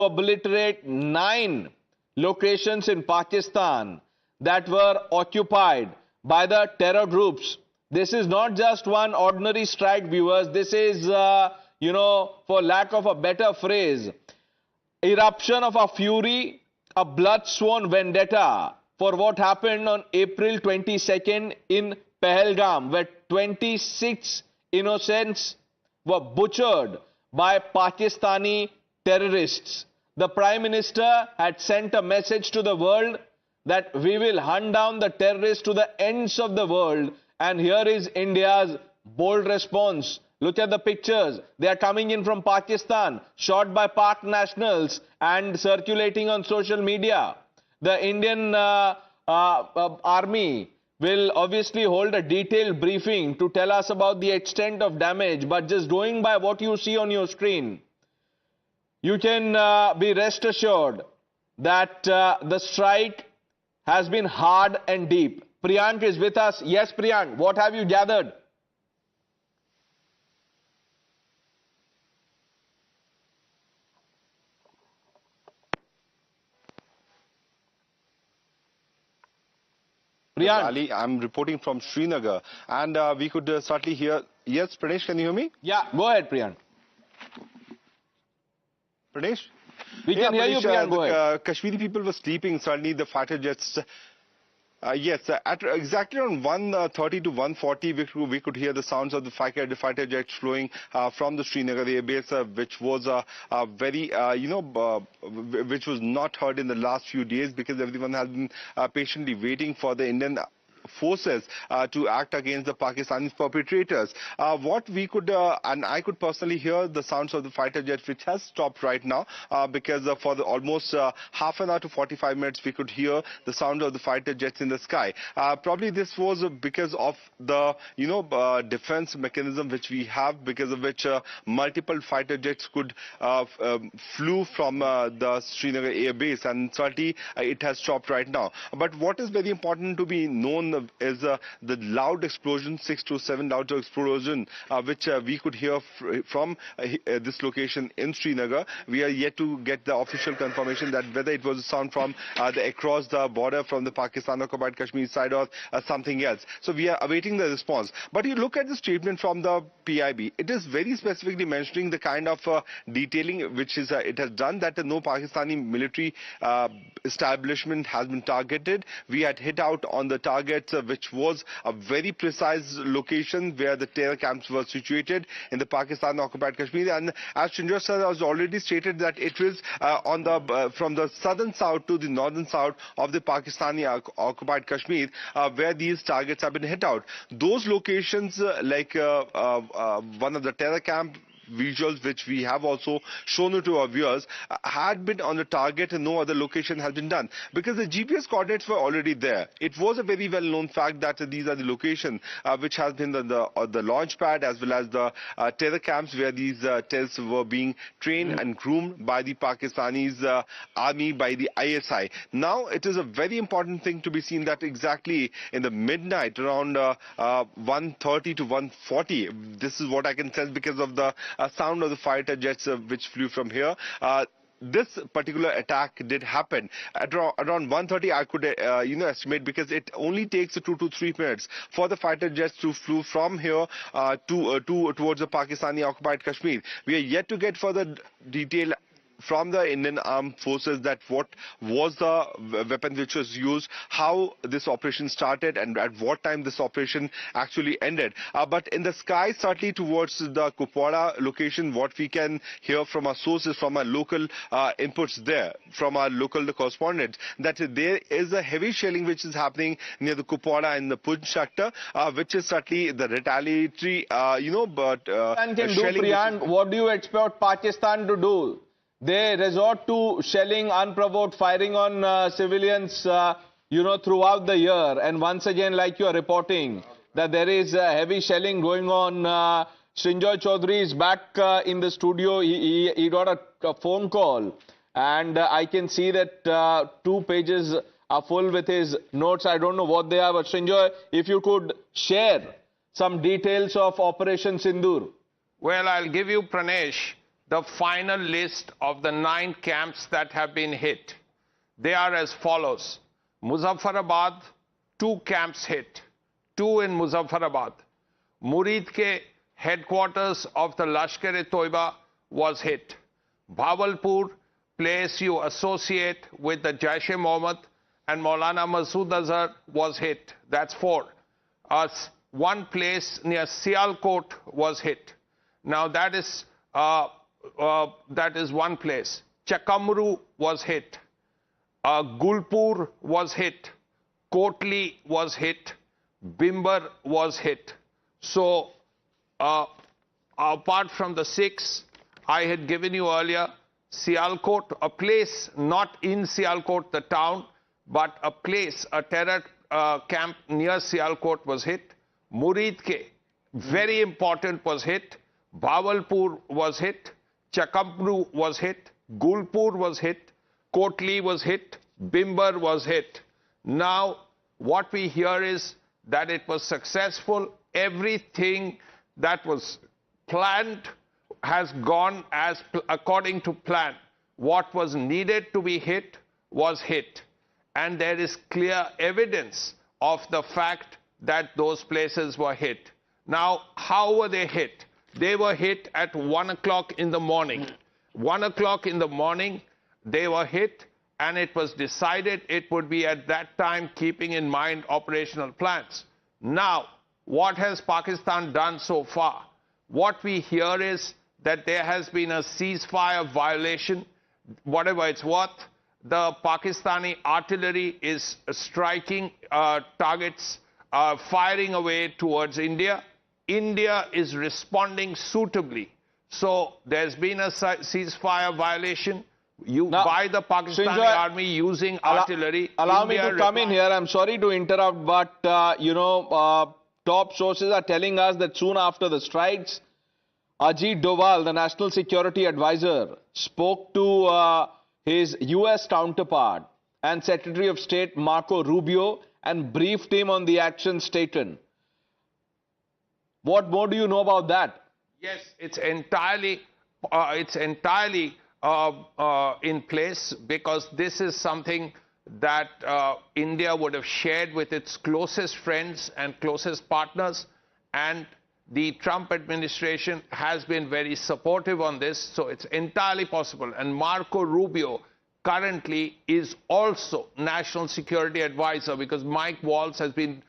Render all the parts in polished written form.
obliterate 9 locations in Pakistan that were occupied by the terror groups. This is not just one ordinary strike, viewers. This is, for lack of a better phrase, eruption of a fury, a blood-sworn vendetta for what happened on April 22nd in Pahalgam, where 26 innocents were butchered by Pakistani terrorists. The Prime Minister had sent a message to the world that we will hunt down the terrorists to the ends of the world. And here is India's bold response. Look at the pictures. They are coming in from Pakistan, shot by Pak nationals and circulating on social media. The Indian army will obviously hold a detailed briefing to tell us about the extent of damage. But just going by what you see on your screen, you can be rest assured that the strike has been hard and deep. Priyank is with us. Yes, Priyank, what have you gathered? Priyank. Ali, I'm reporting from Srinagar, and we could certainly hear. Yes, Pranesh, can you hear me? Yeah, go ahead, Priyank. Pranesh? We can hear you, Priyank. Go ahead. Kashmiri people were sleeping. Suddenly, the fighter jets. Yes, at exactly around 1:30 to 1:40, we could hear the sounds of the fighter jets flowing from the Srinagar airbase, which was very, which was not heard in the last few days because everyone has been patiently waiting for the Indian forces to act against the Pakistani perpetrators. What we could, and I could personally hear the sounds of the fighter jets, which has stopped right now because for the almost half an hour to 45 minutes, we could hear the sound of the fighter jets in the sky. Probably this was because of the, defense mechanism which we have, because of which multiple fighter jets could flew from the Srinagar air base, and certainly it has stopped right now. But what is very important to be known is the loud explosion, 6 to 7 loud explosion, which we could hear from this location in Srinagar. We are yet to get the official confirmation that whether it was a sound from across the border from the Pakistan occupied Kashmir side or something else. So we are awaiting the response. But you look at the statement from the PIB, it is very specifically mentioning the kind of detailing which is it has done, that no Pakistani military establishment has been targeted. We had hit out on the target, which was a very precise location where the terror camps were situated in the Pakistan occupied Kashmir. And as Sindur sir has already stated, that it was on the from the southern south to the northern south of the Pakistani occupied Kashmir where these targets have been hit out. Those locations like one of the terror camp visuals which we have also shown it to our viewers had been on the target, and no other location has been done because the GPS coordinates were already there. It was a very well known fact that these are the locations which has been the launch pad as well as the terror camps where these terrorists were being trained and groomed by the Pakistani's army, by the ISI. Now it is a very important thing to be seen that exactly in the midnight around 1:30 to 1:40, this is what I can sense because of the sound of the fighter jets which flew from here. This particular attack did happen at around 1:30. I could estimate, because it only takes 2 to 3 minutes for the fighter jets to flew from here towards the Pakistani occupied Kashmir. We are yet to get further detail from the Indian Armed Forces that what was the weapon which was used, how this operation started, and at what time this operation actually ended. But in the sky, certainly towards the Kupwara location, what we can hear from our sources, from our local inputs there, from our local correspondents, that there is a heavy shelling which is happening near the Kupwara and the Poonch sector, which is certainly the retaliatory, Priyank, what do you expect Pakistan to do? They resort to shelling, unprovoked firing on civilians, throughout the year. And once again, like you are reporting, that there is heavy shelling going on. Srinjoy Chaudhary is back in the studio. He got a phone call. And I can see that 2 pages are full with his notes. I don't know what they are. But Srinjoy, if you could share some details of Operation Sindoor. Well, I'll give you, Pranesh, the final list of the 9 camps that have been hit. They are as follows. Muzaffarabad, 2 camps hit. 2 in Muzaffarabad. Murid ke headquarters of the Lashkar-e-Toiba was hit. Bhavalpur, place you associate with the Jaish-e-Mohammed, and Maulana Masood Azhar was hit. That's 4. One place near Sialkot was hit. Now that is one place. Chakamru was hit. Gulpur was hit. Kotli was hit. Bimbar was hit. So apart from the 6 I had given you earlier, Sialkot, a place not in Sialkot, the town, but a place, a terror camp near Sialkot was hit. Murid Ke, very important, was hit. Bhavalpur was hit. Chakamru was hit. Gulpur was hit. Kotli was hit. Bimbar was hit. Now, what we hear is that it was successful. Everything that was planned has gone as according to plan. What was needed to be hit was hit. And there is clear evidence of the fact that those places were hit. Now, how were they hit? They were hit at 1 o'clock in the morning. 1 o'clock in the morning, they were hit, and it was decided it would be at that time keeping in mind operational plans. Now, what has Pakistan done so far? What we hear is that there has been a ceasefire violation, whatever it's worth. The Pakistani artillery is striking targets, firing away towards India. India is responding suitably. So there's been a ceasefire violation by the Pakistani army using artillery. Allow me to come in here. I'm sorry to interrupt, but top sources are telling us that soon after the strikes, Ajit Doval, the National Security Advisor, spoke to his US counterpart and Secretary of State Marco Rubio and briefed him on the actions taken. What more do you know about that? Yes, it's entirely in place, because this is something that India would have shared with its closest friends and closest partners, and the Trump administration has been very supportive on this, so it's entirely possible. And Marco Rubio currently is also National Security Advisor, because Mike Waltz has been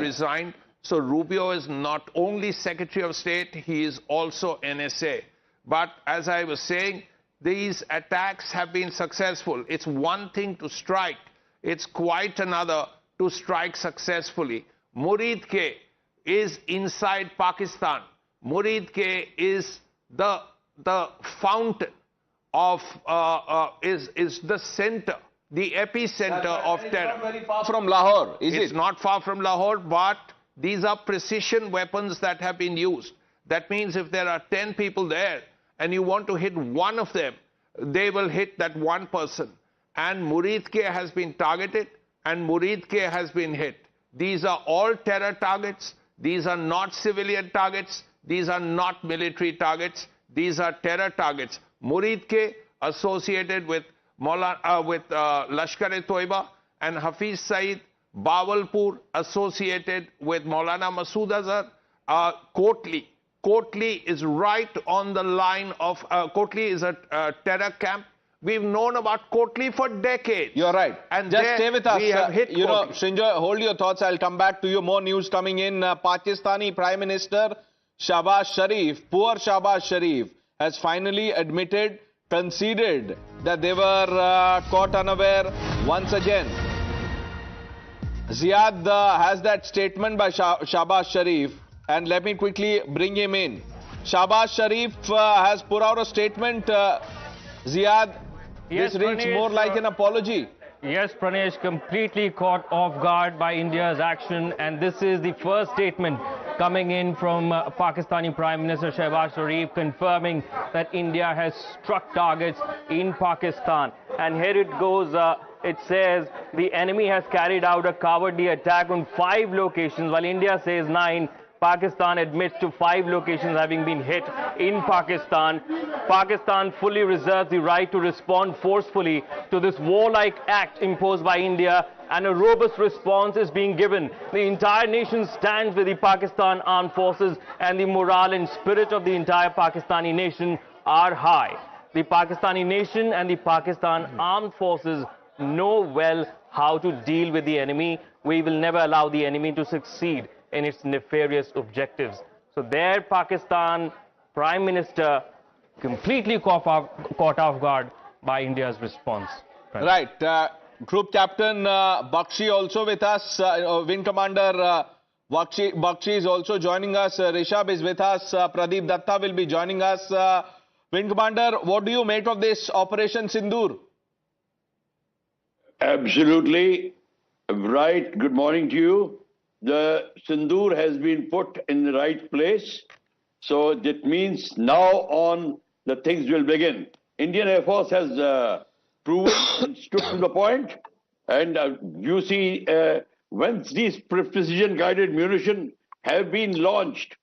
resigned. So Rubio is not only Secretary of State, he is also NSA. But as I was saying, these attacks have been successful. It's one thing to strike, it's quite another to strike successfully. Murid Ke is inside Pakistan. Murid Ke is the fountain of, is the center, the epicenter of terror. It's not very far from Lahore, is it? It's not far from Lahore, but these are precision weapons that have been used. That means if there are 10 people there and you want to hit one of them, they will hit that one person. And Murid Ke has been targeted and Murid Ke has been hit. These are all terror targets. These are not civilian targets. These are not military targets. These are terror targets. Murid Ke associated with Lashkar-e-Toiba and Hafiz Saeed. Bawalpur associated with Maulana Masood Azhar. Kotli is right on the line of, Kotli is a terror camp. We've known about Kotli for decades. You're right. And just stay with us. Sindur, hold your thoughts. I'll come back to you. More news coming in. Pakistani Prime Minister Shahbaz Sharif, poor Shahbaz Sharif, has finally conceded that they were caught unaware once again. Ziad has that statement by Shahbaz Sharif, and let me quickly bring him in. Shahbaz Sharif has put out a statement. Ziad, yes, this reads Pranesh, more like an apology. Yes, Pranesh, completely caught off guard by India's action, and this is the first statement coming in from Pakistani Prime Minister Shahbaz Sharif confirming that India has struck targets in Pakistan. And here it goes. It says the enemy has carried out a cowardly attack on 5 locations, while India says 9. Pakistan admits to 5 locations having been hit in Pakistan. Pakistan fully reserves the right to respond forcefully to this warlike act imposed by India, and a robust response is being given. The entire nation stands with the Pakistan armed forces, and the morale and spirit of the entire Pakistani nation are high. The Pakistani nation and the Pakistan armed forces know well how to deal with the enemy. We will never allow the enemy to succeed in its nefarious objectives. So there, Pakistan Prime Minister completely caught off guard by India's response. Right. Group Captain Bakshi also with us. Wing Commander Bakshi is also joining us. Rishabh is with us. Pradeep Datta will be joining us. Wing Commander, what do you make of this Operation Sindoor? Absolutely right. Good morning to you. The Sindur has been put in the right place. So that means now on the things will begin. Indian Air Force has proven and stood to the point. And you see, once these precision guided munition have been launched,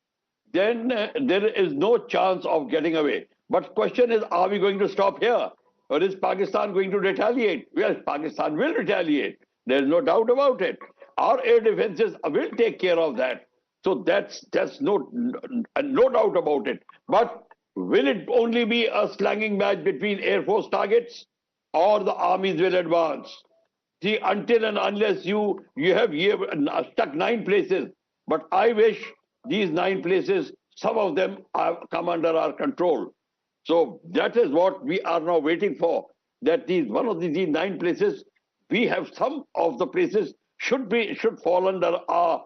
then there is no chance of getting away. But question is, are we going to stop here? Or is Pakistan going to retaliate? Well, Pakistan will retaliate. There's no doubt about it. Our air defenses will take care of that. So that's no doubt about it. But will it only be a slanging match between Air Force targets, or the armies will advance? See, until and unless you have stuck 9 places, but I wish these 9 places, some of them come under our control. So that is what we are now waiting for, that these 9 places, we have some of the places should fall under our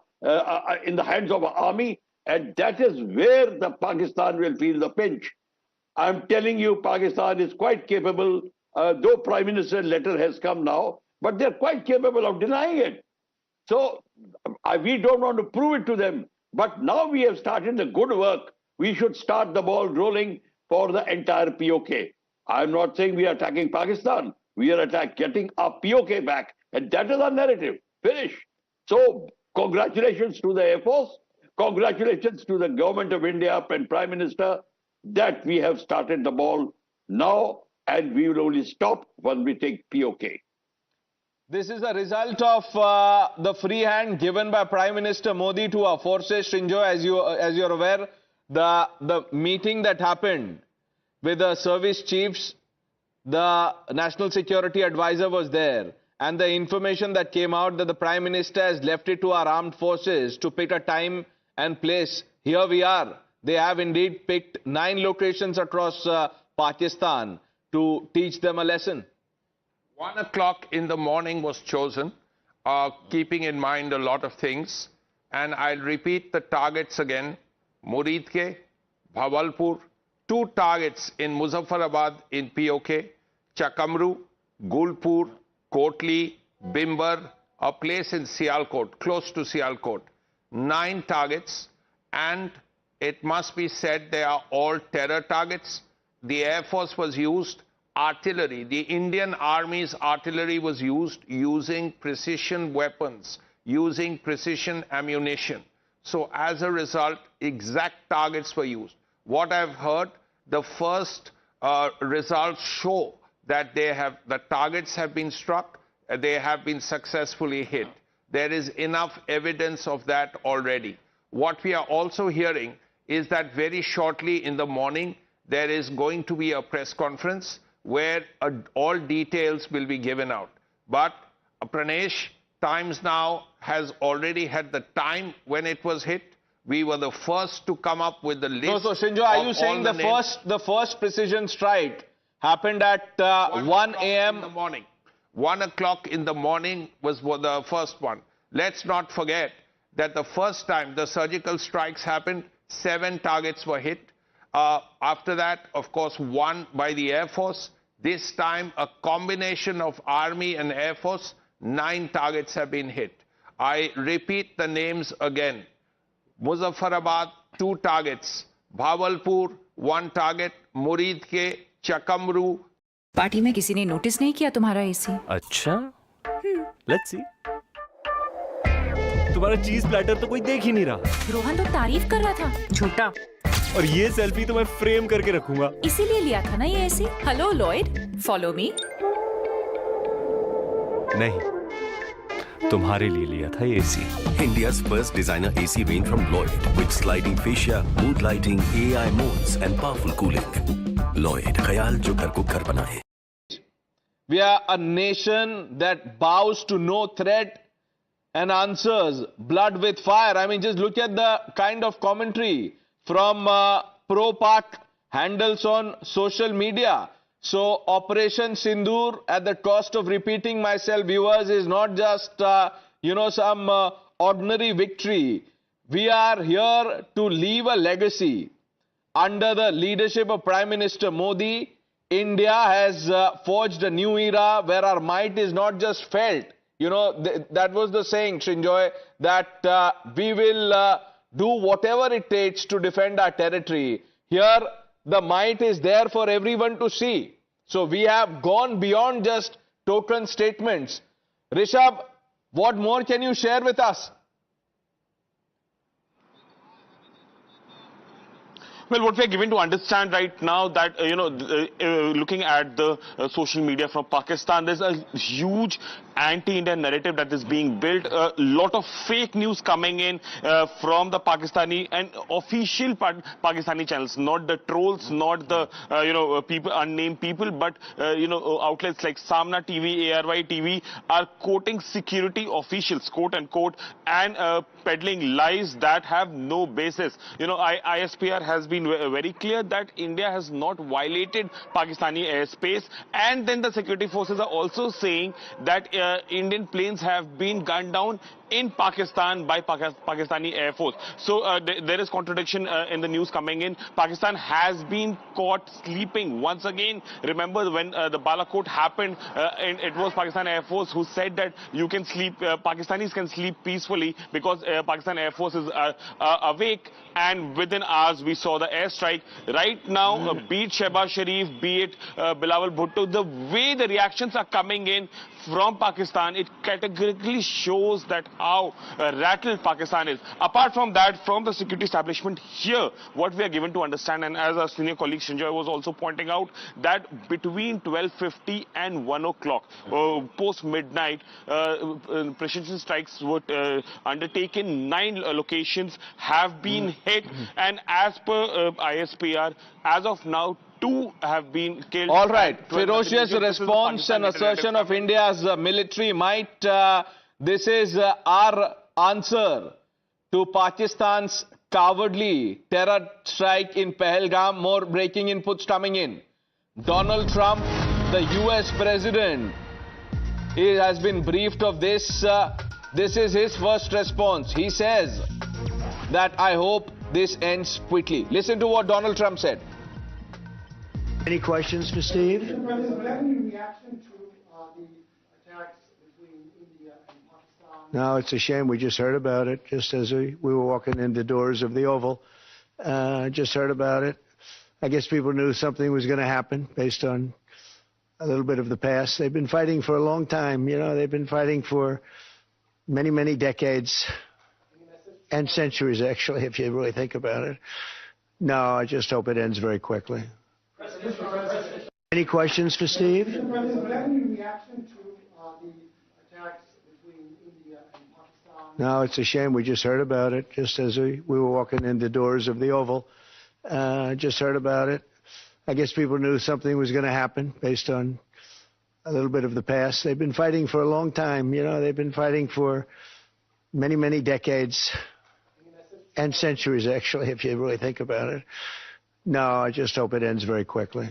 in the hands of our army, and that is where the Pakistan will feel the pinch. I'm telling you, Pakistan is quite capable, though Prime Minister's letter has come now, but they're quite capable of denying it. So we don't want to prove it to them, but now we have started the good work. We should start the ball rolling for the entire PoK. I'm not saying we are attacking Pakistan. We are getting our PoK back, and that is our narrative. Finish. So congratulations to the Air Force. Congratulations to the Government of India and Prime Minister that we have started the ball now, and we will only stop when we take PoK. This is a result of the free hand given by Prime Minister Modi to our forces. Shinjo, as you're aware, the meeting that happened with the service chiefs, the National Security Advisor was there, and the information that came out that the Prime Minister has left it to our armed forces to pick a time and place. Here we are. They have indeed picked 9 locations across Pakistan to teach them a lesson. 1 o'clock in the morning was chosen, keeping in mind a lot of things. And I'll repeat the targets again. Muridke, Bhavalpur, 2 targets in Muzaffarabad in PoK, Chakamru, Gulpur, Kotli, Bimbar, a place in Sialkot, close to Sialkot. 9 targets, and it must be said they are all terror targets. The Air Force was used, artillery, the Indian Army's artillery was used, using precision weapons, using precision ammunition. So as a result, exact targets were used. What I've heard, the first results show that the targets have been struck, they have been successfully hit. There is enough evidence of that already. What we are also hearing is that very shortly in the morning, there is going to be a press conference where all details will be given out. But Pranesh, Times Now has already had the time when it was hit. We were the first to come up with the list. So Shinjo, are you saying the first precision strike happened at 1 a.m. in the morning? 1 o'clock in the morning was the first one. Let's not forget that the first time the surgical strikes happened, 7 targets were hit. After that, of course, 1 by the Air Force. This time, a combination of Army and Air Force, 9 targets have been hit. I repeat the names again. Muzaffarabad, 2 targets. Bhavalpur, 1 target. Muridke, Chakamru. Party में किसी ने notice नहीं किया तुम्हारा AC? अच्छा, let's see. तुम्हारा चीज platter तो कोई देख ही नहीं रहा। रोहन तो तारीफ कर रहा था। झूठा। और ये सेल्फी तो मैं फ्रेम करके रखूंगा। इसीलिए लिया था ना ये AC. Hello Lloyd, follow me. नहीं, तुम्हारे लिए लिया था ये AC. India's first designer AC range from Lloyd with sliding fascia, mood lighting, AI modes and powerful cooling. Lloyd, ख्याल जो घर को घर बनाए। We are a nation that bows to no threat and answers blood with fire. I mean, just look at the kind of commentary from pro-Pak handles on social media. So Operation Sindoor, at the cost of repeating myself, viewers, is not just, some ordinary victory. We are here to leave a legacy. Under the leadership of Prime Minister Modi, India has forged a new era where our might is not just felt. You know, that was the saying, Srinjoy, that we will do whatever it takes to defend our territory. Here, the might is there for everyone to see. So we have gone beyond just token statements. Rishabh, what more can you share with us? Well, what we are given to understand right now that, looking at the social media from Pakistan, there's a huge anti-Indian narrative that is being built. A lot of fake news coming in from the Pakistani and official Pakistani channels, not the trolls, not the, people, unnamed people, but, outlets like Samna TV, ARY TV are quoting security officials, quote unquote, and peddling lies that have no basis. ISPR has been very clear that India has not violated Pakistani airspace, and then the security forces are also saying that Indian planes have been gunned down in Pakistan by Pakistani Air Force. So there is contradiction in the news coming in. Pakistan has been caught sleeping once again. Remember when the Balakot happened, and it was Pakistan Air Force who said that you can sleep, Pakistanis can sleep peacefully because Pakistan Air Force is awake, and within hours we saw the airstrike. Right now, be it Shehbaz Sharif, be it Bilawal Bhutto, the way the reactions are coming in from Pakistan, it categorically shows that how rattled Pakistan is. Apart from that, from the security establishment here, what we are given to understand, and as our senior colleague Shinjoy was also pointing out, that between 12:50 and 1 o'clock, post midnight, precision strikes were undertaken. 9 locations have been hit, and as per ISPR, as of now, 2 have been killed. All right, ferocious response and assertion of India's military might. This is our answer to Pakistan's cowardly terror strike in Pahalgam. More breaking inputs coming in. Donald Trump, the US president, he has been briefed of this. This is his first response. He says that I hope this ends quickly. Listen to what Donald Trump said. Any questions for Steve? Mr. President, any reaction to the attacks between India and Pakistan? No, it's a shame. We just heard about it just as we were walking in the doors of the Oval. Just heard about it. I guess people knew something was going to happen based on a little bit of the past. They've been fighting for a long time. They've been fighting for many, many decades and centuries, actually, if you really think about it. No, I just hope it ends very quickly. Any questions for Steve? Mr. President, any reaction to the attacks between India and Pakistan? No, it's a shame. We just heard about it just as we were walking in the doors of the Oval. Just heard about it. I guess people knew something was going to happen based on a little bit of the past. They've been fighting for a long time. They've been fighting for many, many decades and centuries, actually, if you really think about it. No, I just hope it ends very quickly.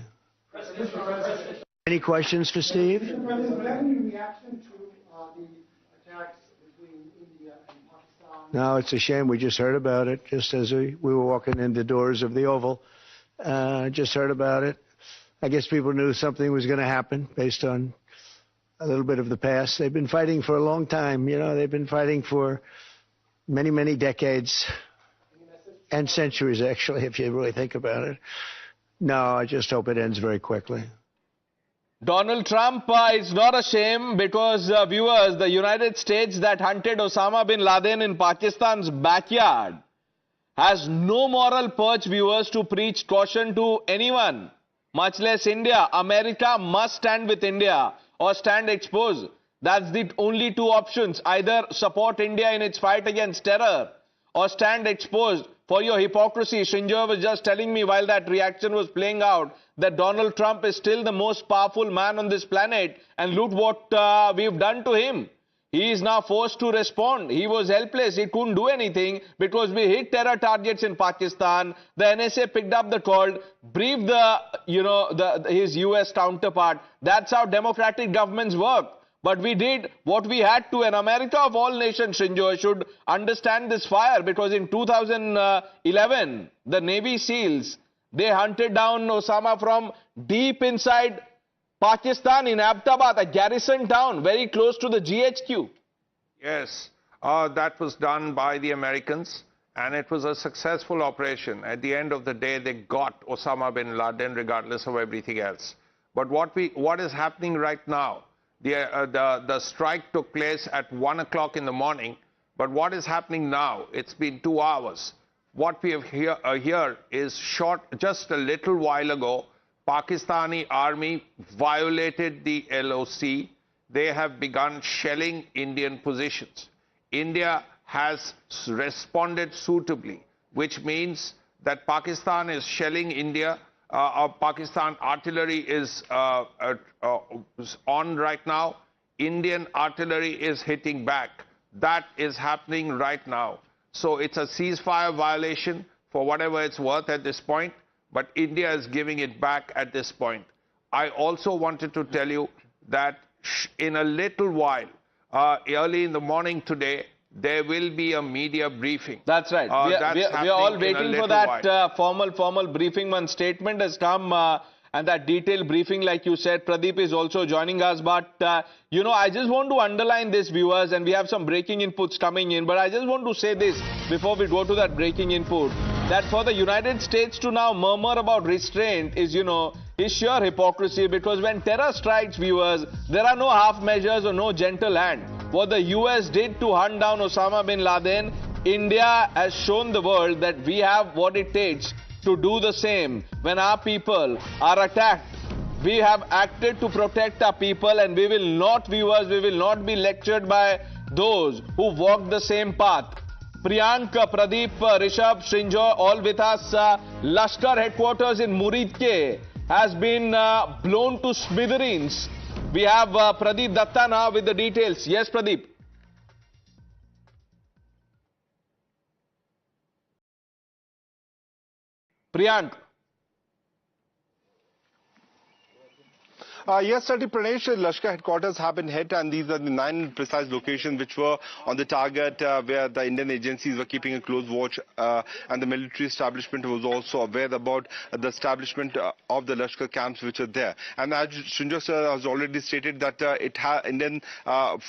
Any questions for Steve? Mr. President, any reaction to the attacks between India and Pakistan? No, it's a shame. We just heard about it just as we were walking in the doors of the Oval. Just heard about it. I guess people knew something was going to happen based on a little bit of the past. They've been fighting for a long time. They've been fighting for many, many decades and centuries, actually, if you really think about it. No, I just hope it ends very quickly. Donald Trump is not ashamed because, viewers, the United States that hunted Osama bin Laden in Pakistan's backyard has no moral perch, viewers, to preach caution to anyone, much less India. America must stand with India or stand exposed. That's the only two options. Either support India in its fight against terror or stand exposed for your hypocrisy. Sindur was just telling me while that reaction was playing out that Donald Trump is still the most powerful man on this planet, and look what we've done to him. He is now forced to respond. He was helpless. He couldn't do anything because we hit terror targets in Pakistan. The NSA picked up the call, briefed his US counterpart. That's how democratic governments work. But we did what we had to, and America of all nations, Sindur, should understand this fire, because in 2011, the Navy SEALs, they hunted down Osama from deep inside Pakistan in Abbottabad, a garrison town very close to the GHQ. Yes, that was done by the Americans, and it was a successful operation. At the end of the day, they got Osama bin Laden regardless of everything else. But what is happening right now? The strike took place at 1 o'clock in the morning, but what is happening now? It's been 2 hours. What we have here is short, just a little while ago, Pakistani army violated the LOC. They have begun shelling Indian positions. India has responded suitably, which means that Pakistan is shelling India. Pakistan artillery is on right now. Indian artillery is hitting back. That is happening right now. So it's a ceasefire violation for whatever it's worth at this point, but India is giving it back at this point. I also wanted to tell you that in a little while, early in the morning today, there will be a media briefing. That's right. We are all waiting for that formal briefing. One statement has come, and that detailed briefing, like you said, Pradeep is also joining us. But, I just want to underline this, viewers, and we have some breaking inputs coming in. But I just want to say this before we go to that breaking input, that for the United States to now murmur about restraint is, is sheer hypocrisy, because when terror strikes, viewers, there are no half measures or no gentle hand. What the US did to hunt down Osama bin Laden, India has shown the world that we have what it takes to do the same. When our people are attacked, we have acted to protect our people, and we will not, viewers, we will not be lectured by those who walk the same path. Priyank, Pradeep, Rishabh, Sindur, all with us. Lashkar headquarters in Muridke has been blown to smithereens. We have Pradeep Datta now with the details. Yes, Pradeep. Priyank. Yes, certainly, Pranesh, Lashkar headquarters have been hit, and these are the 9 precise locations which were on the target where the Indian agencies were keeping a close watch, and the military establishment was also aware about the establishment of the Lashkar camps which are there. And as Sindur sir has already stated that Indian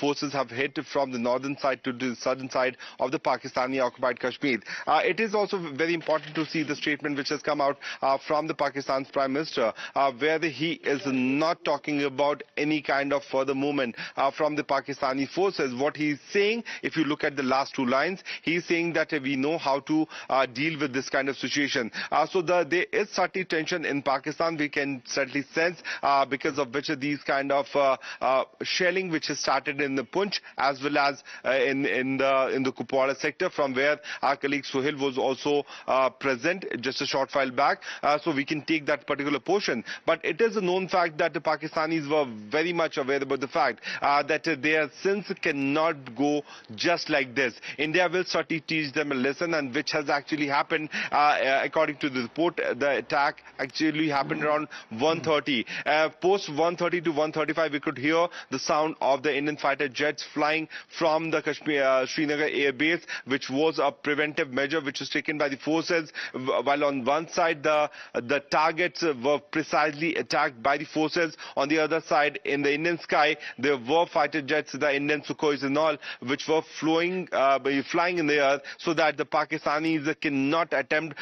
forces have hit from the northern side to the southern side of the Pakistani occupied Kashmir. It is also very important to see the statement which has come out from the Pakistan's Prime Minister, where he is not talking about any kind of further movement from the Pakistani forces. What he's saying, if you look at the last 2 lines, he's saying that we know how to deal with this kind of situation. So there is certainly tension in Pakistan. We can certainly sense because of which these kind of shelling which has started in the Punch as well as in the Kupwara sector, from where our colleague Sohail was also present just a short while back. So we can take that particular portion. But it is a known fact that the Pakistanis were very much aware about the fact that their sins cannot go just like this. India will certainly teach them a lesson, and which has actually happened according to the report. The attack actually happened around 1:30. Post 1:30 to 1:35, we could hear the sound of the Indian fighter jets flying from the Srinagar air base, which was a preventive measure which was taken by the forces. While on one side the targets were precisely attacked by the forces, On the other side, in the Indian sky, there were fighter jets, the Indian Sukhois and all, which were flying in the air so that the Pakistanis cannot attempt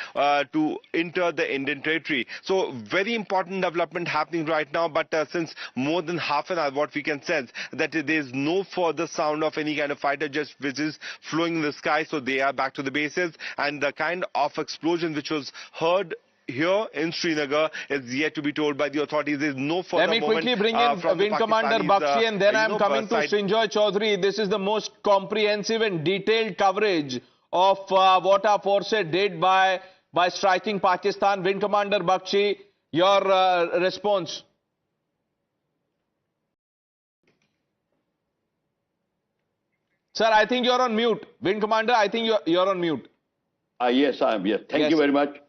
to enter the Indian territory. So very important development happening right now, but since more than half an hour, what we can sense that there is no further sound of any kind of fighter jets which is flowing in the sky, so they are back to the bases, and the kind of explosion which was heard here in Srinagar is yet to be told by the authorities. There is no further Let me quickly bring in Wing Commander Bakshi, and then I am coming to Srinjoy Chaudhary. This is the most comprehensive and detailed coverage of what our forces did by striking Pakistan. Wing Commander Bakshi, your response. Sir, I think you're on mute. Wing Commander, I think you're on mute. Yes, I am. Yes. Thank you very much.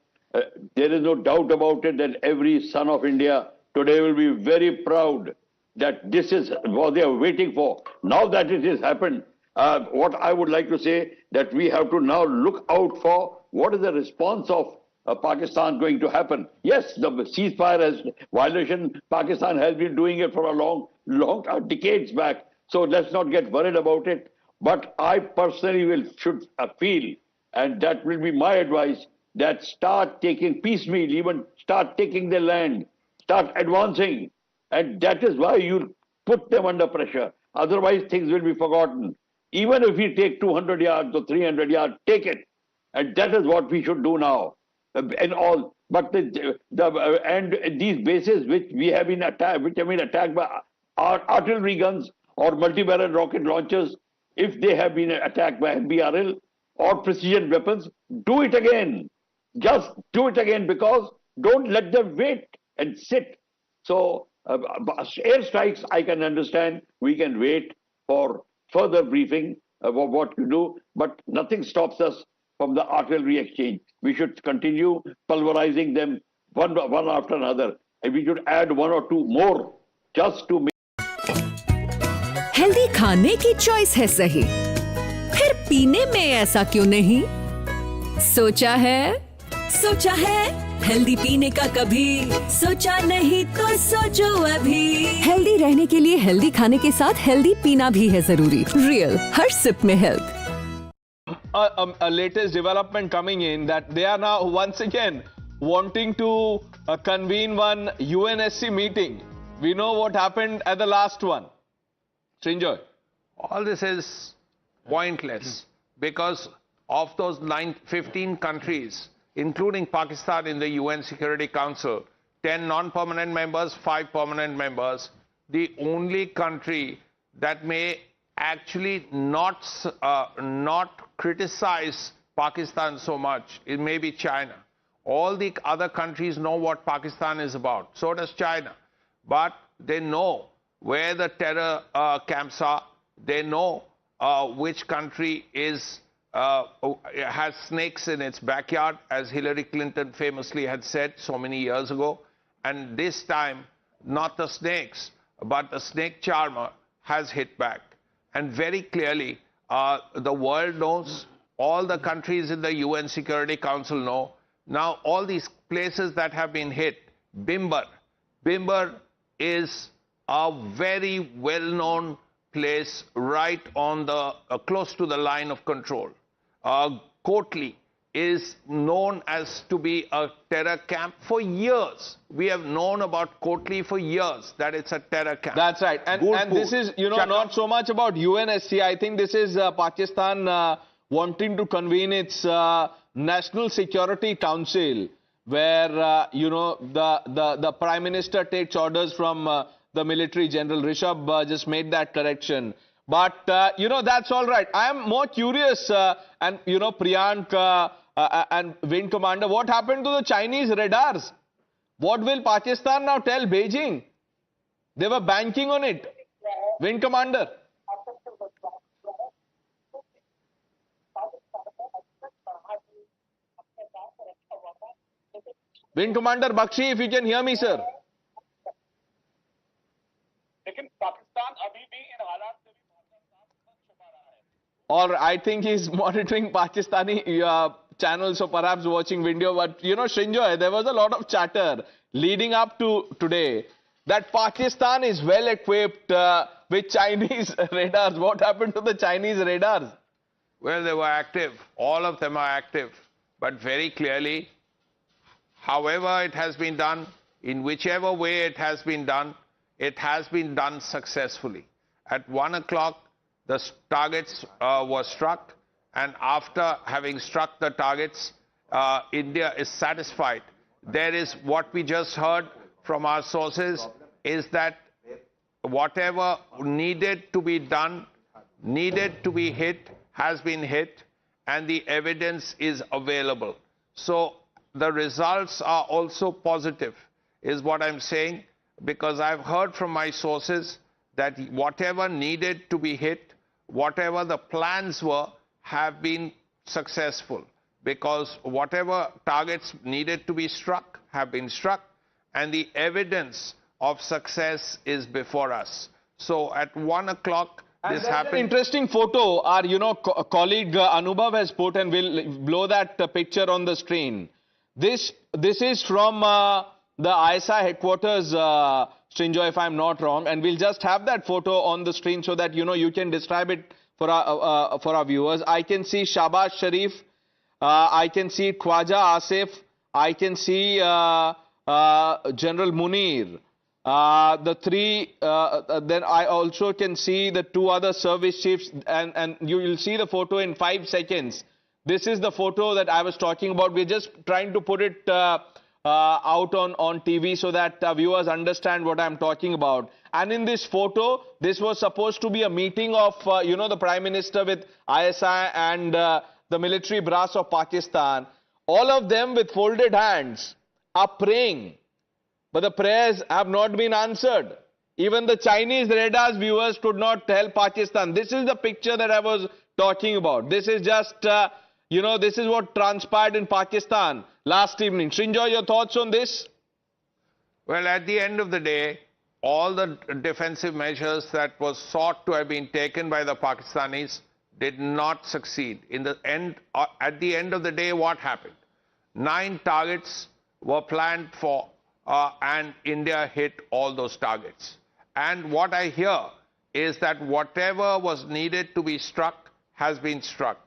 There is no doubt about it that every son of India today will be very proud that this is what they are waiting for. Now that it has happened, what I would like to say that we have to now look out for what is the response of Pakistan going to happen. Yes, the ceasefire has violation. Pakistan has been doing it for a long decades back. So let's not get worried about it. But I personally should feel, and that will be my advice, that start taking piecemeal, even start taking the land, start advancing. And that is why you put them under pressure. Otherwise, things will be forgotten. Even if we take 200 yards or 300 yards, take it. And that is what we should do now. And all. But and these bases which have been attacked by artillery guns or multi-barrel rocket launchers, if they have been attacked by BRL or precision weapons, do it again. Just do it again, because don't let them wait and sit. So airstrikes, I can understand. We can wait for further briefing about what to do, but nothing stops us from the artillery exchange. We should continue pulverizing them one after another, and we should add one or two more just to make. Healthy खाने की choice है सही, फिर पीने में ऐसा क्यों नहीं? सोचा है हेल्दी पीने का कभी सोचा नहीं तो सोचो अभी। हेल्दी रहने के लिए हेल्दी खाने के साथ हेल्दी पीना भी है जरूरी। रियल, हर सिप में health. A latest development coming in that they are now once again wanting to convene one UNSC meeting. We know what happened at the last one. Srinjoy. All this is pointless because of those 15 countries, including Pakistan in the UN Security Council, 10 non-permanent members, 5 permanent members. The only country that may actually not criticize Pakistan so much, it may be China. All the other countries know what Pakistan is about. So does China. But they know where the terror camps are. They know which country has snakes in its backyard, as Hillary Clinton famously had said so many years ago. And this time, not the snakes, but the snake charmer has hit back. And very clearly, the world knows, all the countries in the UN Security Council know. Now, all these places that have been hit, Bimber is a very well-known place right on the close to the line of control. Kotli is known as to be a terror camp for years. We have known about Kotli for years, that it's a terror camp. That's right. And this is, not so much about UNSC. I think this is Pakistan wanting to convene its National Security Council, where, the Prime Minister takes orders from the military general. Rishabh just made that correction. But, that's all right. I am more curious, and, Priyank and Wing Commander, what happened to the Chinese radars? What will Pakistan now tell Beijing? They were banking on it. Wing Commander. Wing Commander Bakshi, if you can hear me, sir. Or I think he's monitoring Pakistani channels, so perhaps watching video. But, Srinjoy, there was a lot of chatter leading up to today that Pakistan is well equipped with Chinese radars. What happened to the Chinese radars? Well, they were active. All of them are active. But very clearly, however it has been done, in whichever way it has been done successfully. At 1 o'clock, the targets were struck, and after having struck the targets, India is satisfied. There is what we just heard from our sources is that whatever needed to be done, needed to be hit, has been hit, and the evidence is available. So the results are also positive, is what I'm saying, because I've heard from my sources that whatever needed to be hit, whatever the plans were, have been successful, because whatever targets needed to be struck have been struck, and the evidence of success is before us. So at 1 o'clock, this happened. An interesting photo our, colleague Anubhav has put, and we'll blow that picture on the screen. This is from the ISI headquarters, Sindur, if I'm not wrong, and we'll just have that photo on the screen so that you can describe it for our viewers. I can see Shahbaz Sharif, I can see Khwaja Asif, I can see General Munir. The three, then I also can see the two other service chiefs, and you will see the photo in 5 seconds. This is the photo that I was talking about. We're just trying to put it out on TV so that viewers understand what I'm talking about. And in this photo, this was supposed to be a meeting of, the Prime Minister with ISI and the military brass of Pakistan. All of them with folded hands are praying. But the prayers have not been answered. Even the Chinese radars viewers could not help Pakistan. This is the picture that I was talking about. This is just, this is what transpired in Pakistan last evening. Sindur, your thoughts on this? Well, at the end of the day, all the defensive measures that was sought to have been taken by the Pakistanis did not succeed. At the end of the day, what happened? 9 targets were planned for, and India hit all those targets. And what I hear is that whatever was needed to be struck has been struck.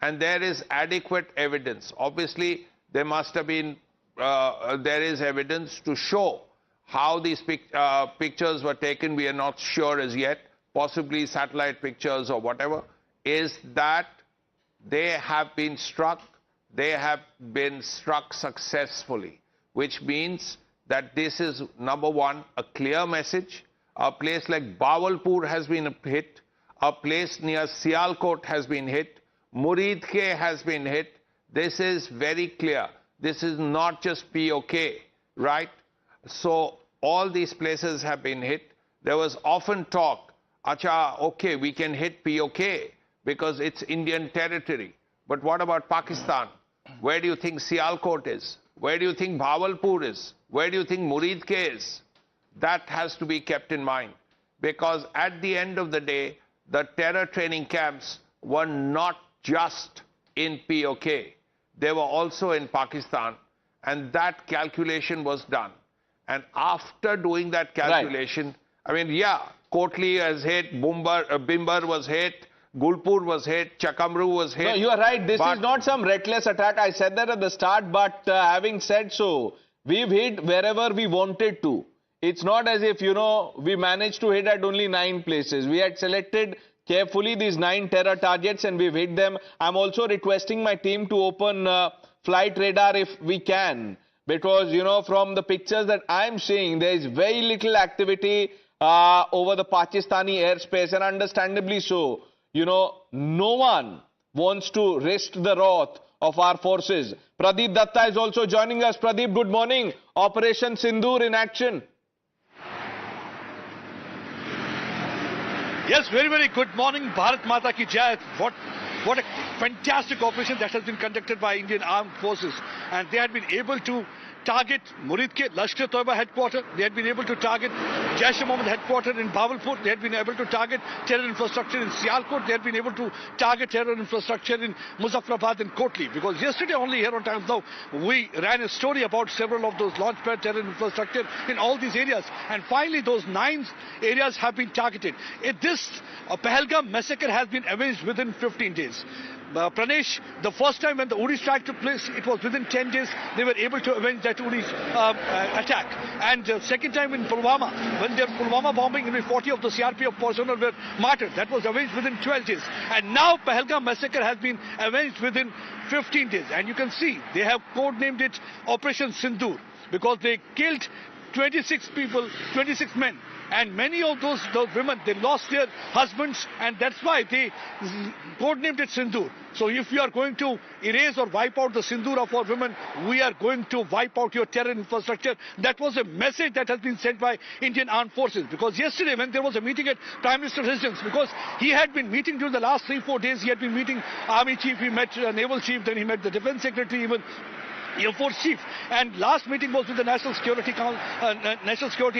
And there is adequate evidence. Obviously, there must have been, there is evidence to show how these pictures were taken. We are not sure as yet, possibly satellite pictures or whatever, is that they have been struck successfully, which means that this is, number one, a clear message. A place like Bawalpur has been hit. A place near Sialkot has been hit. Muridke has been hit. This is very clear. This is not just PoK, right? So all these places have been hit. There was often talk, okay, we can hit PoK because it's Indian territory. But what about Pakistan? Where do you think Sialkot is? Where do you think Bawalpur is? Where do you think Muridke is? That has to be kept in mind, because at the end of the day, the terror training camps were not just in PoK. They were also in Pakistan, and that calculation was done. And after doing that calculation, right. I mean, yeah, Kotli has hit, Bimbar was hit, Gulpur was hit, Chakamru was hit. No, you are right. This is not some reckless attack. I said that at the start, but having said so, we've hit wherever we wanted to. It's not as if, we managed to hit at only 9 places. We had selected carefully these 9 terror targets and we've hit them. I'm also requesting my team to open flight radar if we can. Because, from the pictures that I'm seeing, there is very little activity over the Pakistani airspace, and understandably so. No one wants to risk the wrath of our forces. Pradeep Datta is also joining us. Pradeep, good morning. Operation Sindoor in action. Yes, very, very good morning. Bharat Mata ki Jai. What What a fantastic operation that has been conducted by Indian Armed Forces. And they had been able to target Muridke, Lashkar-e-Toiba headquarters. They had been able to target Jaish-e-Mohammed headquarters in Bahawalpur. They had been able to target terror infrastructure in Sialkot. They had been able to target terror infrastructure in Muzaffarabad and Kotli. Because yesterday only here on Times Now, we ran a story about several of those launchpad terror infrastructure in all these areas. And finally, those 9 areas have been targeted. This Pahalgam massacre has been avenged within 15 days. Pranesh, the first time when the Uri strike took place, it was within 10 days they were able to avenge that Uri attack. And second time in Pulwama, when there was Pulwama bombing, 40 of the CRPF personnel were martyred. That was avenged within 12 days. And now Pahalgam massacre has been avenged within 15 days. And you can see they have codenamed it Operation Sindoor because they killed 26 people, 26 men. And many of those women, they lost their husbands, and that's why they codenamed it Sindur. So if you are going to erase or wipe out the Sindur of our women, we are going to wipe out your terror infrastructure. That was a message that has been sent by Indian Armed Forces. Because yesterday when there was a meeting at Prime Minister's residence, because he had been meeting during the last 3-4 days, he had been meeting Army Chief, he met Naval Chief, then he met the Defense Secretary, even Air Force Chief, and last meeting was with the National Security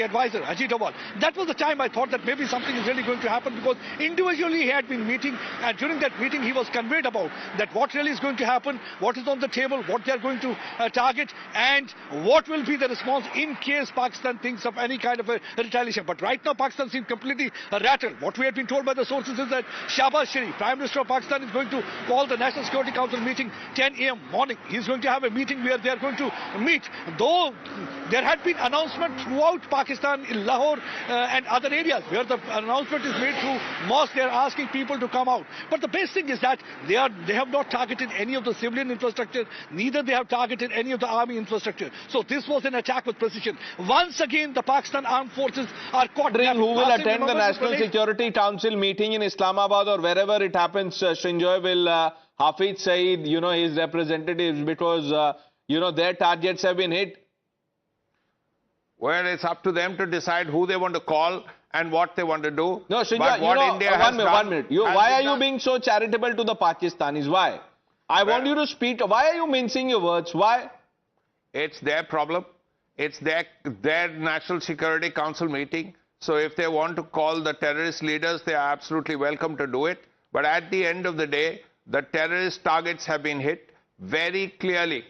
Advisor, Ajit Doval. That was the time I thought that maybe something is really going to happen, because individually he had been meeting, and during that meeting he was conveyed about that what really is going to happen, what is on the table, what they are going to target, and what will be the response in case Pakistan thinks of any kind of a retaliation. But right now Pakistan seems completely rattled. What we have been told by the sources is that Shahbaz Sharif, Prime Minister of Pakistan, is going to call the National Security Council meeting 10 a.m. morning. He's going to have a meeting where they are going to meet. Though there had been announcement throughout Pakistan, in Lahore and other areas, where the announcement is made through mosque, they are asking people to come out. But the best thing is that they have not targeted any of the civilian infrastructure, neither they have targeted any of the army infrastructure. So this was an attack with precision. Once again, the Pakistan Armed Forces are caught. Who will attend the National Security Council meeting in Islamabad or wherever it happens, Shinjoy, will Hafiz Saeed, his representatives, because their targets have been hit? Well, it's up to them to decide who they want to call and what they want to do. No, Shinjoy, one minute. Why are you being so charitable to the Pakistanis? Why? I want you to speak. Why are you mincing your words? Why? It's their problem. It's their National Security Council meeting. So if they want to call the terrorist leaders, they are absolutely welcome to do it. But at the end of the day, the terrorist targets have been hit very clearly.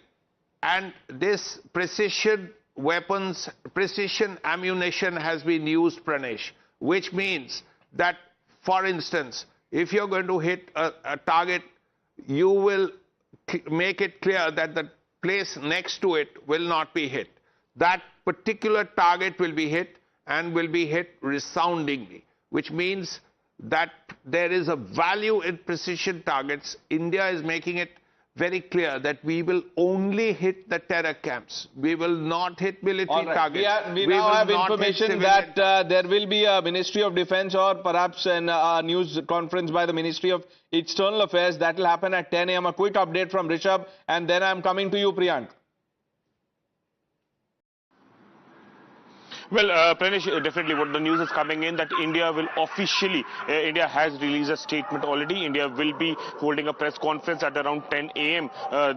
And this precision weapons, precision ammunition has been used, Pranesh, which means that, for instance, if you're going to hit a target, you will make it clear that the place next to it will not be hit. That particular target will be hit and will be hit resoundingly, which means that there is a value in precision targets. India is making it very clear that we will only hit the terror camps. We will not hit military targets. We now have information that there will be a Ministry of Defense or perhaps a news conference by the Ministry of External Affairs. That will happen at 10 a.m. A quick update from Rishabh, and then I'm coming to you, Priyank. Well, Pranesh, definitely what the news is coming in that India will officially, India has released a statement already. India will be holding a press conference at around 10 a.m.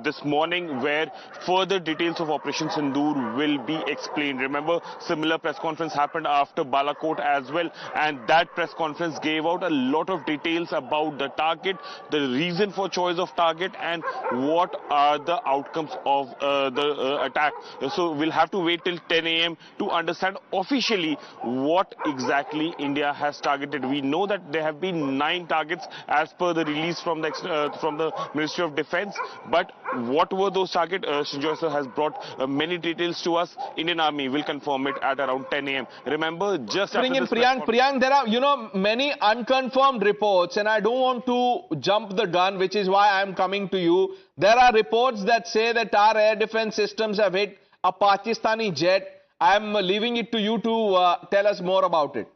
This morning, where further details of Operation Sindoor will be explained. Remember, similar press conference happened after Balakot as well, and that press conference gave out a lot of details about the target, the reason for choice of target, and what are the outcomes of the attack. So we'll have to wait till 10 a.m. to understand officially what exactly India has targeted. We know that there have been 9 targets as per the release from the Ministry of Defense, but what were those targets? Shinjoy sir has brought many details to us. Indian Army will confirm it at around 10 a.m. Remember, just bring in Priyank, there are many unconfirmed reports, and I don't want to jump the gun, which is why I'm coming to you. There are reports that say that our air defense systems have hit a Pakistani jet. I'm leaving it to you to tell us more about it.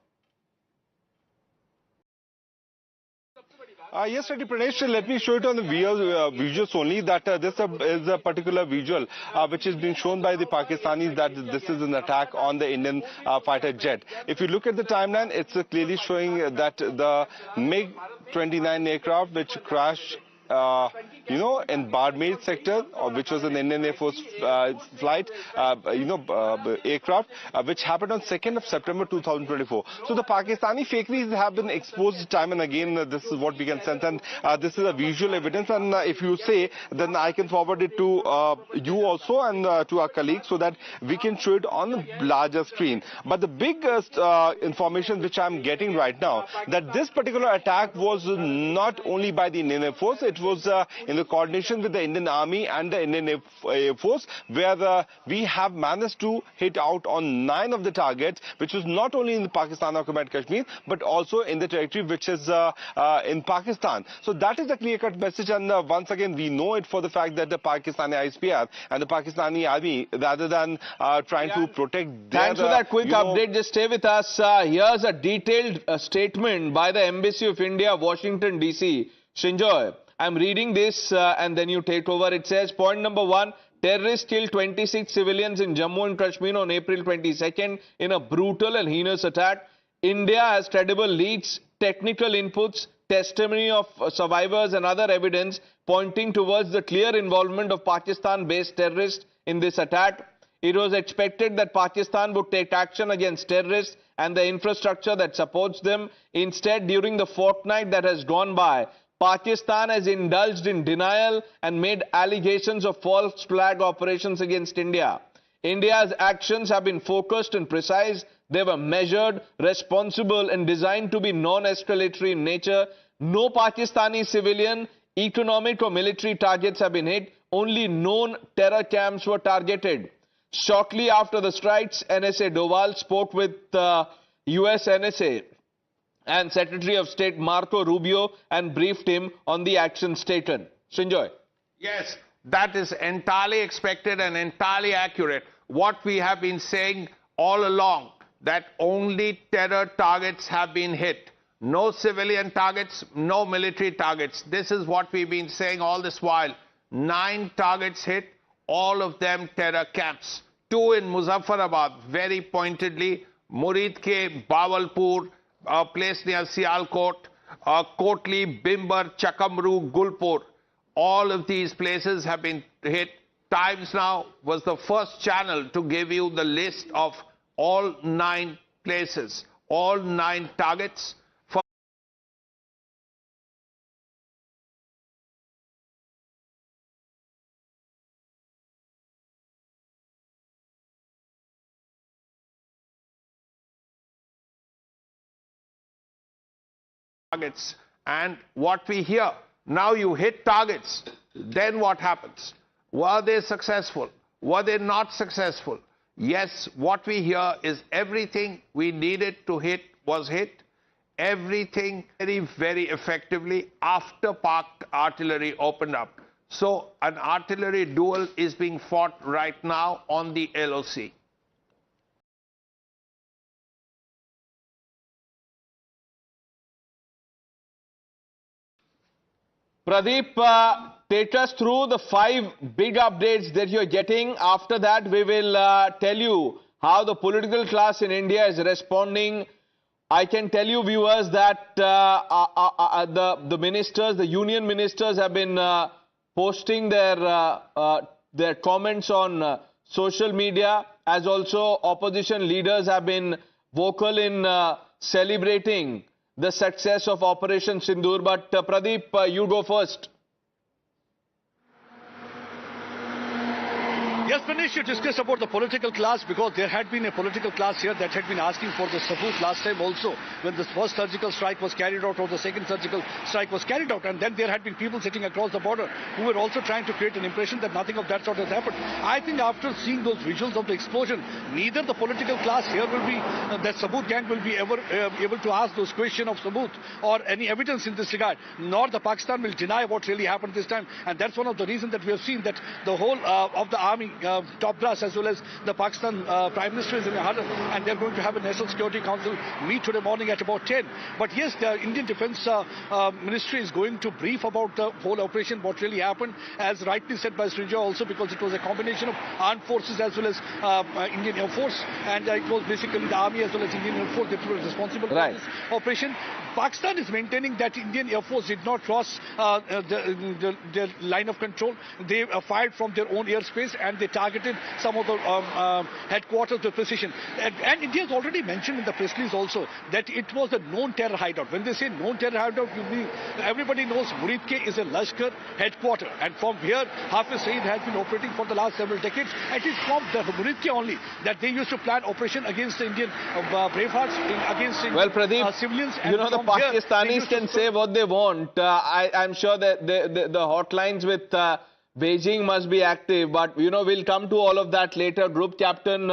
Yes, Pranesh, let me show it on the visuals only, that this is a particular visual which is being shown by the Pakistanis, that this is an attack on the Indian fighter jet. If you look at the timeline, it's clearly showing that the MiG-29 aircraft which crashed in Barmaid sector, which was an Indian Air Force flight, aircraft, which happened on 2nd of September 2024. So the Pakistani fakeries have been exposed time and again. This is what we can sense, and this is a visual evidence. And if you say, then I can forward it to you also and to our colleagues so that we can show it on a larger screen. But the biggest information which I'm getting right now, that this particular attack was not only by the Indian Air Force, it was in the coordination with the Indian Army and the Indian Air Force, where we have managed to hit out on 9 of the targets, which was not only in the Pakistan-occupied Kashmir, but also in the territory which is in Pakistan. So that is the clear-cut message, and once again we know it for the fact that the Pakistani ISPR and the Pakistani Army, rather than trying to protect their... Thanks for that quick update. Just stay with us. Here's a detailed statement by the Embassy of India, Washington, D.C. Sindur, I'm reading this and then you take over. It says, point number 1, terrorists killed 26 civilians in Jammu and Kashmir on April 22nd in a brutal and heinous attack. India has credible leads, technical inputs, testimony of survivors and other evidence pointing towards the clear involvement of Pakistan-based terrorists in this attack. It was expected that Pakistan would take action against terrorists and the infrastructure that supports them. Instead, during the fortnight that has gone by, Pakistan has indulged in denial and made allegations of false flag operations against India. India's actions have been focused and precise. They were measured, responsible and designed to be non-escalatory in nature. No Pakistani civilian, economic or military targets have been hit. Only known terror camps were targeted. Shortly after the strikes, NSA Doval spoke with US NSA and Secretary of State Marco Rubio and briefed him on the actions taken. Sinjoy. Yes, that is entirely expected and entirely accurate. What we have been saying all along, that only terror targets have been hit. No civilian targets, no military targets. This is what we've been saying all this while. 9 targets hit, all of them terror camps. 2 in Muzaffarabad, very pointedly, Murid Ke, Bawalpur, a place near Sialkot, Kotli, Bimbar, Chakamru, Gulpur. All of these places have been hit. Times Now was the first channel to give you the list of all 9 places, all 9 targets. Targets. And what we hear, now you hit targets, then what happens? Were they successful? Were they not successful? Yes, what we hear is everything we needed to hit was hit. Everything very, very effectively after PoK artillery opened up. So an artillery duel is being fought right now on the LOC. Pradeep, take us through the 5 big updates that you're getting. After that, we will tell you how the political class in India is responding. I can tell you, viewers, that the ministers, the union ministers have been posting their comments on social media, as also opposition leaders have been vocal in celebrating the success of Operation Sindoor. But Pradeep, you go first. Yes, Manish, you discussed about the political class because there had been a political class here that had been asking for the sabut last time also when the first surgical strike was carried out or the second surgical strike was carried out. And then there had been people sitting across the border who were also trying to create an impression that nothing of that sort has happened. I think after seeing those visuals of the explosion, neither the political class here will be, that sabut gang will be ever able to ask those questions of sabut or any evidence in this regard, nor the Pakistan will deny what really happened this time. And that's one of the reasons that we have seen that the whole of the army top brass as well as the Pakistan Prime Minister is in Lahore, and they're going to have a National Security Council meet today morning at about 10. But yes, the Indian Defence Ministry is going to brief about the whole operation, what really happened, as rightly said by Srinjoy also, because it was a combination of armed forces as well as Indian Air Force, and it was basically the Army as well as Indian Air Force that were responsible for this operation. Pakistan is maintaining that Indian Air Force did not cross the line of control. They fired from their own airspace and they targeted some of the headquarters with precision. And India has already mentioned in the press release also that it was a known terror hideout. When they say known terror hideout, everybody knows Muridke is a Lashkar headquarter, and from here Hafiz Saeed has been operating for the last several decades. It is from the Muridke only that they used to plan operation against the Indian bravehearts, against Indian civilians. You know, the Pakistanis can say what they want. I'm sure that the hotlines with Beijing must be active, but you know, we'll come to all of that later. Group Captain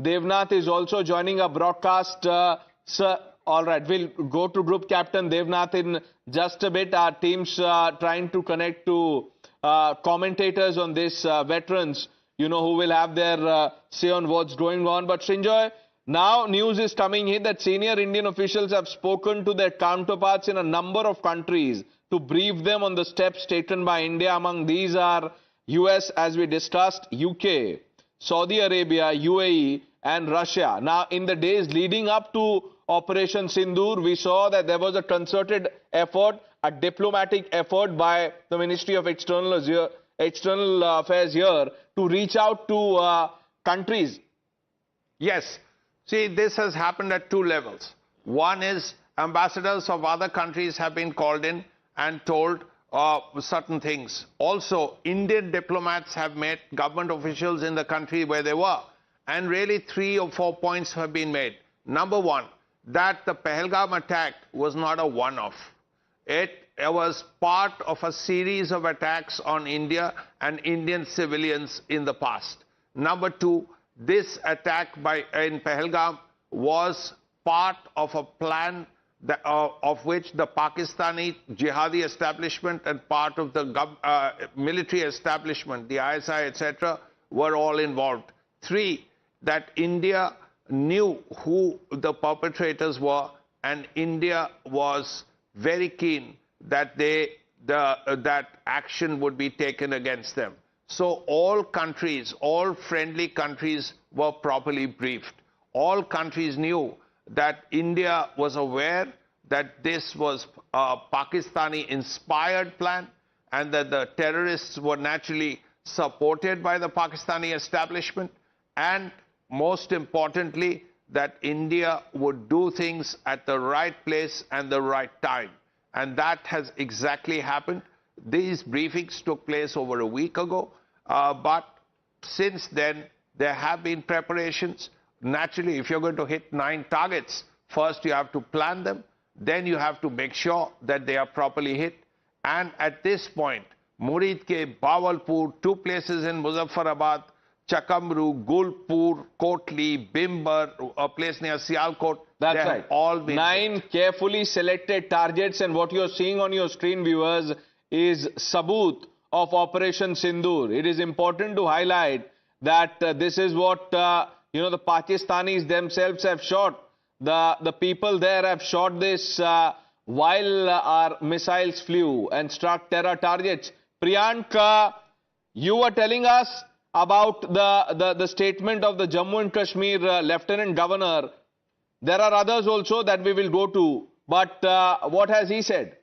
Devnath is also joining a broadcast. Sir, all right, we'll go to Group Captain Devnath in just a bit. Our team's trying to connect to commentators on this, veterans, you know, who will have their say on what's going on. But Srinjoy, now news is coming in that senior Indian officials have spoken to their counterparts in a number of countries to brief them on the steps taken by India. Among these are US, as we discussed, UK, Saudi Arabia, UAE and Russia. Now, in the days leading up to Operation Sindoor, we saw that there was a concerted effort, a diplomatic effort by the Ministry of External Affairs here to reach out to countries. Yes. See, this has happened at two levels. One is ambassadors of other countries have been called in and told certain things. Also, Indian diplomats have met government officials in the country where they were. And really 3 or 4 points have been made. Number one, that the Pahalgam attack was not a one-off. It was part of a series of attacks on India and Indian civilians in the past. Number two, this attack in Pahalgam was part of a plan of which the Pakistani jihadi establishment and part of the military establishment, the ISI, etc., were all involved. Three, that India knew who the perpetrators were, and India was very keen that that action would be taken against them. So all countries, all friendly countries were properly briefed. All countries knew that India was aware that this was a Pakistani-inspired plan and that the terrorists were naturally supported by the Pakistani establishment, and most importantly, that India would do things at the right place and the right time. And that has exactly happened. These briefings took place over a week ago, but since then, there have been preparations. Naturally, if you're going to hit 9 targets, first you have to plan them, then you have to make sure that they are properly hit. And at this point, Muridke, Bawalpur, 2 places in Muzaffarabad, Chakamru, Gulpur, Kotli, Bimbar, a place near Sialkot. That's right. All been 9 carefully selected targets, and what you're seeing on your screen, viewers, is Saboot of Operation Sindoor. It is important to highlight that this is what you know, the Pakistanis themselves have shot. The people there have shot this while our missiles flew and struck terror targets. Priyank, you were telling us about the statement of the Jammu and Kashmir Lieutenant Governor. There are others also that we will go to, but what has he said?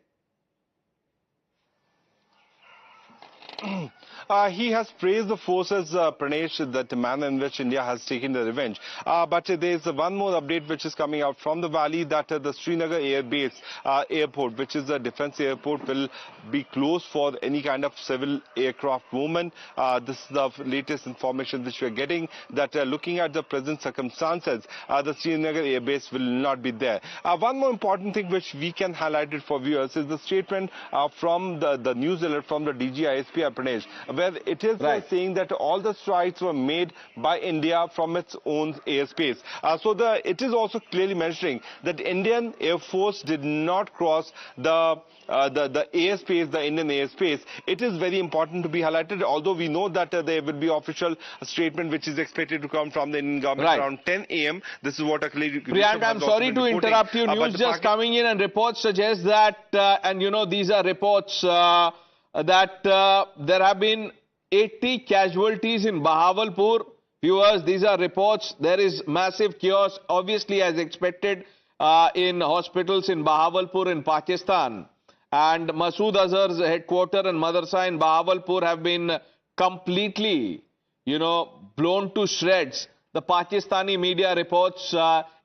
He has praised the forces, Pranesh, that manner in which India has taken the revenge. But there is one more update which is coming out from the valley, that the Srinagar Air Base airport, which is a defense airport, will be closed for any kind of civil aircraft movement. This is the latest information which we are getting, that looking at the present circumstances, the Srinagar Air Base will not be there. One more important thing which we can highlight it for viewers is the statement from the news alert from the DGISP, Pranesh, where it is saying that all the strikes were made by India from its own airspace. It is also clearly mentioning that Indian Air Force did not cross the airspace, the Indian airspace. It is very important to be highlighted, although we know that there will be official statement which is expected to come from the Indian government around 10 a.m. This is what Priyanka, I'm sorry to interrupt you. News just coming in and reports suggest that, and you know, these are reports that there have been 80 casualties in Bahawalpur. Viewers, these are reports. There is massive chaos, obviously as expected, in hospitals in Bahawalpur in Pakistan. And Masood Azhar's headquarters and madrasa in Bahawalpur have been completely, you know, blown to shreds. The Pakistani media reports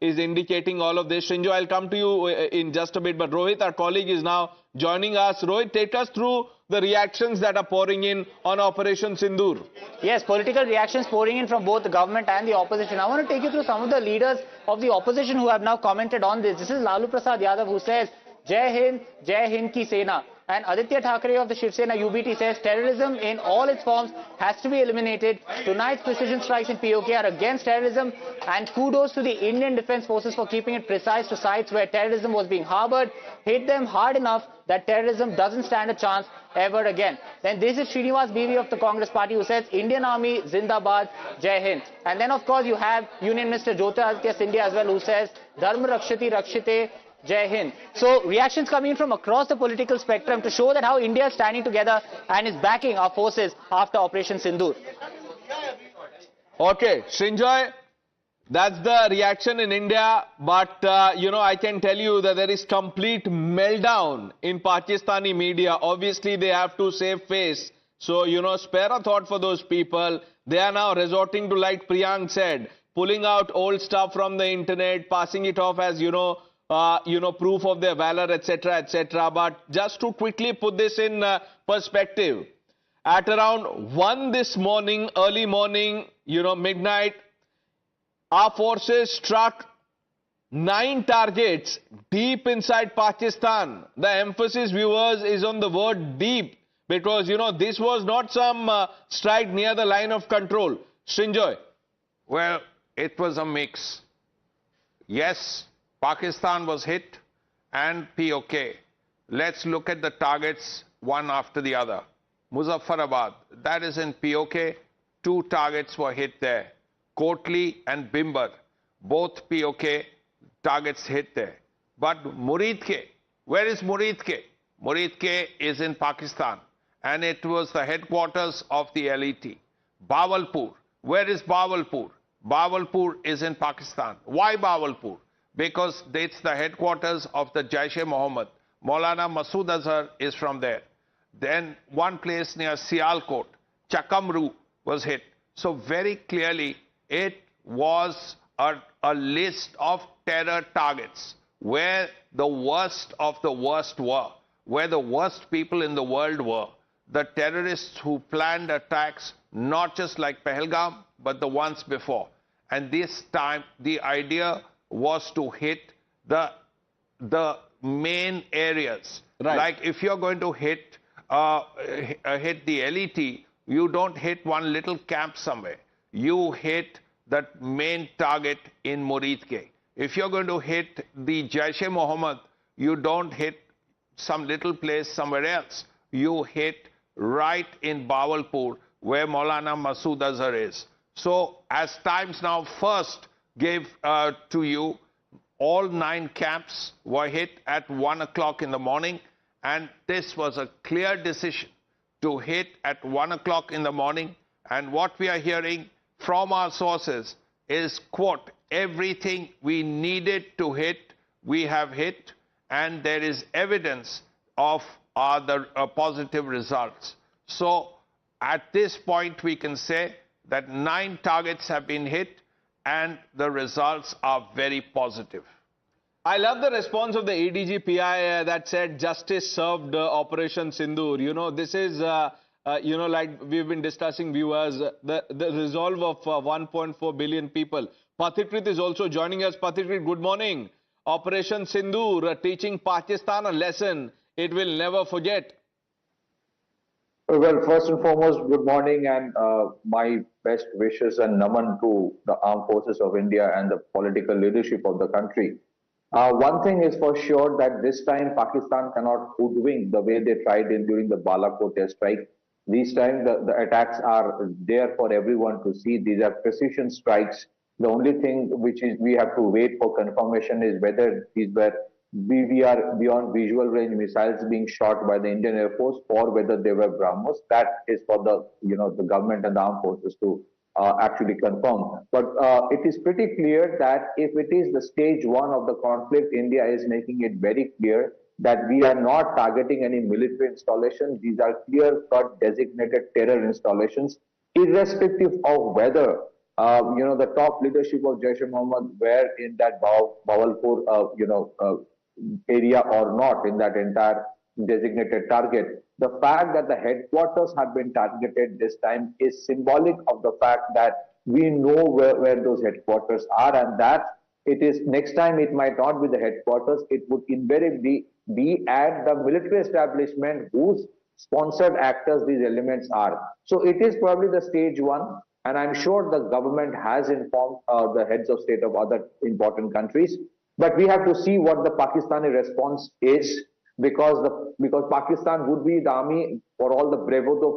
is indicating all of this. Shinjo, I'll come to you in just a bit, but Rohit, our colleague, is now joining us. Rohit, take us through the reactions that are pouring in on Operation Sindoor. Yes, political reactions pouring in from both the government and the opposition. I want to take you through some of the leaders of the opposition who have now commented on this. This is Lalu Prasad Yadav, who says, Jai Hind ki Sena. And Aditya Thackeray of the Shiv Sena UBT says terrorism in all its forms has to be eliminated. Tonight's precision strikes in PoK are against terrorism, and kudos to the Indian Defence Forces for keeping it precise to sites where terrorism was being harboured. Hit them hard enough that terrorism doesn't stand a chance ever again. Then this is Srinivas Bivi of the Congress Party, who says Indian Army Zindabad, Jai Hind. And then of course you have Union Minister Jyotiraditya Scindia as well, who says Dharma Rakshati Rakshite Jai Hind. So reactions coming in from across the political spectrum to show that how India is standing together and is backing our forces after Operation Sindoor. Okay, Srinjoy, that's the reaction in India, but you know, I can tell you that there is complete meltdown in Pakistani media. Obviously, they have to save face. So, you know, spare a thought for those people. They are now resorting to, like Priyank said, pulling out old stuff from the internet, passing it off as, you know, proof of their valor, etc., etc. But just to quickly put this in perspective, at around 1 this morning, early morning, you know, midnight, our forces struck 9 targets deep inside Pakistan. The emphasis, viewers, is on the word deep, because, you know, this was not some strike near the line of control. Srinjoy. Well, it was a mix. Yes, Pakistan was hit and PoK. Let's look at the targets one after the other. Muzaffarabad, that is in PoK. 2 targets were hit there. Kotli and Bimbar, both PoK targets hit there. But Muridke, where is Muridke? Muridke is in Pakistan, and it was the headquarters of the LET. Bahawalpur, where is Bahawalpur? Bahawalpur is in Pakistan. Why Bahawalpur? Because it's the headquarters of the Jaish-e-Mohammed. Maulana Masood Azhar is from there. Then one place near Sialkot, Chakamru, was hit. So very clearly, it was a list of terror targets where the worst of the worst were, where the worst people in the world were. The terrorists who planned attacks, not just like Pahalgam, but the ones before. And this time, the idea was to hit the main areas. Right. Like if you're going to hit the LET, you don't hit one little camp somewhere. You hit that main target in Muridke. If you're going to hit the Jaish-e-Mohammed, you don't hit some little place somewhere else. You hit right in Bahawalpur, where Maulana Masood Azhar is. So as Times Now first gave to you, all 9 camps were hit at 1 o'clock in the morning, and this was a clear decision to hit at 1 o'clock in the morning. And what we are hearing from our sources is, quote, everything we needed to hit, we have hit, and there is evidence of the positive results. So at this point, we can say that 9 targets have been hit, and the results are very positive. I love the response of the ADG PI that said justice served Operation Sindoor. You know, this is, you know, like we've been discussing, viewers, the resolve of 1.4 billion people. Pathikrit is also joining us. Pathikrit, good morning. Operation Sindoor, teaching Pakistan a lesson it will never forget. Well, first and foremost, good morning and my best wishes and naman to the armed forces of India and the political leadership of the country. One thing is for sure that this time Pakistan cannot hoodwink the way they tried during the Balakot airstrike. This time the attacks are there for everyone to see. These are precision strikes. The only thing which is we have to wait for confirmation is whether these were BVR beyond visual range missiles being shot by the Indian Air Force or whether they were BrahMos. That is for the the government and the armed forces to actually confirm. But it is pretty clear that if it is the stage one of the conflict, India is making it very clear that we are not targeting any military installations. These are clear-cut designated terror installations, irrespective of whether the top leadership of Jaish-e-Mohammed were in that Bawalpur, area or not in that entire designated target. The fact that the headquarters have been targeted this time is symbolic of the fact that we know where those headquarters are, and that it is next time it might not be the headquarters, it would invariably be at the military establishment whose sponsored actors these elements are. So it is probably the stage one, and I'm sure the government has informed the heads of state of other important countries. But we have to see what the Pakistani response is, because Pakistan would be the army for all the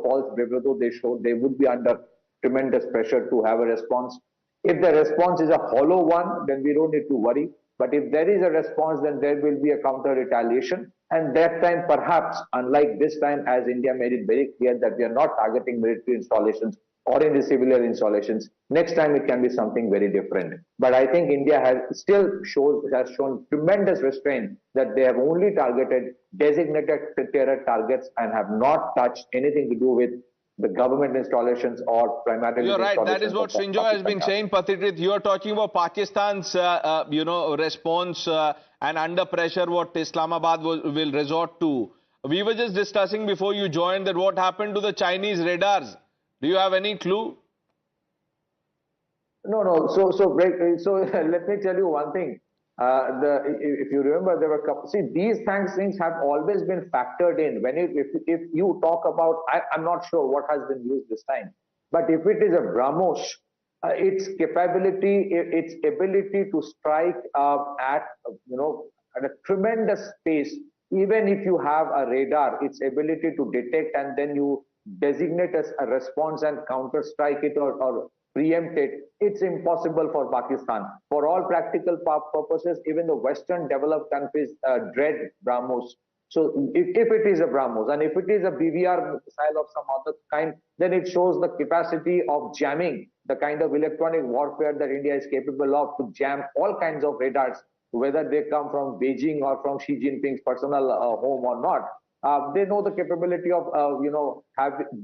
false bravado they showed. They would be under tremendous pressure to have a response. If the response is a hollow one, then we don't need to worry. But if there is a response, then there will be a counter retaliation. And that time, perhaps, unlike this time, as India made it very clear that we are not targeting military installations or in the civilian installations, next time it can be something very different. But I think India has shown tremendous restraint, that they have only targeted designated terror targets and have not touched anything to do with the government installations or primarily. You're right. That is what Srinjoy has been saying, Patitrit. You are talking about Pakistan's, response and under pressure what Islamabad will resort to. We were just discussing before you joined that what happened to the Chinese radars. Do you have any clue? No. So let me tell you one thing. If you remember, there were these things have always been factored in. If you talk about, I'm not sure what has been used this time, but if it is a BrahMos, its capability, its ability to strike at a tremendous pace, even if you have a radar, its ability to detect and then you designate as a response and counter strike it or preempt it, it's impossible for Pakistan. For all practical purposes, even the Western developed countries dread BrahMos. So if it is a BrahMos and if it is a BVR missile of some other kind, then it shows the capacity of jamming, the kind of electronic warfare that India is capable of to jam all kinds of radars, whether they come from Beijing or from Xi Jinping's personal home or not. They know the capability of,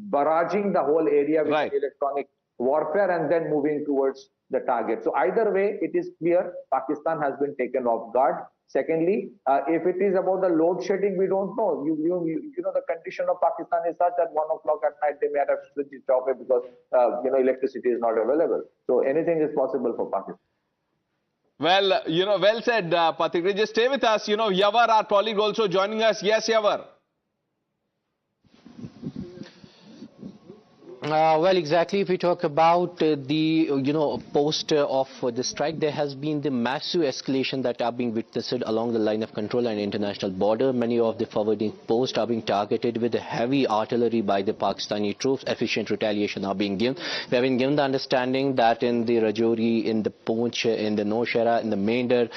barraging the whole area with electronic warfare and then moving towards the target. So either way, it is clear Pakistan has been taken off guard. Secondly, if it is about the load shedding, we don't know. The condition of Pakistan is such that 1 o'clock at night they may have to switch it off because electricity is not available. So anything is possible for Pakistan. Well, well said, Patrick. Just stay with us. Yavar, our colleague, also joining us. Yes, Yavar. Well, exactly. If we talk about the post of the strike, there has been the massive escalation that are being witnessed along the line of control and international border. Many of the forwarding posts are being targeted with heavy artillery by the Pakistani troops. Efficient retaliation are being given. We have been given the understanding that in the Rajouri, in the Poonch, in the Nowshera, in the Mainder,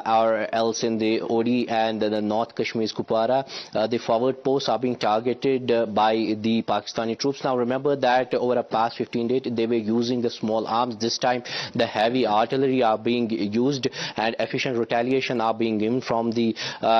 or else in the Odi and the North Kashmir's Kupwara, the forward posts are being targeted by the Pakistani troops. Now remember that over the past 15 days they were using the small arms. This time the heavy artillery are being used and efficient retaliation are being given from the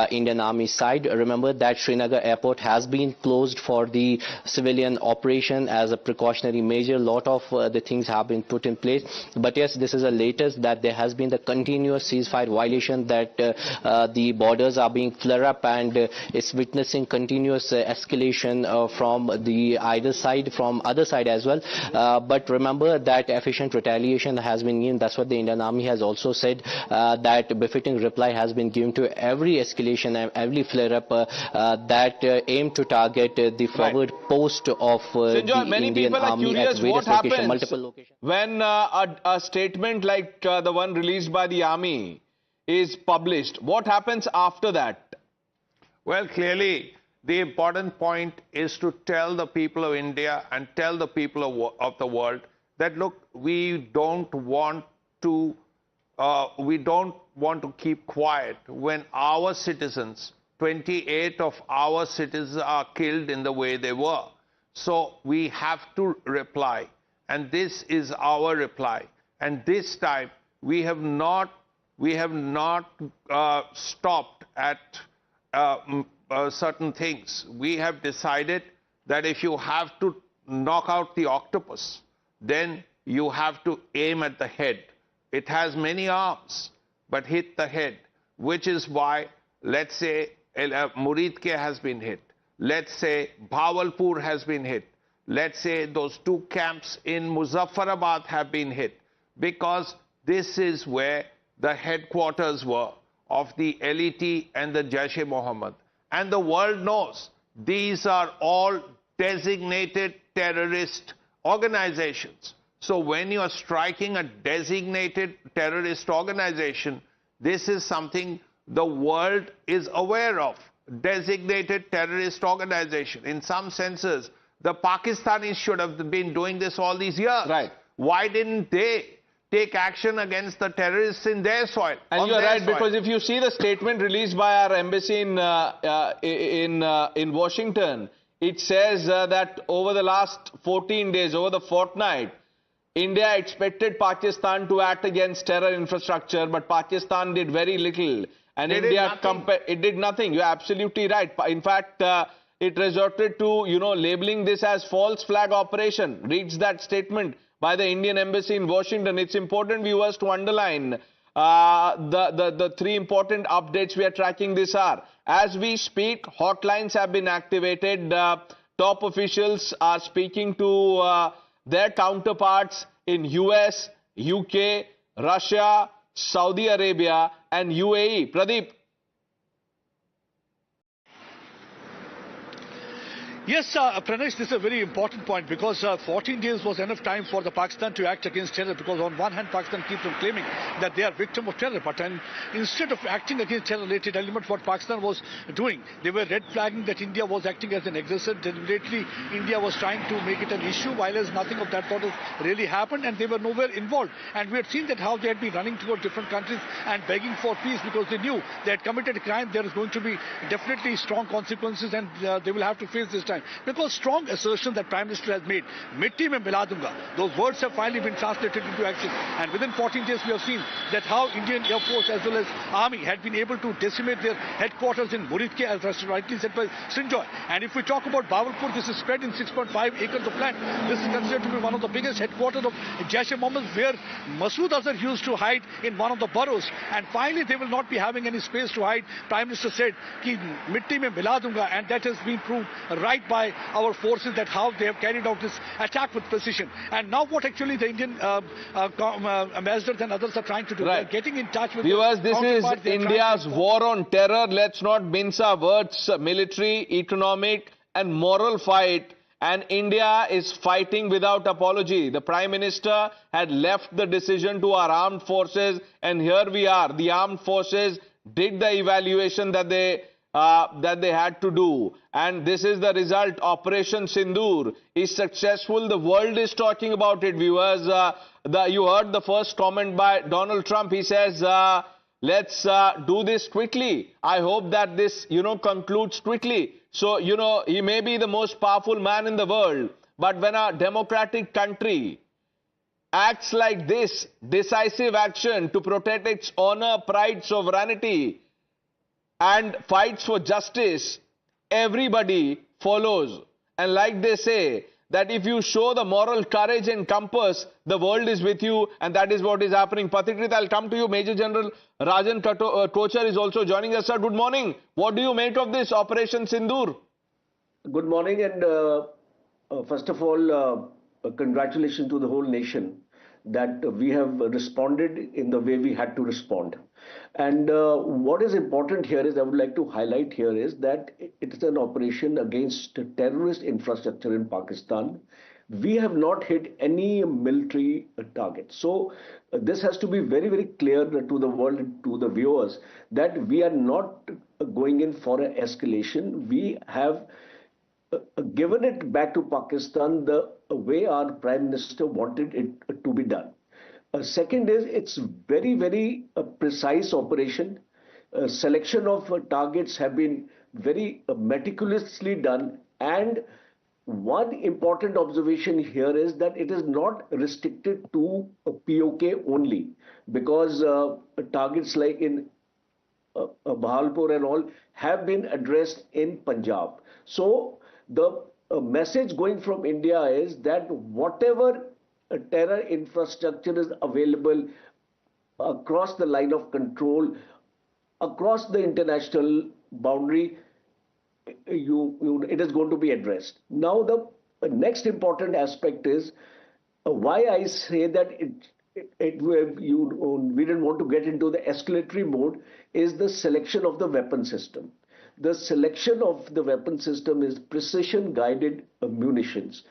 Indian Army side. Remember that Srinagar airport has been closed for the civilian operation as a precautionary measure. Lot of the things have been put in place, but yes, this is the latest that there has been the continuous ceasefire violation, that the borders are being flare up and it's witnessing continuous escalation from the either side. From other other side as well. But remember that efficient retaliation has been given. That's what the Indian Army has also said, that befitting reply has been given to every escalation and every flare-up that aim to target the forward post of Sindur, the Indian Army at various locations, multiple locations. When a statement like the one released by the Army is published, what happens after that? Well, clearly, the important point is to tell the people of India and tell the people of the world that, look, we don't want to keep quiet when our citizens, 28 of our citizens, are killed in the way they were. So we have to reply, and this is our reply. And this time we have not stopped at certain things. We have decided that if you have to knock out the octopus, then you have to aim at the head. It has many arms, but hit the head, which is why, let's say, Muridke has been hit. Let's say Bawalpur has been hit. Let's say those two camps in Muzaffarabad have been hit, because this is where the headquarters were of the LET and the Jaish-e-Mohammed. And the world knows these are all designated terrorist organizations. So when you are striking a designated terrorist organization, this is something the world is aware of. Designated terrorist organization. In some senses, the Pakistanis should have been doing this all these years. Right. Why didn't they take action against the terrorists in their soil? And you're right, because if you see the statement released by our embassy in Washington, it says that over the last 14 days, over the fortnight, India expected Pakistan to act against terror infrastructure, but Pakistan did very little. And India did nothing. You're absolutely right. In fact, it resorted to, labeling this as false flag operation. Reads that statement by the Indian embassy in Washington. It's important, viewers, to underline the three important updates we are tracking this hour. As we speak, hotlines have been activated. Top officials are speaking to their counterparts in US, UK, Russia, Saudi Arabia and UAE. Pradeep. Yes, Pranesh, this is a very important point, because 14 days was enough time for the Pakistan to act against terror, because on one hand Pakistan keeps on claiming that they are victim of terror, but instead of acting against terror-related elements, what Pakistan was doing, they were red flagging that India was acting as an aggressor. Deliberately, India was trying to make it an issue, while as nothing of that sort has really happened, and they were nowhere involved. And we had seen that how they had been running toward different countries and begging for peace, because they knew they had committed a crime. There is going to be definitely strong consequences, and they will have to face this time. Because strong assertion that Prime Minister has made, mitti mein mila dunga, those words have finally been translated into action. And within 14 days, we have seen that how Indian Air Force as well as Army had been able to decimate their headquarters in Muridke, as rightly said by Sindur. And if we talk about Bawalpur, this is spread in 6.5 acres of land. This is considered to be one of the biggest headquarters of Jaish-e-Mohammed, where Masood Azhar used to hide in one of the boroughs. And finally, they will not be having any space to hide. Prime Minister said, ki mitti mein mila dunga, and that has been proved right by our forces, that how they have carried out this attack with precision. And now what actually the Indian ambassadors and others are trying to do, they are getting in touch with viewers. This is India's war on terror. Let's not mince our words. Military, economic and moral fight. And India is fighting without apology. The Prime Minister had left the decision to our armed forces, and here we are. The armed forces did the evaluation that they had to do, and this is the result. Operation Sindoor is successful. The world is talking about it, viewers. You heard the first comment by Donald Trump. He says, let's do this quickly. I hope that this, concludes quickly. So, he may be the most powerful man in the world, but when a democratic country acts like this, decisive action to protect its honor, pride, sovereignty, and fights for justice, everybody follows. And like they say, that if you show the moral courage and compass, the world is with you, and that is what is happening. Pathikrit, I'll come to you. Major General Rajan Kochar is also joining us. Sir, good morning. What do you make of this Operation Sindoor? Good morning, and First of all, congratulations to the whole nation that we have responded in the way we had to respond. And what is important here is, I would like to highlight here is that it is an operation against terrorist infrastructure in Pakistan. We have not hit any military target. So this has to be very, very clear to the world, to the viewers, that we are not going in for an escalation. We have given it back to Pakistan the way our Prime Minister wanted it to be done. Second is, it's very, very precise operation. Selection of targets have been very meticulously done, and one important observation here is that it is not restricted to PoK only, because targets like in Pahalgam and all have been addressed in Punjab. So the message going from India is that whatever terror infrastructure is available across the line of control, across the international boundary, it is going to be addressed. Now the next important aspect is why I say that we didn't want to get into the escalatory mode is the selection of the weapon system. The selection of the weapon system is precision guided munitions.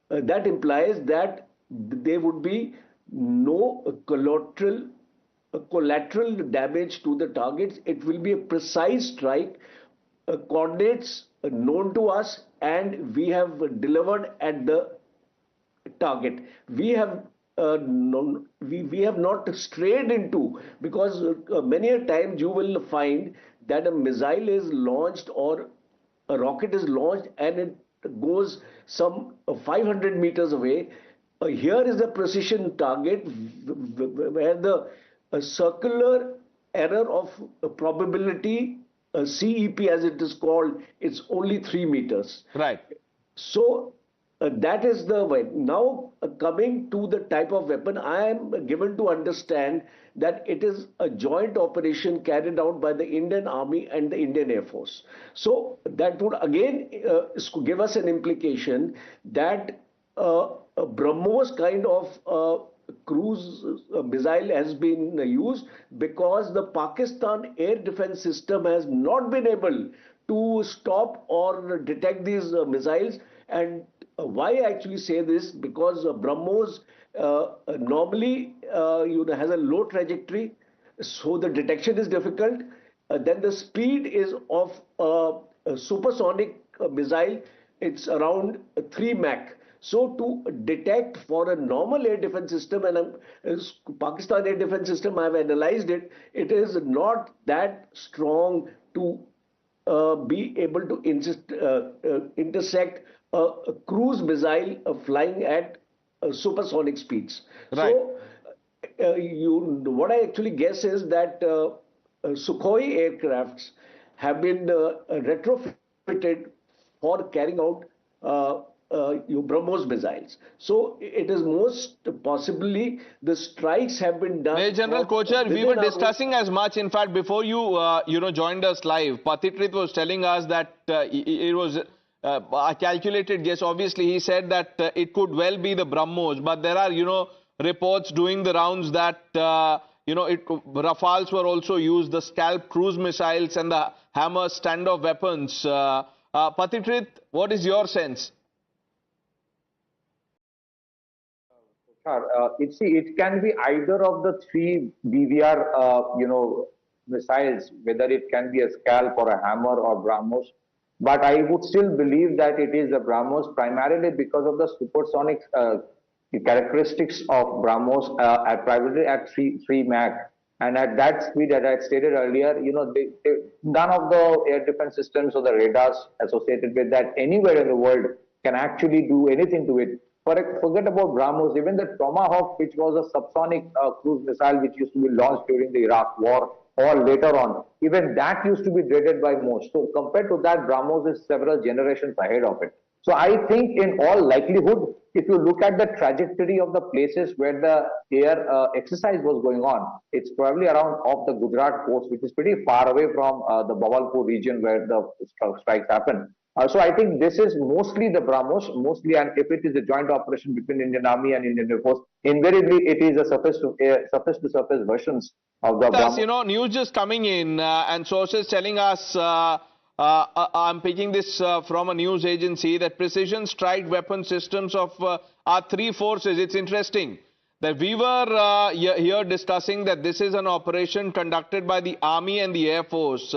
That implies that there would be no collateral damage to the targets. It will be a precise strike, coordinates known to us, and we have delivered at the target. We have not strayed into, because many a times you will find that a missile is launched or a rocket is launched and it goes some 500 meters away. Here is a precision target where the circular error of probability, CEP as it is called, it's only 3 meters. Right. So that is the way. Now coming to the type of weapon, I am given to understand that it is a joint operation carried out by the Indian Army and the Indian Air Force. So that would again give us an implication that a BrahMos kind of cruise missile has been used, because the Pakistan air defense system has not been able to stop or detect these missiles. And why I actually say this, because BrahMos normally has a low trajectory, so the detection is difficult. Then the speed is of a supersonic missile, it's around 3 Mach. So to detect for a normal air defense system, and Pakistan air defense system, I have analyzed it, it is not that strong to be able to intersect a cruise missile flying at supersonic speeds. Right. So what I actually guess is that Sukhoi aircrafts have been retrofitted for carrying out BrahMos missiles. So it is most possibly the strikes have been done. Major General Kochar, we were discussing as much. In fact, before you joined us live, Patitrit was telling us that it was a calculated guess. Obviously, he said that it could well be the BrahMos, but there are reports doing the rounds that Rafales were also used, the Scalp cruise missiles and the Hammer standoff weapons. Patitrit, what is your sense? It can be either of the 3 BVR, missiles, whether it can be a Scalp or a Hammer or BrahMos. But I would still believe that it is a BrahMos, primarily because of the supersonic characteristics of BrahMos, primarily at 3 Mach. And at that speed that I had stated earlier, none of the air defense systems or the radars associated with that anywhere in the world can actually do anything to it. Forget about BrahMos, even the Tomahawk, which was a subsonic cruise missile which used to be launched during the Iraq War or later on, even that used to be dreaded by most. So compared to that, BrahMos is several generations ahead of it. So I think in all likelihood, if you look at the trajectory of the places where the air exercise was going on, it's probably around off the Gujarat coast, which is pretty far away from the Bawalpur region where the strikes happen. So I think this is mostly the BrahMos, and if it is a joint operation between Indian Army and Indian Air Force, invariably it is a surface-to-surface versions of the BrahMos. You know, news just coming in and sources telling us, I'm picking this from a news agency, that precision strike weapon systems of our three forces. It's interesting that we were here discussing that this is an operation conducted by the Army and the Air Force.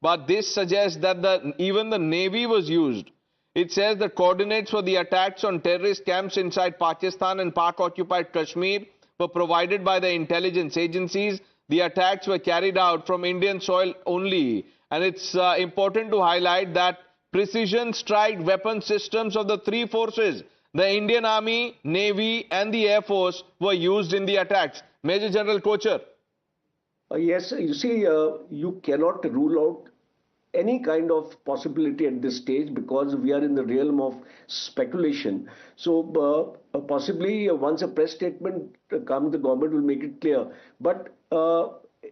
But this suggests that even the Navy was used. It says the coordinates for the attacks on terrorist camps inside Pakistan and Pak-occupied Kashmir were provided by the intelligence agencies. The attacks were carried out from Indian soil only. And it's important to highlight that precision strike weapon systems of the three forces, the Indian Army, Navy and the Air Force, were used in the attacks. Major General Kochar. Yes, you see, you cannot rule out any kind of possibility at this stage because we are in the realm of speculation. So possibly once a press statement comes, the government will make it clear. But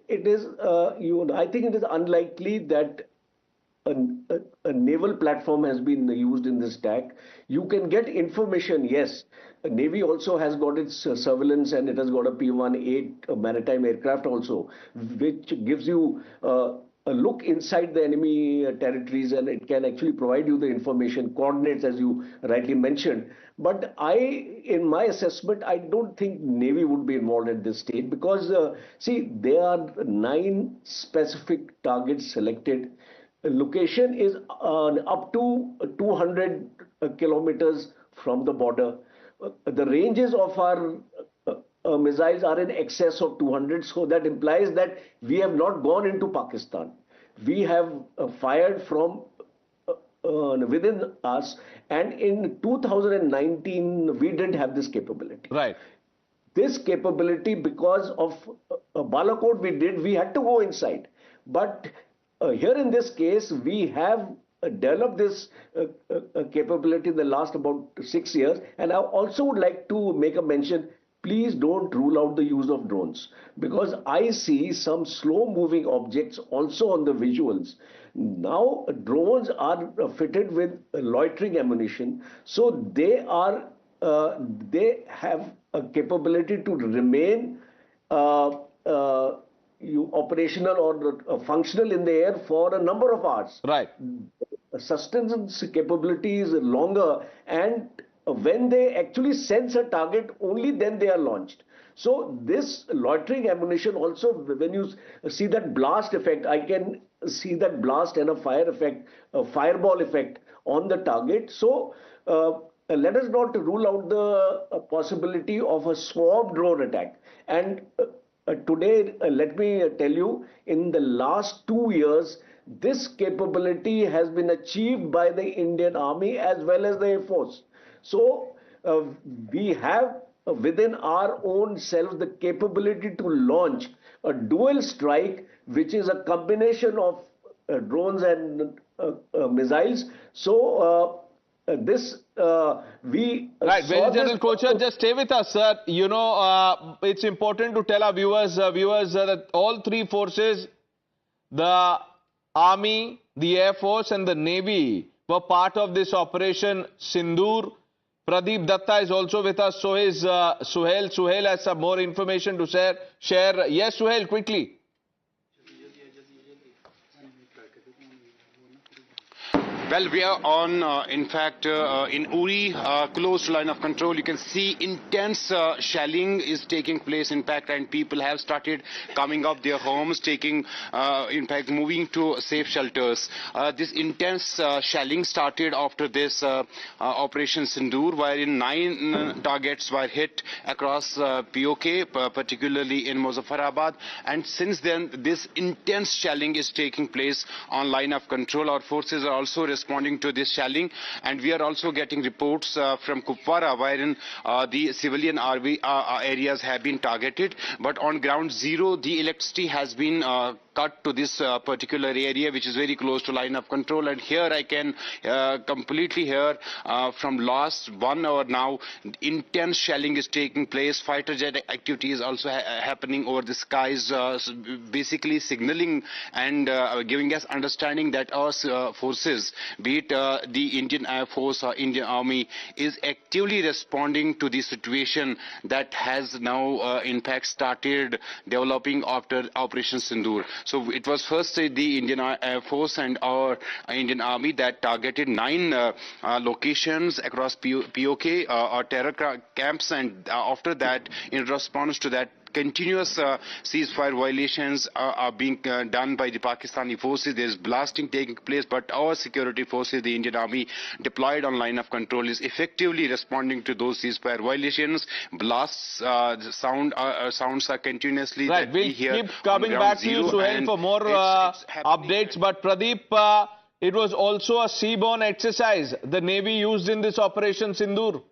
it is, I think it is unlikely that a naval platform has been used in this attack. You can get information, yes. The Navy also has got its surveillance and it has got a P-18 maritime aircraft also, which gives you a look inside the enemy territories, and it can actually provide you the information, coordinates as you rightly mentioned. But in my assessment, I don't think Navy would be involved at this stage because, see, there are 9 specific targets selected. The location is up to 200 kilometers from the border. The ranges of our missiles are in excess of 200, so that implies that we have not gone into Pakistan. We have fired from within us, and in 2019 we didn't have this capability. Right. This capability, because of Balakot we had to go inside. But here in this case, we have developed this capability in the last about 6 years. And I also would like to make a mention, please don't rule out the use of drones, because I see some slow moving objects also on the visuals. Now drones are fitted with loitering ammunition, so they have a capability to remain operational or functional in the air for a number of hours. Right. Sustenance capability is longer, and when they actually sense a target, only then they are launched. So this loitering ammunition also, when you see that blast effect, I can see that blast and a fire effect, a fireball effect on the target. So let us not rule out the possibility of a swarm drone attack. And today, let me tell you, in the last 2 years, this capability has been achieved by the Indian Army as well as the Air Force. So we have within our own selves the capability to launch a dual strike, which is a combination of drones and missiles. So this we right. Major General Kochar, just stay with us, sir. You know, it's important to tell our viewers that all three forces, the Army, the Air Force and the Navy, were part of this Operation Sindoor. Pradeep Datta is also with us. So is Suhail. Suhail has some more information to share. Yes, Suhail, quickly. Well, we are on, in fact, in Uri, close to line of control. You can see intense shelling is taking place, in fact, and people have started coming up their homes, taking, in fact, moving to safe shelters. This intense shelling started after this Operation Sindoor, wherein 9 targets were hit across PoK, particularly in Muzaffarabad. And since then, this intense shelling is taking place on line of control. Our forces are also responding to this shelling, and we are also getting reports from Kupwara, wherein the civilian areas have been targeted, but on ground zero the electricity has been cut to this particular area, which is very close to line of control. And here I can completely hear from last 1 hour now, intense shelling is taking place. Fighter jet activity is also happening over the skies, basically signaling and giving us understanding that our forces, be it the Indian Air Force or Indian Army, is actively responding to the situation that has now in fact started developing after Operation Sindoor. So it was first the Indian Air Force and our Indian Army that targeted 9 locations across PoK or terror camps, and after that, in response to that, continuous ceasefire violations are being done by the Pakistani forces. There is blasting taking place, but our security forces, the Indian Army deployed on line of control, is effectively responding to those ceasefire violations. Blasts sounds are continuously right. We'll keep coming back to you, Suhail, for more updates. But Pradeep, it was also a seaborne exercise the Navy used in this Operation Sindoor.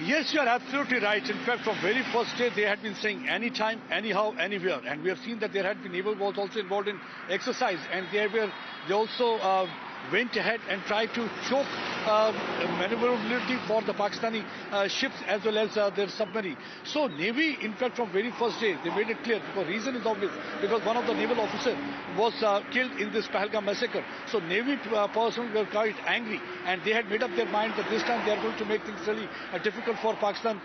Yes, you are absolutely right. In fact, from very first day, they had been saying anytime, anyhow, anywhere. And we have seen that there had been naval was also involved in exercise. And they also went ahead and tried to choke maneuverability for the Pakistani ships as well as their submarine. So Navy, in fact, from very first day, they made it clear. The reason is obvious, because one of the naval officers was killed in this Pahalgam massacre. So Navy personnel were quite angry, and they had made up their mind that this time they are going to make things really difficult for Pakistan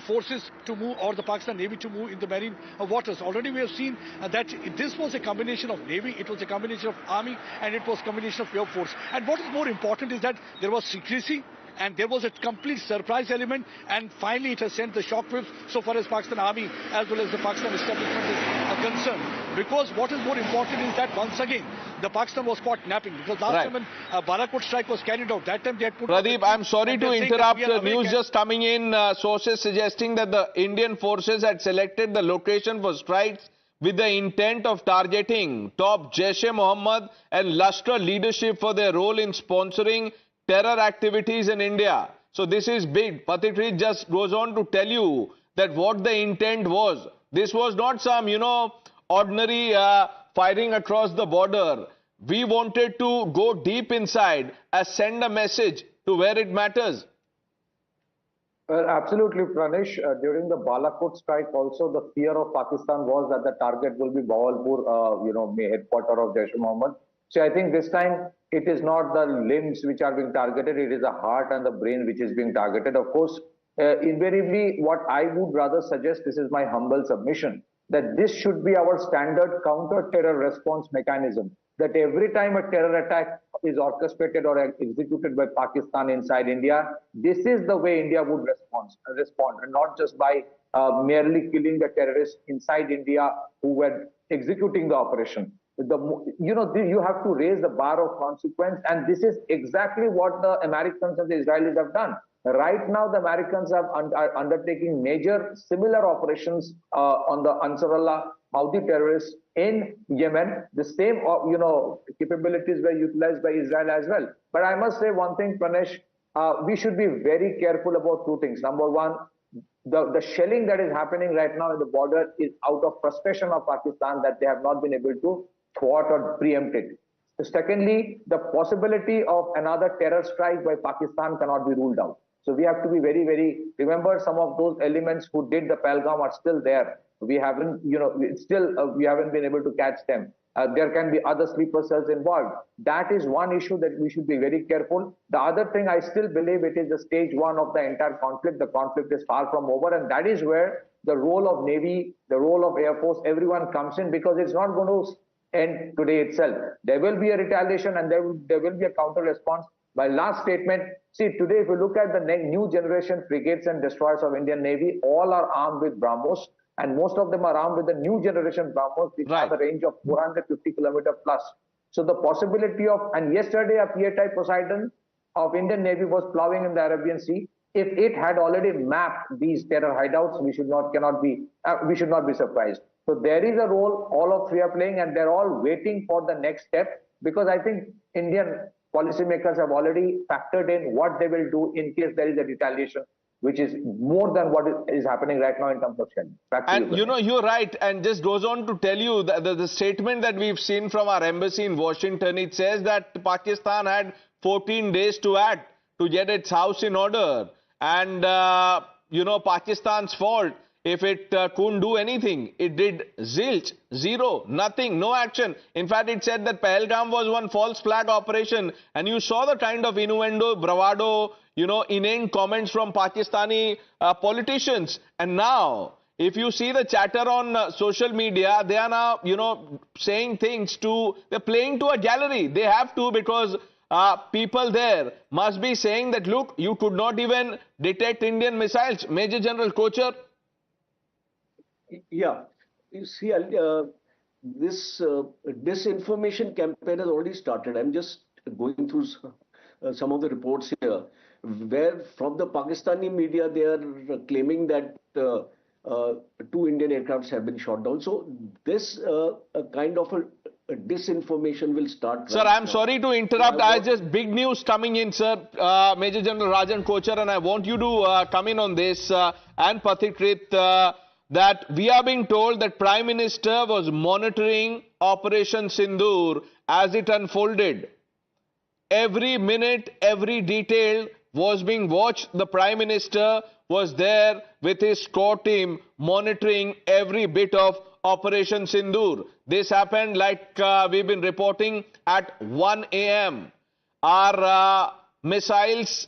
forces to move, or the Pakistan Navy to move in the marine waters. Already we have seen that this was a combination of Navy, it was a combination of Army, and it was a combination of Air Force. And what is more important is that there was secrecy, and there was a complete surprise element, and finally it has sent the shockwaves so far as Pakistan Army as well as the Pakistan establishment is concerned. Because what is more important is that once again the Pakistan was caught napping, because last time when Balakot strike was carried out, that time they had put... Pradeep, I'm sorry to interrupt. News just coming in, sources suggesting that the Indian forces had selected the location for strikes with the intent of targeting top Jaish-e-Mohammed and Lashkar leadership for their role in sponsoring terror activities in India. So this is big. Patikri just goes on to tell you that what the intent was. This was not some, ordinary firing across the border. We wanted to go deep inside and send a message to where it matters. Well, absolutely, Pranish. During the Balakot strike, also the fear of Pakistan was that the target will be Bahawalpur, headquarters of Jaish-e-Mohammed. So I think this time it is not the limbs which are being targeted; it is the heart and the brain which is being targeted. Of course, invariably, what I would rather suggest, this is my humble submission, that this should be our standard counter-terror response mechanism. That every time a terror attack is orchestrated or executed by Pakistan inside India, this is the way India would respond, and not just by merely killing the terrorists inside India who were executing the operation. You have to raise the bar of consequence, and this is exactly what the Americans and the Israelis have done. Right now, the Americans are undertaking major similar operations on the Ansar Allah Houthi terrorists in Yemen. The same, capabilities were utilized by Israel as well. But I must say one thing, Pranesh, we should be very careful about two things. Number one, the shelling that is happening right now in the border is out of frustration of Pakistan that they have not been able to thwart or preempt it. Secondly, the possibility of another terror strike by Pakistan cannot be ruled out. So we have to be very, very, remember some of those elements who did the Pahalgam are still there. We haven't, we haven't been able to catch them. There can be other sleeper cells involved. That is one issue that we should be very careful. The other thing, I still believe it is the stage one of the entire conflict. The conflict is far from over, and that is where the role of Navy, the role of Air Force, everyone comes in, because it's not going to end today itself. There will be a retaliation, and there will be a counter response. My last statement, see, today if you look at the new generation frigates and destroyers of Indian Navy, all are armed with BrahMos, and most of them are armed with the new generation BrahMos, which have a range of 450 kilometers plus. So the possibility of, and yesterday a PA-type Poseidon of Indian Navy was plowing in the Arabian Sea. If it had already mapped these terror hideouts, we should not be surprised. So there is a role all of three are playing, and they're all waiting for the next step, because I think Indian policymakers have already factored in what they will do in case there is a retaliation. which is more than what is happening right now in terms of shelling. And you know, you're right, and just goes on to tell you that the statement that we've seen from our embassy in Washington, it says that Pakistan had 14 days to act to get its house in order. And, you know, Pakistan's fault if it couldn't do anything. It did zilch, zero, nothing, no action. In fact, it said that Pahalgam was one false flag operation. And you saw the kind of innuendo, bravado, you know, inane comments from Pakistani politicians. And now, if you see the chatter on social media, they are now, you know, saying things they're playing to a gallery. They have to, because people there must be saying that, look, you could not even detect Indian missiles. Major General Kocher. Yeah, you see, this disinformation campaign has already started. I'm just going through some of the reports here, where from the Pakistani media they are claiming that 2 Indian aircrafts have been shot down. So this kind of a disinformation will start. Sir, I'm sorry to interrupt. I just big news coming in, sir. Major General Rajan Kocher, and I want you to come in on this, and Pathikrit, that we are being told that Prime Minister was monitoring Operation Sindoor as it unfolded. Every minute, every detail was being watched. The Prime Minister was there with his core team monitoring every bit of Operation Sindoor. This happened, like we've been reporting, at 1 a.m. Our missiles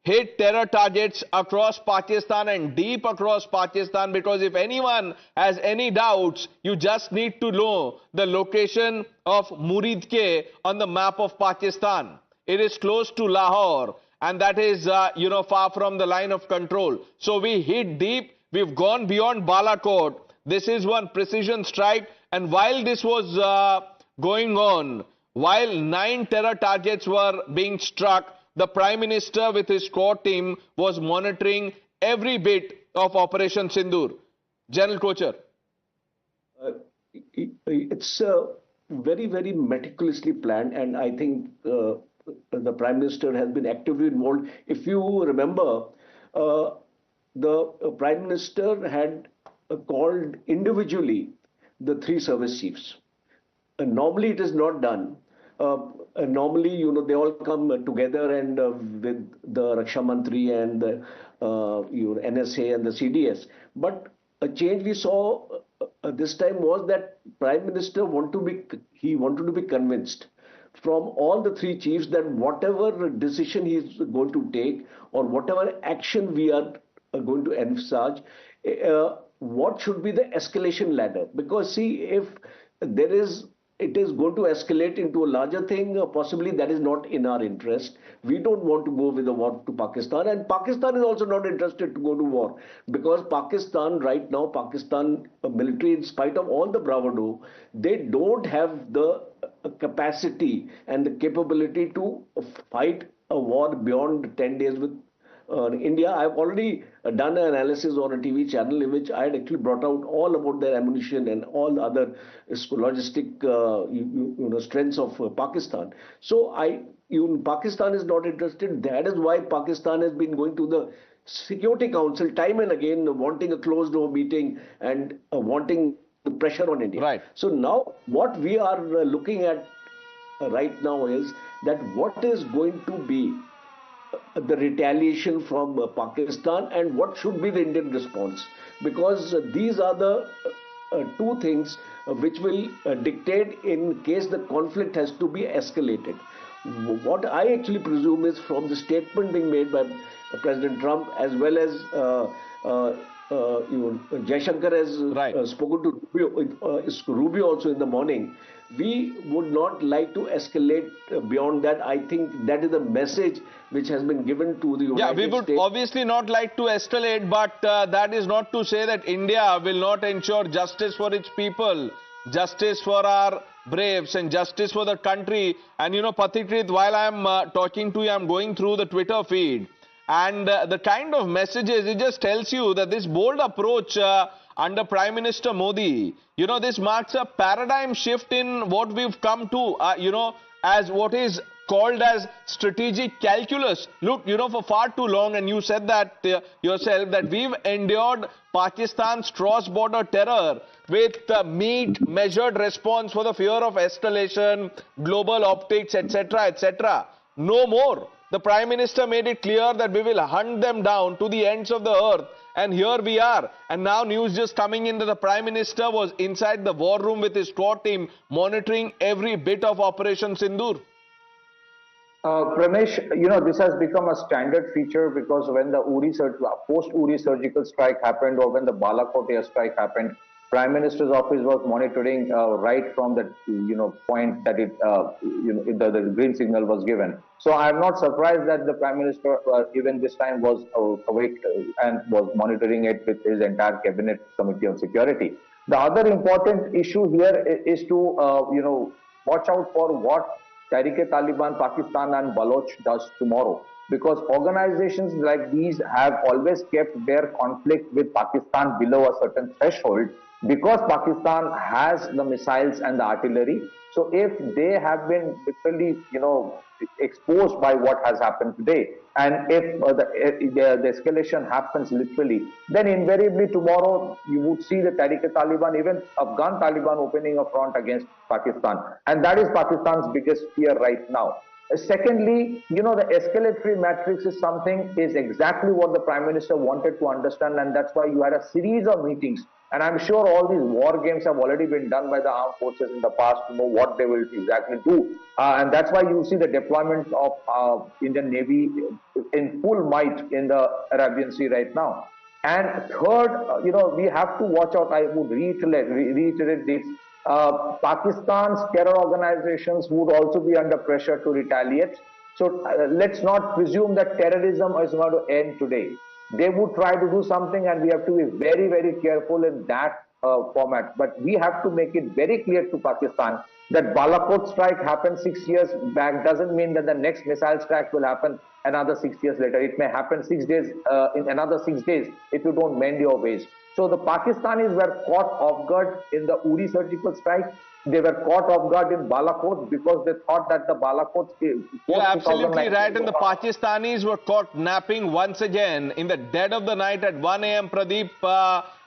hit terror targets across Pakistan and deep across Pakistan, because if anyone has any doubts, you just need to know the location of Muridke on the map of Pakistan. It is close to Lahore, and that is, you know, far from the line of control. So we hit deep. We've gone beyond Balakot. This is one precision strike. And while this was going on, while 9 terror targets were being struck, the Prime Minister with his core team was monitoring every bit of Operation Sindoor. General Kocher. It's very, very meticulously planned, and I think the Prime Minister has been actively involved. If you remember, the Prime Minister had called individually the 3 service chiefs. Normally it is not done. Normally, you know, they all come together and with the Raksha Mantri and the NSA and the CDS. But a change we saw this time was that Prime Minister wanted to be convinced from all the 3 chiefs that whatever decision he is going to take or whatever action we are going to envisage, what should be the escalation ladder? Because see, if it is going to escalate into a larger thing, possibly that is not in our interest. We don't want to go with a war to Pakistan, and Pakistan is also not interested to go to war, because Pakistan right now, Pakistan military, in spite of all the bravado, they don't have the capacity and the capability to fight a war beyond 10 days with India. I've already done an analysis on a TV channel in which I had actually brought out all about their ammunition and all the other logistic strengths of Pakistan. So Pakistan is not interested. That is why Pakistan has been going to the Security Council time and again, wanting a closed door meeting and wanting pressure on India. Right. So now what we are looking at right now is that what is going to be the retaliation from Pakistan and what should be the Indian response, because these are the 2 things which will dictate in case the conflict has to be escalated. What I actually presume is from the statement being made by President Trump, as well as Jaishankar has spoken to Rubio also in the morning, we would not like to escalate beyond that. I think that is the message which has been given to the United States. Yeah, we would obviously not like to escalate, but that is not to say that India will not ensure justice for its people, justice for our braves and justice for the country. And you know, Pathikrit, while I'm talking to you, I'm going through the Twitter feed. And the kind of messages, it just tells you that this bold approach under Prime Minister Modi, this marks a paradigm shift in what we've come to, as what is called as strategic calculus. Look, you know, for far too long, and you said that yourself, that we've endured Pakistan's cross-border terror with measured response for the fear of escalation, global optics, etc., etc. No more. The Prime Minister made it clear that we will hunt them down to the ends of the earth. And here we are. And now news just coming in that the Prime Minister was inside the war room with his squad team monitoring every bit of Operation Sindoor. Pramesh, you know, this has become a standard feature because when the post-Uri surgical strike happened or when the Balakot airstrike happened, Prime Minister's office was monitoring right from the point that the green signal was given. So I am not surprised that the Prime Minister even this time was awake and was monitoring it with his entire cabinet committee on security. The other important issue here is to watch out for what Tehrik-e-Taliban Pakistan and Baloch does tomorrow, because organizations like these have always kept their conflict with Pakistan below a certain threshold, because Pakistan has the missiles and the artillery. So if they have been literally, exposed by what has happened today, and if the escalation happens literally, then invariably tomorrow you would see the Tehrik-e-Taliban, even Afghan Taliban, opening a front against Pakistan. And that is Pakistan's biggest fear right now. Secondly, the escalatory matrix is exactly what the Prime Minister wanted to understand, and that's why you had a series of meetings. And I'm sure all these war games have already been done by the armed forces in the past to know what they will exactly do. And that's why you see the deployment of Indian Navy in full might in the Arabian Sea right now. And third, we have to watch out. I would reiterate this. Pakistan's terror organizations would also be under pressure to retaliate. So let's not presume that terrorism is going to end today. They would try to do something, and we have to be very, very careful in that format. But we have to make it very clear to Pakistan that Balakot strike happened 6 years back doesn't mean that the next missile strike will happen another 6 years later. It may happen 6 days in another 6 days if you don't mend your ways. So the Pakistanis were caught off guard in the Uri surgical strike. They were caught off guard in Balakot because they thought that the Balakot... You're absolutely right, and the Pakistanis were caught napping once again in the dead of the night at 1 a.m. Pradeep,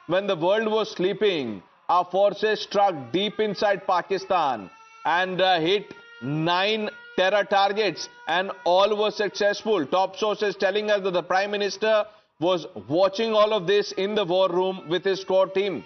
when the world was sleeping. Our forces struck deep inside Pakistan and hit 9 terror targets, and all were successful. Top sources telling us that the Prime Minister was watching all of this in the war room with his squad team.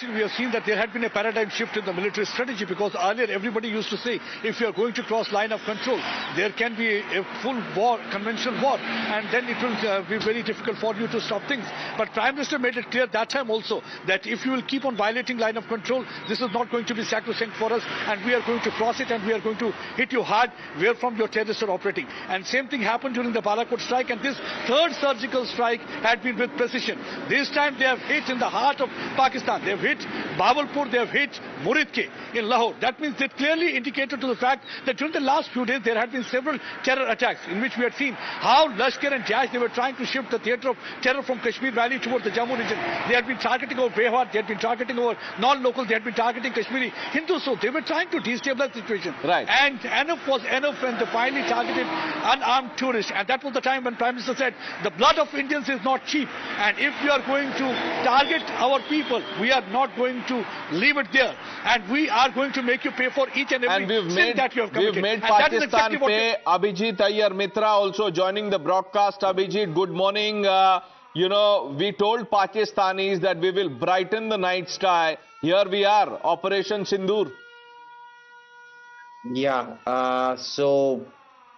We have seen that there had been a paradigm shift in the military strategy, because earlier everybody used to say if you are going to cross line of control, there can be a full war, conventional war, and then it will be very difficult for you to stop things. But Prime Minister made it clear that time also that if you will keep on violating line of control, this is not going to be sacrosanct for us, and we are going to cross it, and we are going to hit you hard where from your terrorists are operating. And same thing happened during the Balakot strike, and this third surgical strike had been with precision. This time they have hit in the heart of Pakistan. They have hit Bahawalpur, they have hit Muridke in Lahore. That means they clearly indicated to the fact that during the last few days there had been several terror attacks in which we had seen how Lashkar and Jaish, they were trying to shift the theatre of terror from Kashmir Valley towards the Jammu region. They had been targeting over Behar, they had been targeting over non-local, they had been targeting Kashmiri Hindus. So they were trying to destabilize the situation. Right. And enough was enough when they finally targeted unarmed tourists. And that was the time when Prime Minister said the blood of Indians is not cheap. And if we are going to target our people, we are not going to leave it there, and we are going to make you pay for each and every sin that you have committed. We've made Pakistan pay. Abhijit Iyer Mitra also joining the broadcast. Abhijit, good morning. We told Pakistanis that we will brighten the night sky. Here we are, Operation Sindoor. Yeah, so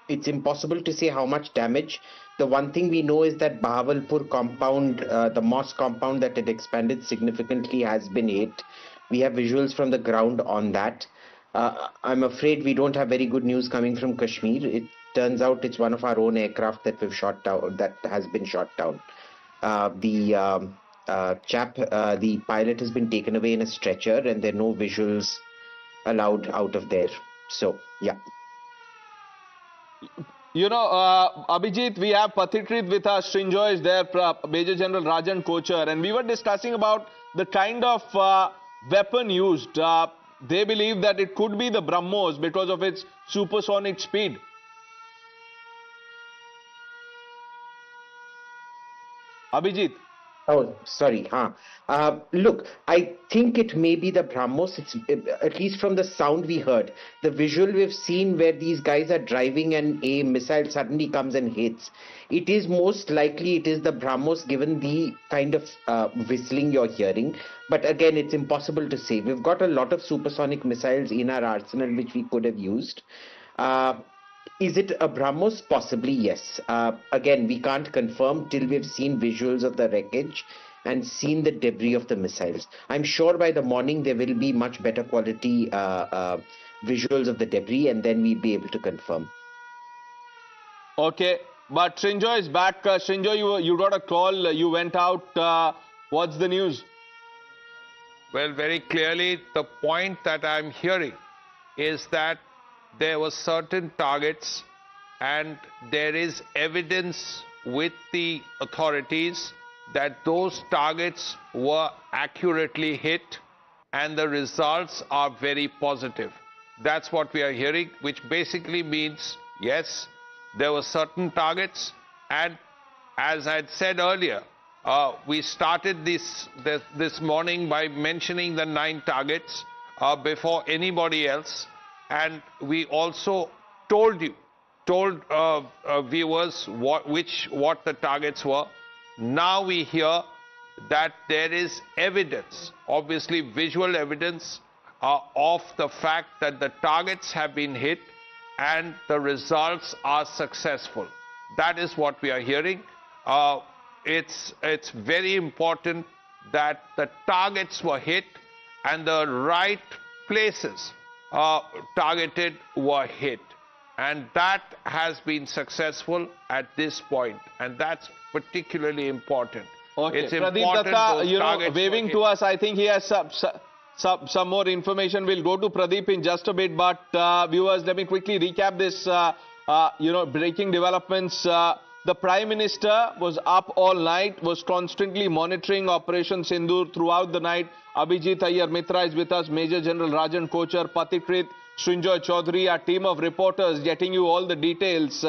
it's impossible to say how much damage. The one thing we know is that Bahawalpur compound, the mosque compound that had expanded significantly, has been hit. We have visuals from the ground on that. I'm afraid we don't have very good news coming from Kashmir. It turns out it's one of our own aircraft that we've shot down, that has been shot down. The pilot has been taken away in a stretcher, and there are no visuals allowed out of there. So, yeah. Abhijit, we have Pathitrit with us. Srinjoy is there, Major General Rajan Kochar, and we were discussing about the kind of weapon used? They believe that it could be the BrahMos because of its supersonic speed. Abhijit. Oh, sorry. Look, I think it may be the BrahMos. At least from the sound we heard. The visual we've seen where these guys are driving and a missile suddenly comes and hits. It is most likely it is the BrahMos given the kind of whistling you're hearing. But again, it's impossible to say. We've got a lot of supersonic missiles in our arsenal which we could have used. Is it a BrahMos? Possibly, yes. Again, we can't confirm till we've seen visuals of the wreckage and seen the debris of the missiles. I'm sure by the morning there will be much better quality visuals of the debris, and then we'll be able to confirm. Okay, but Srinjoy is back. Srinjoy, you got a call. You went out. What's the news? Well, very clearly, the point that I'm hearing is that there were certain targets and there is evidence with the authorities that those targets were accurately hit and the results are very positive. That's what we are hearing, which basically means, yes, there were certain targets, and as I had said earlier, we started this morning by mentioning the 9 targets before anybody else. And we also told viewers what the targets were. Now we hear that there is evidence, obviously visual evidence, of the fact that the targets have been hit and the results are successful. That is what we are hearing. It's very important that the targets were hit and the right places targeted were hit, and that has been successful at this point, and that's particularly important. Okay, it's Pradeep Datta, waving to us. I think he has some more information. We'll go to Pradeep in just a bit, but viewers, let me quickly recap this. Breaking developments. The Prime Minister was up all night, was constantly monitoring Operation Sindoor throughout the night. Abhijit Iyer Mitra is with us, Major General Rajan Kochar, Patikrit, Srinjoy Chaudhary, our team of reporters getting you all the details.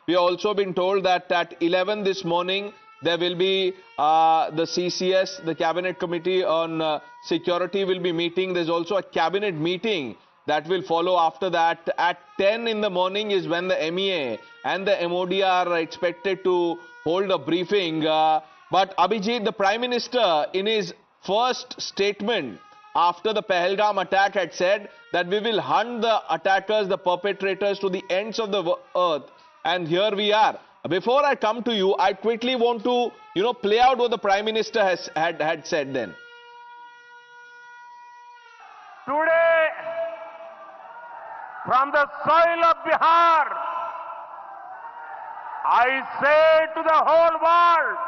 We have also been told that at 11 this morning, there will be the CCS, the Cabinet Committee on Security will be meeting. There's also a Cabinet meeting that will follow after that. At 10 in the morning is when the MEA and the MOD are expected to hold a briefing. But Abhijit, the Prime Minister, in his first statement after the Pahalgam attack had said that we will hunt the attackers, the perpetrators to the ends of the earth. And here we are. Before I come to you, I quickly want to, play out what the Prime Minister had said then. Today, from the soil of Bihar, I say to the whole world,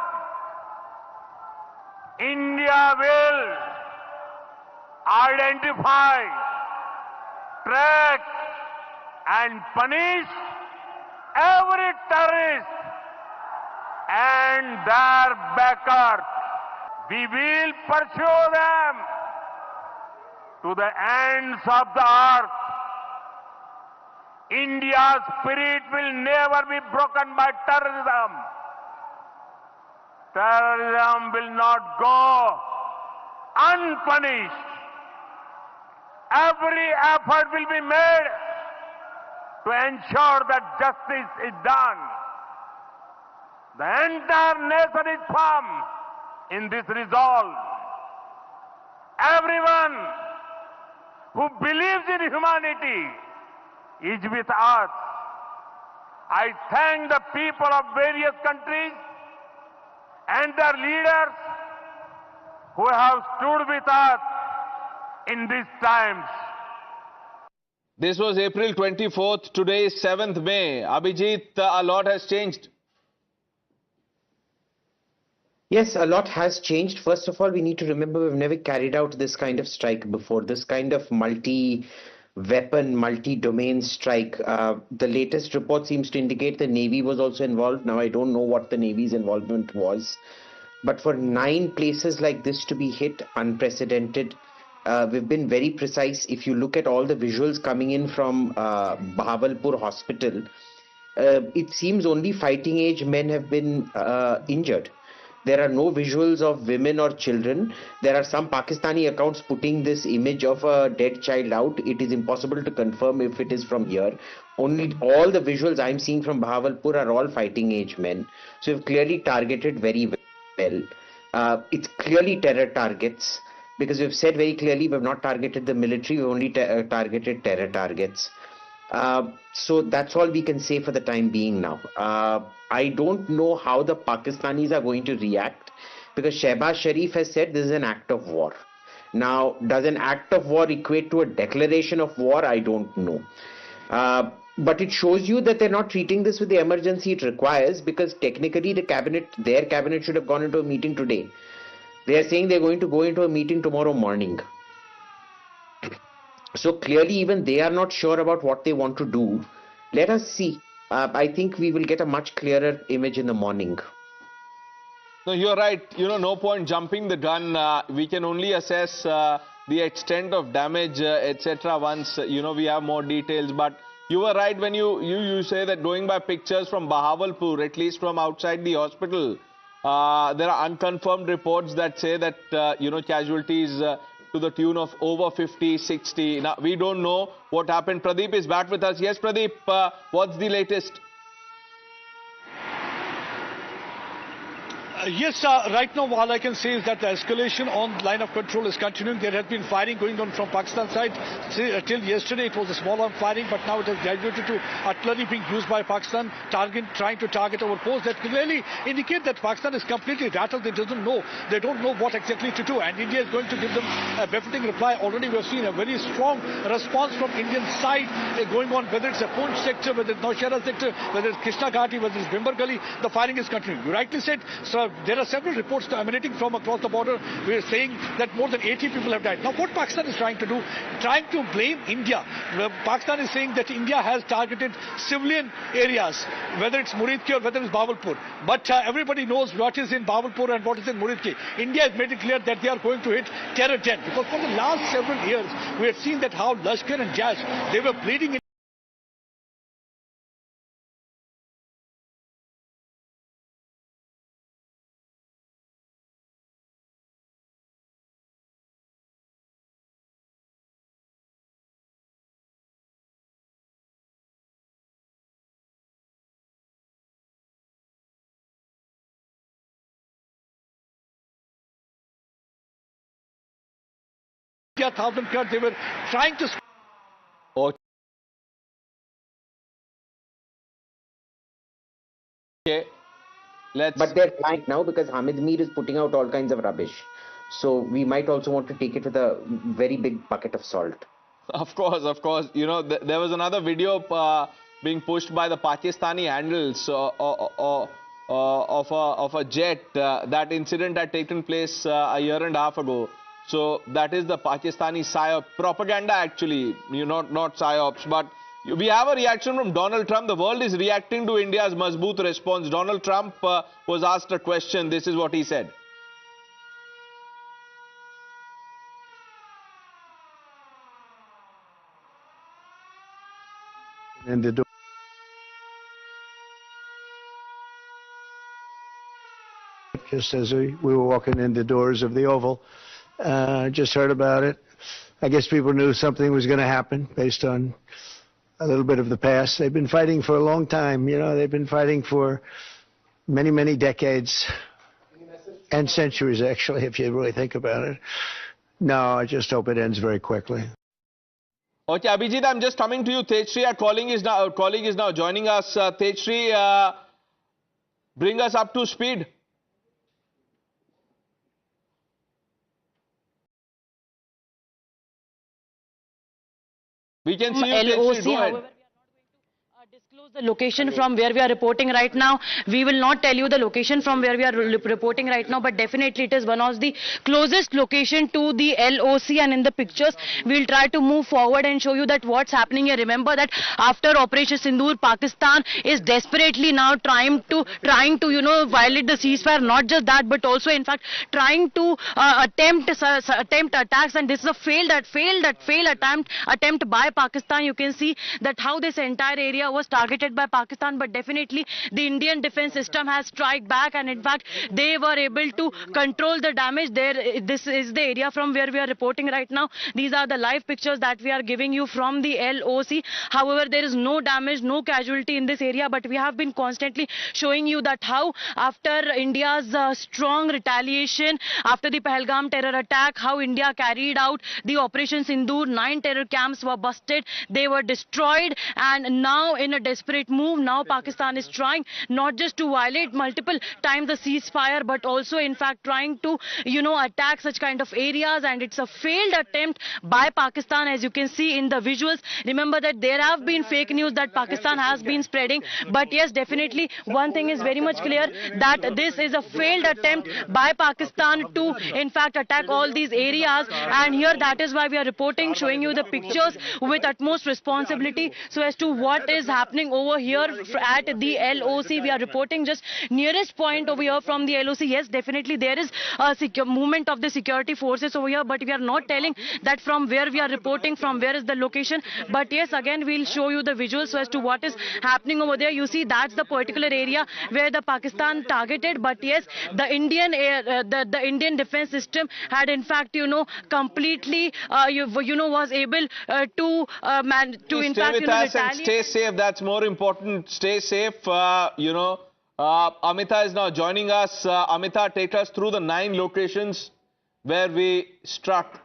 India will identify, track and punish every terrorist and their backers. We will pursue them to the ends of the earth. India's spirit will never be broken by terrorism. Terrorism will not go unpunished. Every effort will be made to ensure that justice is done. The entire nation is firm in this resolve. Everyone who believes in humanity is with us. I thank the people of various countries and their leaders who have stood with us in these times. This was April 24th. Today is 7th May. Abhijit, a lot has changed. Yes, a lot has changed. First of all, we need to remember we've never carried out this kind of strike before, this kind of multi-weapon, multi-domain strike. The latest report seems to indicate the Navy was also involved. Now, I don't know what the Navy's involvement was. But for 9 places like this to be hit, unprecedented. We've been very precise. If you look at all the visuals coming in from Bahawalpur hospital, it seems only fighting age men have been injured. There are no visuals of women or children. There are some Pakistani accounts putting this image of a dead child out. It is impossible to confirm if it is from here. Only all the visuals I'm seeing from Bahawalpur are all fighting age men. So we've clearly targeted very well. It's clearly terror targets, because we've said very clearly we've not targeted the military, we've only targeted terror targets. So that's all we can say for the time being now. I don't know how the Pakistanis are going to react, because Shehbaz Sharif has said this is an act of war. Now, does an act of war equate to a declaration of war? I don't know. But it shows you that they're not treating this with the emergency it requires, because technically their cabinet should have gone into a meeting today. They are saying they're going to go into a meeting tomorrow morning. So clearly even they are not sure about what they want to do. Let us see. I think we will get a much clearer image in the morning. No, you're right. No point jumping the gun. We can only assess the extent of damage, etc. once, we have more details. But you were right when you say that going by pictures from Bahawalpur, at least from outside the hospital, there are unconfirmed reports that say that, casualties to the tune of over 50, 60. Now, we don't know what happened. Pradeep is back with us. Yes, Pradeep, what's the latest? Yes, right now all I can say is that the escalation on line of control is continuing. There has been firing going on from Pakistan side. Till yesterday it was a small arm firing, but now it has graduated to artillery being used by Pakistan, trying to target our posts. That clearly indicate that Pakistan is completely rattled. They don't know what exactly to do, and India is going to give them a befitting reply. Already we have seen a very strong response from Indian side going on, whether it's a Poonch sector, whether it's Naushera sector, whether it's Krishna Ghati, whether it's Bimbar Gali, the firing is continuing. You rightly said, so there are several reports emanating from across the border. We are saying that more than 80 people have died. Now, what Pakistan is trying to do, trying to blame India. Pakistan is saying that India has targeted civilian areas, whether it's Muridke or whether it's Bahawalpur. But everybody knows what is in Bahawalpur and what is in Muridke. India has made it clear that they are going to hit terror gen. Because for the last several years, we have seen that how Lashkar and Jaish, they were bleeding in India, 1,000 crore, they were trying to... Okay. But they're trying now because Hamid Mir is putting out all kinds of rubbish. So we might also want to take it with a very big bucket of salt. Of course, of course. There was another video being pushed by the Pakistani handles of a jet. That incident had taken place a year and a half ago. So that is the Pakistani psyop propaganda, actually. Not psyops, but we have a reaction from Donald Trump. The world is reacting to India's Mazboot response. Donald Trump was asked a question. This is what he said. And the door. Just as we were walking in the doors of the Oval, just heard about it. I guess people knew something was going to happen based on a little bit of the past. They've been fighting for a long time. They've been fighting for many, many decades and centuries, actually, if you really think about it. No, I just hope it ends very quickly. Okay, Abhijit, I'm just coming to you. Tejshri, our colleague is now joining us. Tejshri, bring us up to speed. We can see you, Tejshri. Go ahead. The location from where we are reporting right now. We will not tell you the location from where we are reporting right now, but definitely it is one of the closest location to the LOC, and in the pictures we'll try to move forward and show you that what's happening here. Remember that after Operation Sindoor, Pakistan is desperately now trying to violate the ceasefire. Not just that, but also in fact trying to attempt attacks, and this is a failed attempt by Pakistan. You can see that how this entire area was targeted by Pakistan, but definitely the Indian defense system has struck back, and in fact they were able to control the damage there. This is the area from where we are reporting right now. These are the live pictures that we are giving you from the LOC. However, there is no damage, no casualty in this area, but we have been constantly showing you that how after India's strong retaliation after the Pahalgam terror attack, how India carried out the Operation Sindoor. 9 terror camps were busted, they were destroyed, and now in a desperate move, now Pakistan is trying not just to violate multiple times the ceasefire, but also in fact trying to attack such kind of areas, and it's a failed attempt by Pakistan, as you can see in the visuals. Remember that there have been fake news that Pakistan has been spreading, but yes, definitely one thing is very much clear, that this is a failed attempt by Pakistan to in fact attack all these areas, and here that is why we are reporting, showing you the pictures with utmost responsibility so as to what is happening over here at the LOC. We are reporting just nearest point over here from the LOC. Yes, definitely there is a movement of the security forces over here, but we are not telling that from where we are reporting, from where is the location. But yes, again we'll show you the visuals so as to what is happening over there. You see that's the particular area where the Pakistan targeted, but yes, the Indian defense system had in fact completely was able to in fact retaliate. Stay safe. That's more important. Stay safe. Amita is now joining us. Amita, take us through the 9 locations where we struck.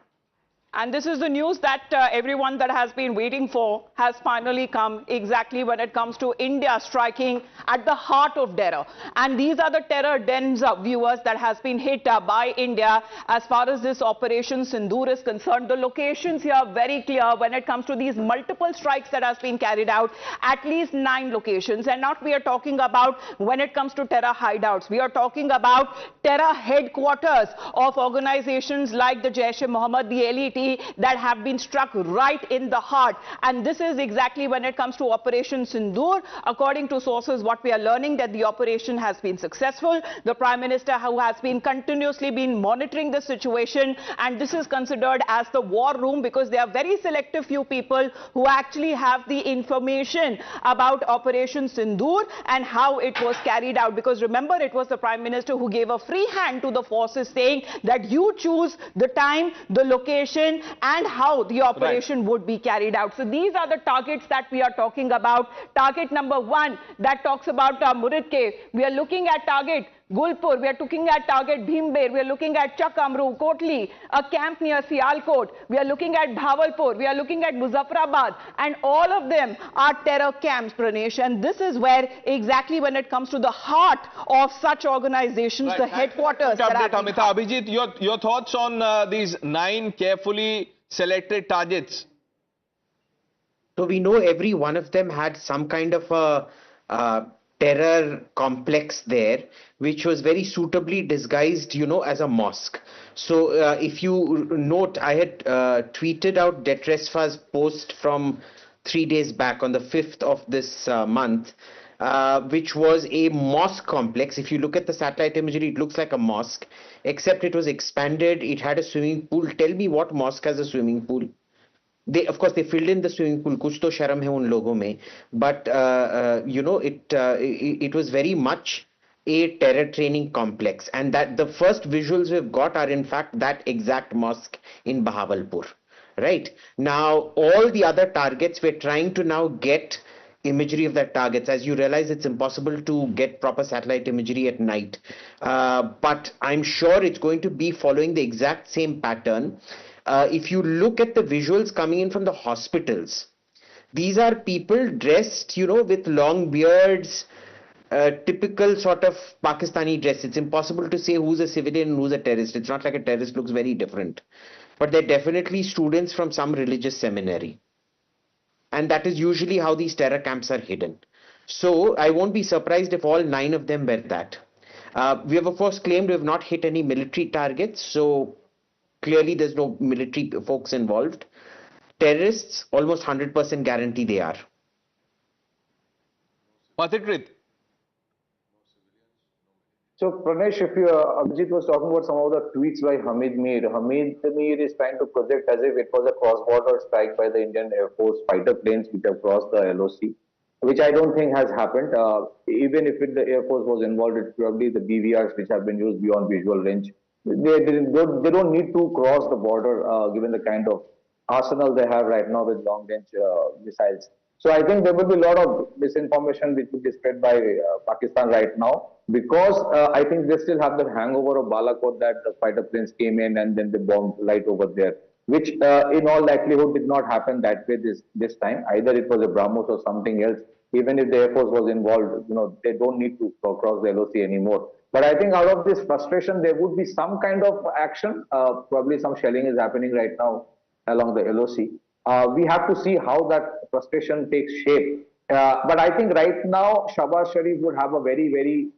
And this is the news that everyone that has been waiting for has finally come, exactly when it comes to India striking at the heart of terror. And these are the terror dens, viewers, that has been hit by India as far as this Operation Sindoor is concerned. The locations here are very clear when it comes to these multiple strikes that has been carried out, at least 9 locations. And not we are talking about when it comes to terror hideouts. We are talking about terror headquarters of organizations like the Jaish-e-Mohammed, the elite, that have been struck right in the heart. And this is exactly when it comes to Operation Sindoor. According to sources, what we are learning, that the operation has been successful. The Prime Minister, who has been continuously monitoring the situation, and this is considered as the war room, because there are very selective few people who actually have the information about Operation Sindoor and how it was carried out. Because remember, it was the Prime Minister who gave a free hand to the forces, saying that you choose the time, the location, and how the operation would be carried out. So these are the targets that we are talking about. Target number 1, that talks about Muridke. We are looking at target Gulpur, we are looking at target Bhimber, we are looking at Chakamru, Kotli, a camp near Sialkot, we are looking at Bhavalpur, we are looking at Muzaffarabad, and all of them are terror camps, Pranesh. And this is where exactly when it comes to the heart of such organizations, the headquarters. Amita, Abhijit, your thoughts on these 9 carefully selected targets? So we know every one of them had some kind of a terror complex there, which was very suitably disguised, as a mosque. So if you note, I had tweeted out Detresfa's post from 3 days back on the 5th of this month, which was a mosque complex. If you look at the satellite imagery, it looks like a mosque, except it was expanded. It had a swimming pool. Tell me what mosque has a swimming pool? Of course, they filled in the swimming pool. Kuch to sharam hai un logo mein. But, it was very much a terror training complex. And that the first visuals we've got are, in fact, that exact mosque in Bahawalpur. Right? Now, all the other targets, we're trying to now get imagery of that targets. As you realize, it's impossible to get proper satellite imagery at night. But I'm sure it's going to be following the exact same pattern. If you look at the visuals coming in from the hospitals, these are people dressed, with long beards, typical sort of Pakistani dress. It's impossible to say who's a civilian and who's a terrorist. It's not like a terrorist looks very different. But they're definitely students from some religious seminary. And that is usually how these terror camps are hidden. So I won't be surprised if all 9 of them were that. We have of course claimed we have not hit any military targets, so clearly there's no military folks involved. Terrorists, almost 100% guarantee they are. Pathikrit. So, Pranesh, if Abhijit was talking about some of the tweets by Hamid Mir is trying to project as if it was a cross-border strike by the Indian Air Force fighter planes which have crossed the LOC, which I don't think has happened. Even if the Air Force was involved, it's probably the BVRs which have been used beyond visual range. They don't need to cross the border given the kind of arsenal they have right now with long-range missiles. So I think there will be a lot of misinformation which will be spread by Pakistan right now, because I think they still have the hangover of Balakot, that the fighter planes came in and then they bombed right over there, which in all likelihood did not happen that way this time. Either it was a BrahMos or something else. Even if the Air Force was involved, they don't need to cross the LOC anymore. But I think out of this frustration, there would be some kind of action. Probably some shelling is happening right now along the LOC. We have to see how that frustration takes shape. But I think right now, Shahbaz Sharif would have a very, very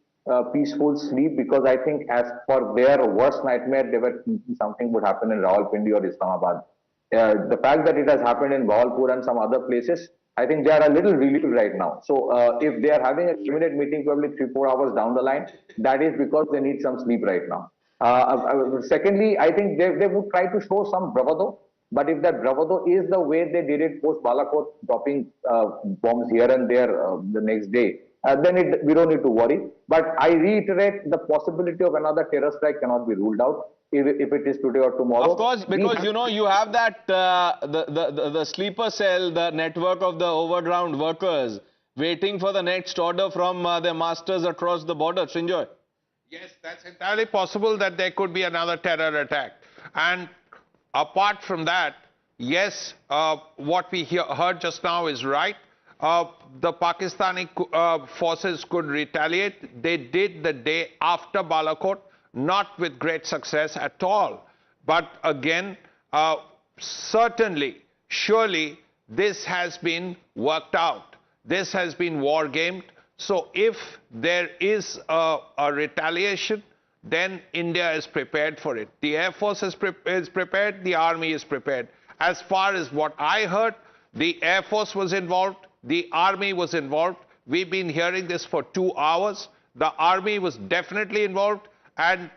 peaceful sleep, because I think as for their worst nightmare, they were thinking something would happen in Rawalpindi or Islamabad. The fact that it has happened in Bahawalpur and some other places, I think they are a little relieved right now. So if they are having a cabinet meeting probably 3-4 hours down the line, that is because they need some sleep right now. Secondly, I think they would try to show some bravado. But if that bravado is the way they did it post Balakot, dropping bombs here and there the next day, then we don't need to worry. But I reiterate, the possibility of another terror strike cannot be ruled out if it is today or tomorrow. Of course, because you have that the sleeper cell, the network of the overground workers waiting for the next order from their masters across the border. Sinjoy. Yes, that's entirely possible that there could be another terror attack. And apart from that, yes, what we heard just now is right. The Pakistani forces could retaliate. They did the day after Balakot, not with great success at all. But again, certainly, surely, this has been worked out. This has been war-gamed. So if there is a retaliation, then India is prepared for it. The Air Force is prepared, the Army is prepared. As far as what I heard, the Air Force was involved, the Army was involved. We've been hearing this for 2 hours. The Army was definitely involved, and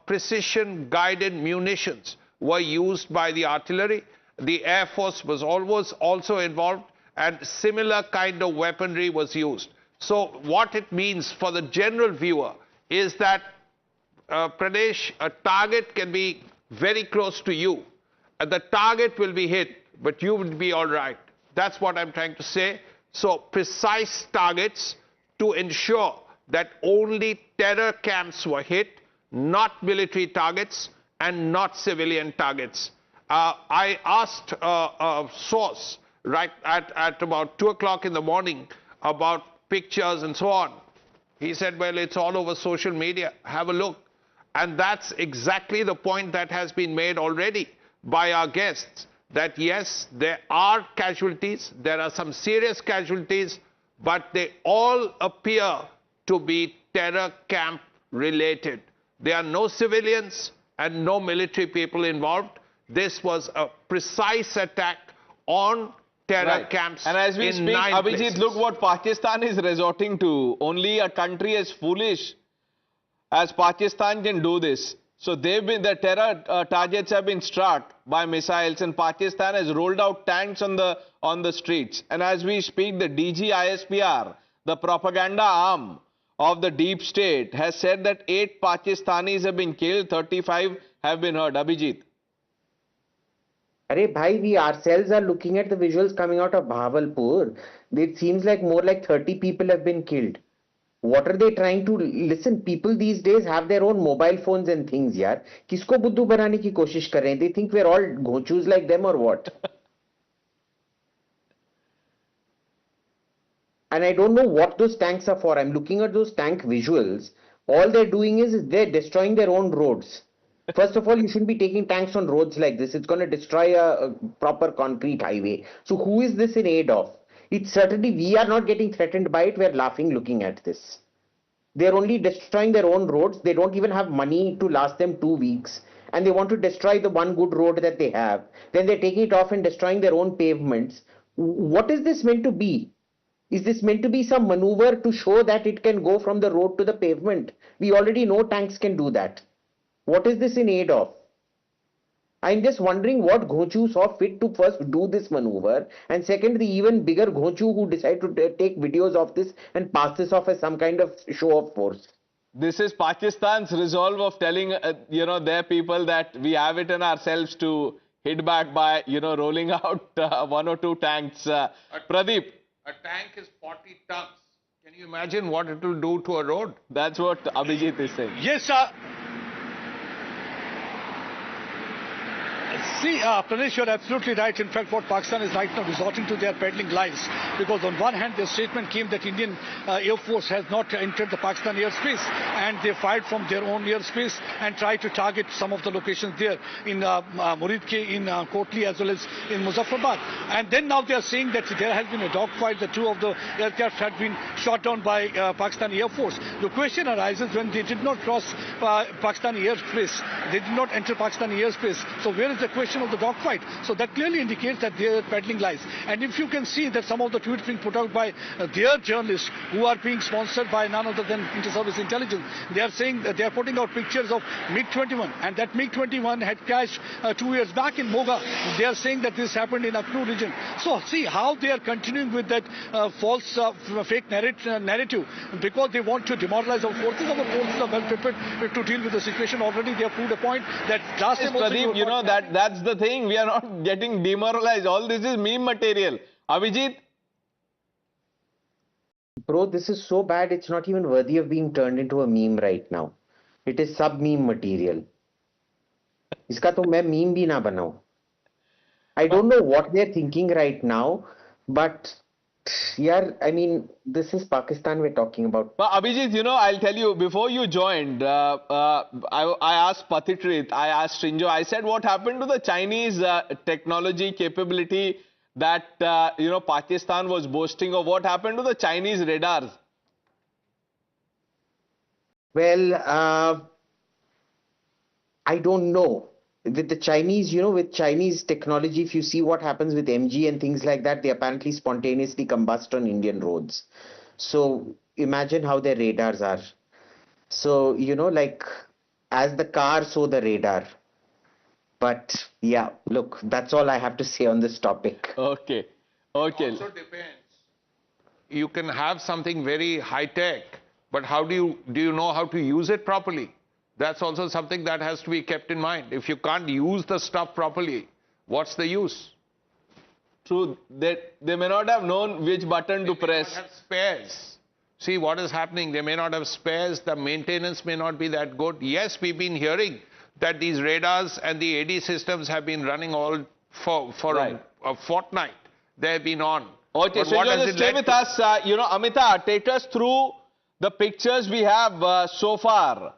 precision-guided munitions were used by the artillery. The Air Force was always also involved, and similar kind of weaponry was used. So what it means for the general viewer is that Pradesh, a target can be very close to you. The target will be hit, but you will be all right. That's what I'm trying to say. So precise targets to ensure that only terror camps were hit, not military targets and not civilian targets. I asked a source right at about 2 o'clock in the morning about pictures and so on. He said, well, it's all over social media. Have a look. And that's exactly the point that has been made already by our guests, that yes, there are casualties, there are some serious casualties, but they all appear to be terror camp related. There are no civilians and no military people involved. This was a precise attack on terror camps. And as we speak, Abhijit, look what Pakistan is resorting to. Only a country as foolish as Pakistan can do this. So the terror targets have been struck by missiles, and Pakistan has rolled out tanks on the streets. And as we speak, the DG ISPR, the propaganda arm of the deep state, has said that 8 Pakistanis have been killed, 35 have been hurt. Abhijit. Arey bhai, we ourselves are looking at the visuals coming out of Bahawalpur. It seems like more like 30 people have been killed. What are they trying to listen? People these days have their own mobile phones and things, yaar. Kisko buddu banane ki koshish kar rahe hain? They think we're all gochus like them or what? And I don't know what those tanks are for. I'm looking at those tank visuals. All they're doing is they're destroying their own roads. First of all, you shouldn't be taking tanks on roads like this. It's going to destroy a proper concrete highway. So who is this in aid of? It's certainly, we are not getting threatened by it. We're laughing looking at this. They're only destroying their own roads. They don't even have money to last them 2 weeks. And they want to destroy the one good road that they have. Then they're taking it off and destroying their own pavements. What is this meant to be? Is this meant to be some maneuver to show that it can go from the road to the pavement? We already know tanks can do that. What is this in aid of? I'm just wondering what Ghochu saw fit to first do this maneuver, and second, the even bigger Ghochu who decided to take videos of this and pass this off as some kind of show of force. This is Pakistan's resolve of telling, their people that we have it in ourselves to hit back by, rolling out 1 or 2 tanks. Pradeep. A tank is 40 tons. Can you imagine what it will do to a road? That's what Abhijit is saying. Yes, sir. See, Pradesh, you're absolutely right. In fact, what Pakistan is right now resorting to their peddling lies. Because on one hand, their statement came that Indian Air Force has not entered the Pakistan airspace, and they fired from their own airspace and tried to target some of the locations there in Muridke, in Kotli, as well as in Muzaffarabad. And then now they are saying that there has been a dogfight. The 2 of the aircraft had been shot down by Pakistani Air Force. The question arises when they did not cross Pakistani airspace. They did not enter Pakistani airspace. So where is the question of the dogfight? So that clearly indicates that they are peddling lies. And if you can see that some of the tweets being put out by their journalists who are being sponsored by none other than Inter-Service Intelligence, they are saying that they are putting out pictures of MiG-21, and that MiG-21 had crashed 2 years back in Moga. They are saying that this happened in Akhnu region. So see how they are continuing with that false fake narrative, because they want to demoralize our forces. Our forces are well prepared to deal with the situation. Already they have proved a point that last time also Pradeep, that's the thing. We are not getting demoralized. All this is meme material. Abhijit? Bro, this is so bad, it's not even worthy of being turned into a meme right now. It is sub-meme material. Iska to main meme bhi na banao. I don't know what they're thinking right now, but yeah, I mean, this is Pakistan we're talking about. But Abhijit, I'll tell you, before you joined, I asked Patitrit, I asked Srinjo, I said, what happened to the Chinese technology capability that, Pakistan was boasting of? What happened to the Chinese radars? Well, I don't know. With the Chinese, with Chinese technology, if you see what happens with MG and things like that, they apparently spontaneously combust on Indian roads. So imagine how their radars are. So, like as the car, so the radar. But yeah, look, that's all I have to say on this topic. Okay. Okay. It also depends. You can have something very high-tech, but how do you know how to use it properly? That's also something that has to be kept in mind. If you can't use the stuff properly, what's the use? True, they may not have known which button to press. They may not have spares. See what is happening. They may not have spares. The maintenance may not be that good. Yes, we've been hearing that these radars and the AD systems have been running all for a fortnight. They've been on. Okay, so just stay with us. Amita, take us through the pictures we have so far.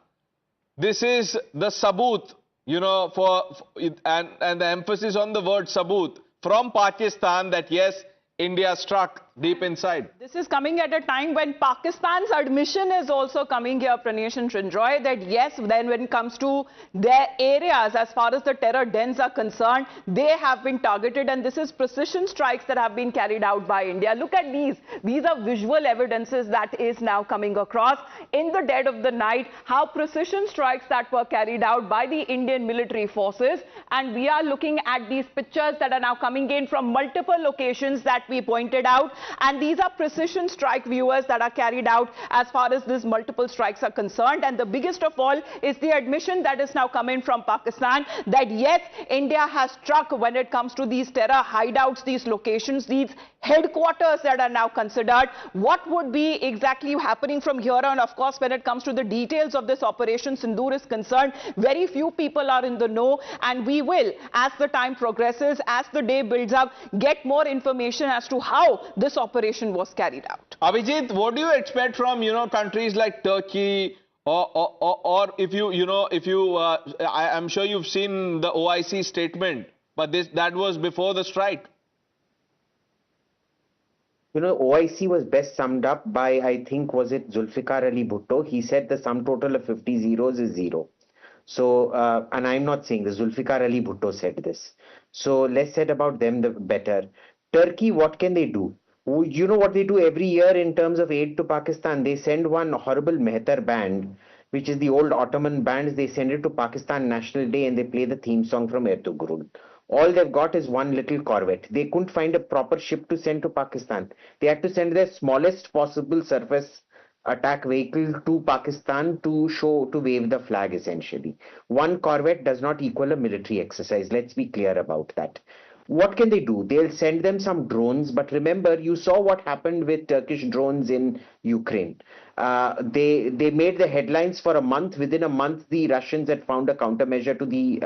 This is the sabut, and the emphasis on the word sabut from Pakistan that yes, India struck deep inside. This is coming at a time when Pakistan's admission is also coming here, Pranesh and Srinjoy, that yes, then when it comes to their areas, as far as the terror dens are concerned, they have been targeted, and this is precision strikes that have been carried out by India. Look at these. These are visual evidences that is now coming across in the dead of the night, how precision strikes that were carried out by the Indian military forces. And we are looking at these pictures that are now coming in from multiple locations that we pointed out, and these are precision strike viewers that are carried out as far as these multiple strikes are concerned. And the biggest of all is the admission that is now coming from Pakistan that yes, India has struck when it comes to these terror hideouts, these locations, these headquarters that are now considered. What would be exactly happening from here on? Of course, when it comes to the details of this Operation Sindoor is concerned, very few people are in the know, and we will, as the time progresses, as the day builds up, get more information as to how this operation was carried out. Abhijit, what do you expect from, countries like Turkey, or I'm sure you've seen the OIC statement, but that was before the strike. OIC was best summed up by, I think, was it Zulfikar Ali Bhutto? He said the sum total of 50 zeros is 0. So, and I'm not saying this, Zulfikar Ali Bhutto said this. So less said about them, the better. Turkey, what can they do? You know what they do every year in terms of aid to Pakistan? They send one horrible Mehtar band, which is the old Ottoman bands. They send it to Pakistan National Day and they play the theme song from Ertugrul. All they've got is one little corvette. They couldn't find a proper ship to send to Pakistan. They had to send their smallest possible surface attack vehicle to Pakistan to wave the flag essentially. One corvette does not equal a military exercise. Let's be clear about that. What can they do? They'll send them some drones, but remember, you saw what happened with Turkish drones in Ukraine. They made the headlines for a month. Within a month, the Russians had found a countermeasure to the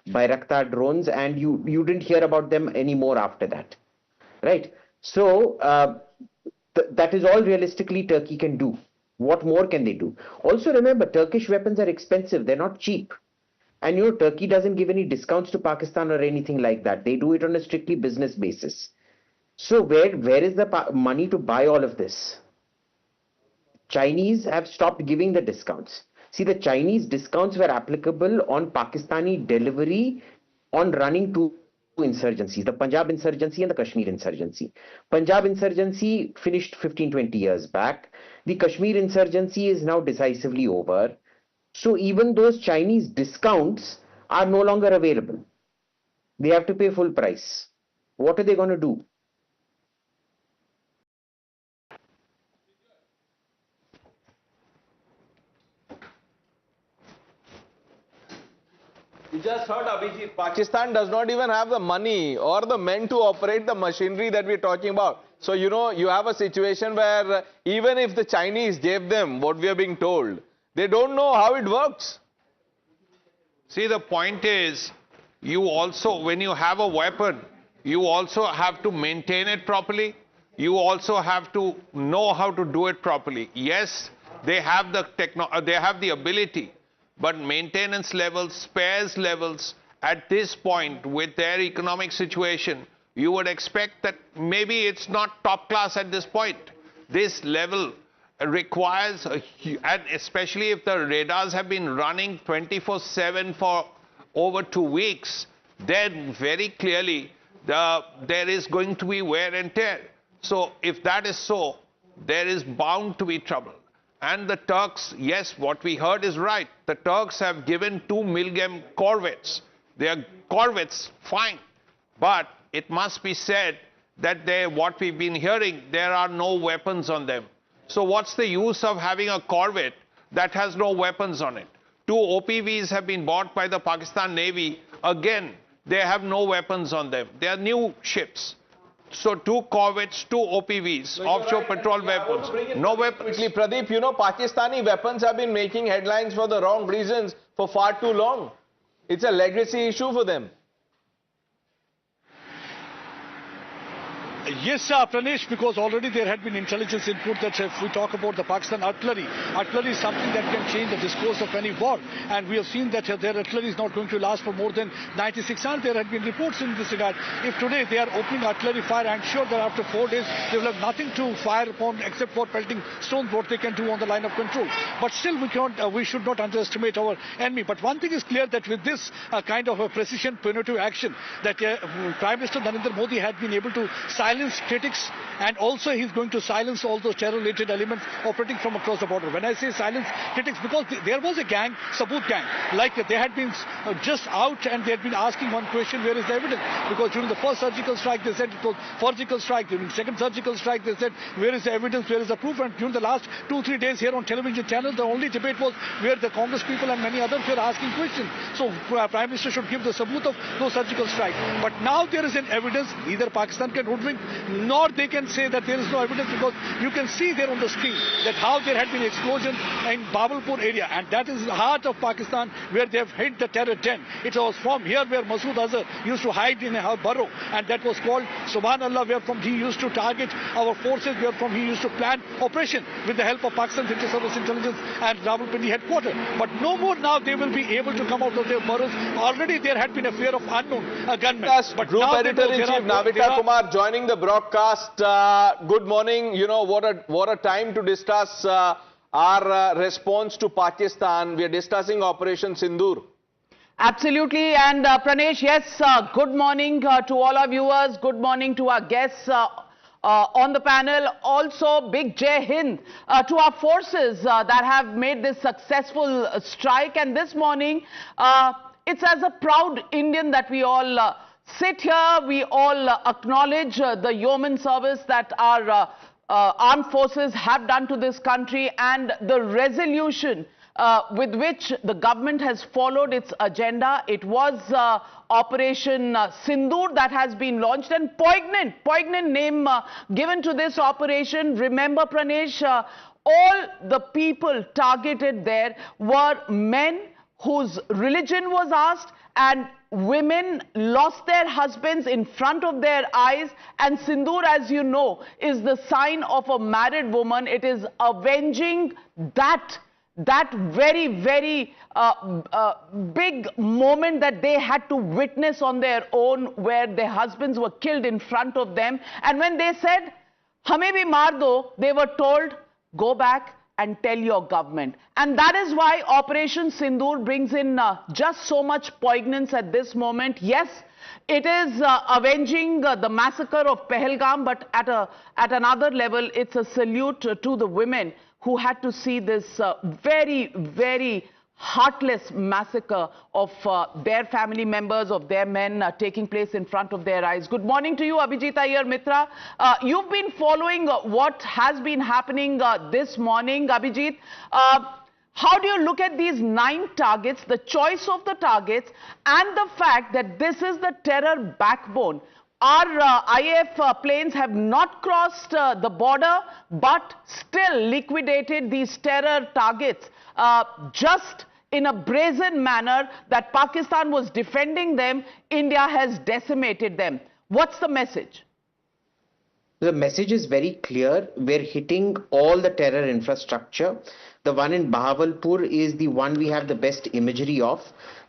Bayraktar drones, and you didn't hear about them anymore after that, right? So that is all realistically Turkey can do. What more can they do? Also remember, Turkish weapons are expensive. They're not cheap. And Turkey doesn't give any discounts to Pakistan or anything like that. They do it on a strictly business basis. So where is the money to buy all of this? Chinese have stopped giving the discounts. See, the Chinese discounts were applicable on Pakistani delivery on running two insurgencies, the Punjab insurgency and the Kashmir insurgency. Punjab insurgency finished 15-20 years back. The Kashmir insurgency is now decisively over. So even those Chinese discounts are no longer available. They have to pay full price. What are they going to do? You just heard, Abhijit, Pakistan does not even have the money or the men to operate the machinery that we're talking about. So, you have a situation where even if the Chinese gave them what we are being told, they don't know how it works. See, the point is, you also, when you have a weapon, you also have to maintain it properly. You also have to know how to do it properly. Yes, they have the ability, but maintenance levels, spares levels, at this point, with their economic situation, you would expect that maybe it's not top class at this point. This level requires, and especially if the radars have been running 24/7 for over 2 weeks, then very clearly there is going to be wear and tear. So if that is so, there is bound to be trouble. And the Turks, yes, what we heard is right. The Turks have given 2 Milgem corvettes. They are corvettes, fine. But it must be said that what we've been hearing, there are no weapons on them. So what's the use of having a corvette that has no weapons on it? 2 OPVs have been bought by the Pakistan Navy. Again, they have no weapons on them. They are new ships. So 2 corvettes, 2 OPVs, offshore patrol weapons, no weapons. Quickly, Pradeep, Pakistani weapons have been making headlines for the wrong reasons for far too long. It's a legacy issue for them. Yes, Pranesh, because already there had been intelligence input that if we talk about the Pakistan artillery is something that can change the discourse of any war. And we have seen that their artillery is not going to last for more than 96 hours. There had been reports in this regard. If today they are opening artillery fire, I'm sure that after 4 days they will have nothing to fire upon except for pelting stones, what they can do on the line of control. But still, we should not underestimate our enemy. But one thing is clear, that with this kind of a precision punitive action, that Prime Minister Narendra Modi had been able to silence critics, and also he's going to silence all those terror-related elements operating from across the border. When I say silence critics, because there was a gang, Saboot gang, like they had been just out and they had been asking one question, where is the evidence? Because during the first surgical strike, they said it was surgical strike. During the second surgical strike, they said, where is the evidence, where is the proof? And during the last 2-3 days here on television channels, the only debate was where the Congress people and many others were asking questions. So Prime Minister should give the Saboot of those surgical strikes. But now there is an evidence. Neither Pakistan can hoodwink, nor they can say that there is no evidence, because you can see there on the screen that how there had been explosion in Bahawalpur area, and that is the heart of Pakistan, where they have hit the terror den. It was from here where Masood Azhar used to hide in a burrow, and that was called Subhanallah, where from he used to target our forces, where from he used to plan operation with the help of Pakistan's inter-service intelligence and Rawalpindi headquarters. But no more now they will be able to come out of their burrows. Already there had been a fear of unknown gunmen. But Group Editor-in-Chief Navita Kumar joining the the broadcast. Good morning. You know, what a time to discuss our response to Pakistan. We are discussing Operation Sindoor. Absolutely. And Pranesh, yes, good morning to all our viewers. Good morning to our guests on the panel. Also, big Jai Hind to our forces that have made this successful strike. And this morning, it's as a proud Indian that we all sit here. We all acknowledge the yeoman service that our armed forces have done to this country, and the resolution with which the government has followed its agenda. It was Operation Sindoor that has been launched, and poignant name given to this operation. Remember, Pranesh, all the people targeted there were men whose religion was asked, and women lost their husbands in front of their eyes. And Sindoor, as you know, is the sign of a married woman. It is avenging that very, very big moment that they had to witness on their own, where their husbands were killed in front of them. And when they said, "Hame bhi maar do," they were told, "Go back and tell your government." And that is why Operation Sindoor brings in just so much poignance at this moment. Yes, it is avenging the massacre of Pahalgam, but at another level, it's a salute to the women who had to see this very, very heartless massacre of their family members, of their men taking place in front of their eyes. Good morning to you, Abhijit Iyer Mitra. You've been following what has been happening this morning, Abhijit. How do you look at these 9 targets, the choice of the targets, and the fact that this is the terror backbone? Our IAF planes have not crossed the border, but still liquidated these terror targets just in a brazen manner that Pakistan was defending them. India has decimated them. What's the message? The message is very clear. We're hitting all the terror infrastructure. The one in Bahawalpur is the one we have the best imagery of.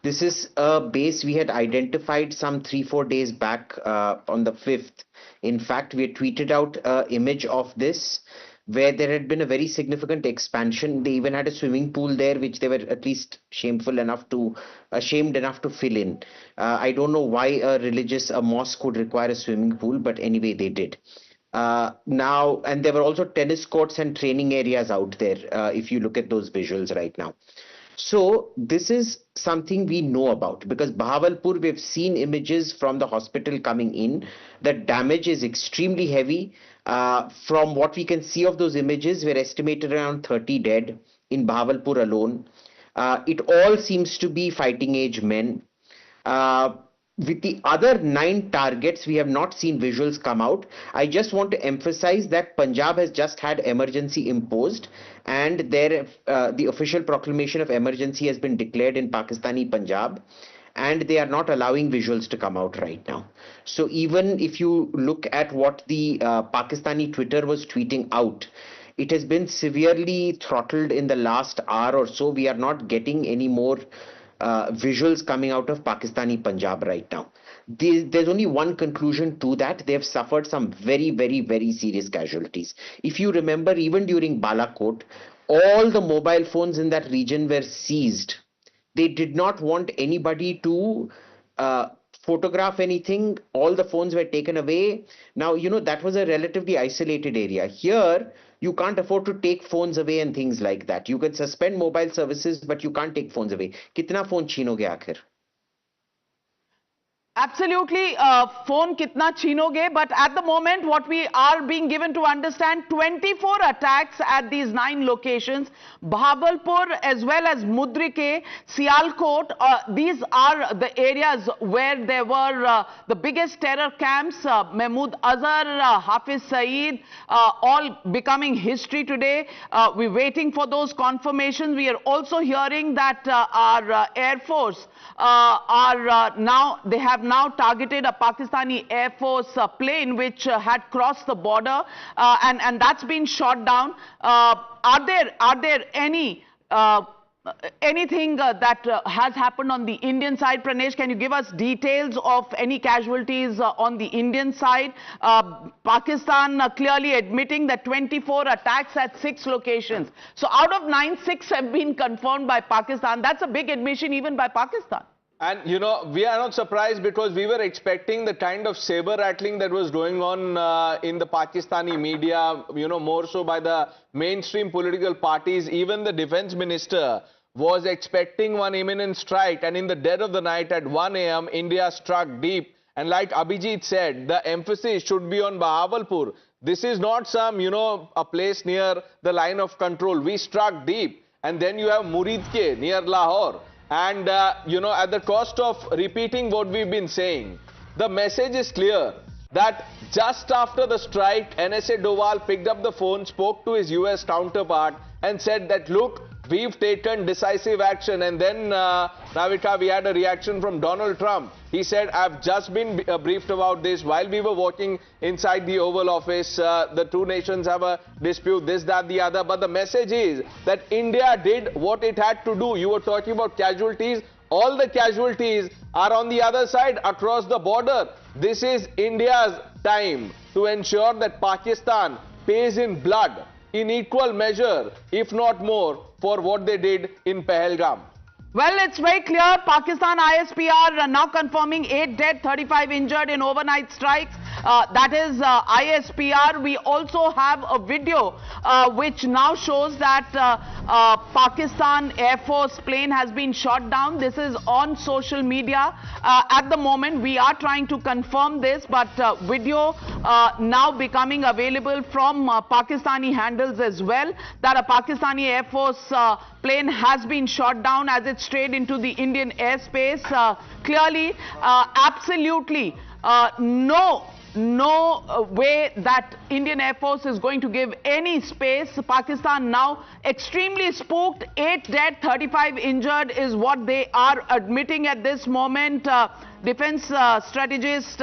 This is a base we had identified some 3-4 days back on the 5th. In fact, we had tweeted out an image of this where there had been a very significant expansion. They even had a swimming pool there, which they were at least ashamed enough to fill in. I don't know why a mosque would require a swimming pool, but anyway, they did. Now, and there were also tennis courts and training areas out there, if you look at those visuals right now. So this is something we know about, because Bahawalpur, we've seen images from the hospital coming in. The damage is extremely heavy. From what we can see of those images, we're estimated around 30 dead in Bahawalpur alone. It all seems to be fighting age men. With the other 9 targets, we have not seen visuals come out. I just want to emphasize that Punjab has just had emergency imposed, and the official proclamation of emergency has been declared in Pakistani Punjab, and they are not allowing visuals to come out right now. So even if you look at what the Pakistani Twitter was tweeting out, it has been severely throttled in the last hour or so. We are not getting any more visuals coming out of Pakistani Punjab right now. There's only one conclusion to that. They have suffered some very, very, very serious casualties. If you remember, even during Balakot, all the mobile phones in that region were seized. They did not want anybody to photograph anything. All the phones were taken away. Now, you know, that was a relatively isolated area. Here, you can't afford to take phones away and things like that. You can suspend mobile services, but you can't take phones away. Kitna phone chhinoge aakhir? Absolutely, phone kitna chhinoge, but at the moment what we are being given to understand, 24 attacks at these 9 locations, Bahawalpur as well as Mudrike, Sialkot, these are the areas where there were the biggest terror camps. Mahmood Azhar, Hafiz Saeed, all becoming history today. We're waiting for those confirmations. We are also hearing that our Air Force they have now targeted a Pakistani Air Force plane which had crossed the border, and that's been shot down. Are there any anything that has happened on the Indian side? Pranesh, can you give us details of any casualties on the Indian side? Pakistan clearly admitting that 24 attacks at 6 locations. So out of 9, 6 have been confirmed by Pakistan. That's a big admission even by Pakistan. And, you know, we are not surprised because we were expecting the kind of saber rattling that was going on in the Pakistani media, you know, more so by the mainstream political parties. Even the defense minister was expecting one imminent strike. And in the dead of the night at 1 a.m., India struck deep. And like Abhijit said, the emphasis should be on Bahawalpur. This is not some, you know, a place near the line of control. We struck deep. And then you have Muridke near Lahore. And, you know, at the cost of repeating what we've been saying, the message is clear that just after the strike, NSA Doval picked up the phone, spoke to his US counterpart and said that, look, we've taken decisive action. And then, Navika, we had a reaction from Donald Trump. He said, I've just been briefed about this while we were walking inside the Oval Office. The two nations have a dispute, this, that, the other. But the message is that India did what it had to do. You were talking about casualties. All the casualties are on the other side across the border. This is India's time to ensure that Pakistan pays in blood, in equal measure, if not more, for what they did in Pahalgam. Well, it's very clear. Pakistan ISPR now confirming 8 dead, 35 injured in overnight strikes. That is ISPR. We also have a video which now shows that Pakistan Air Force plane has been shot down. This is on social media. At the moment, we are trying to confirm this, but video now becoming available from Pakistani handles as well, that a Pakistani Air Force plane has been shot down as it strayed into the Indian airspace. Clearly, absolutely no way that Indian Air Force is going to give any space. Pakistan now extremely spooked. 8 dead, 35 injured is what they are admitting at this moment. Defense strategist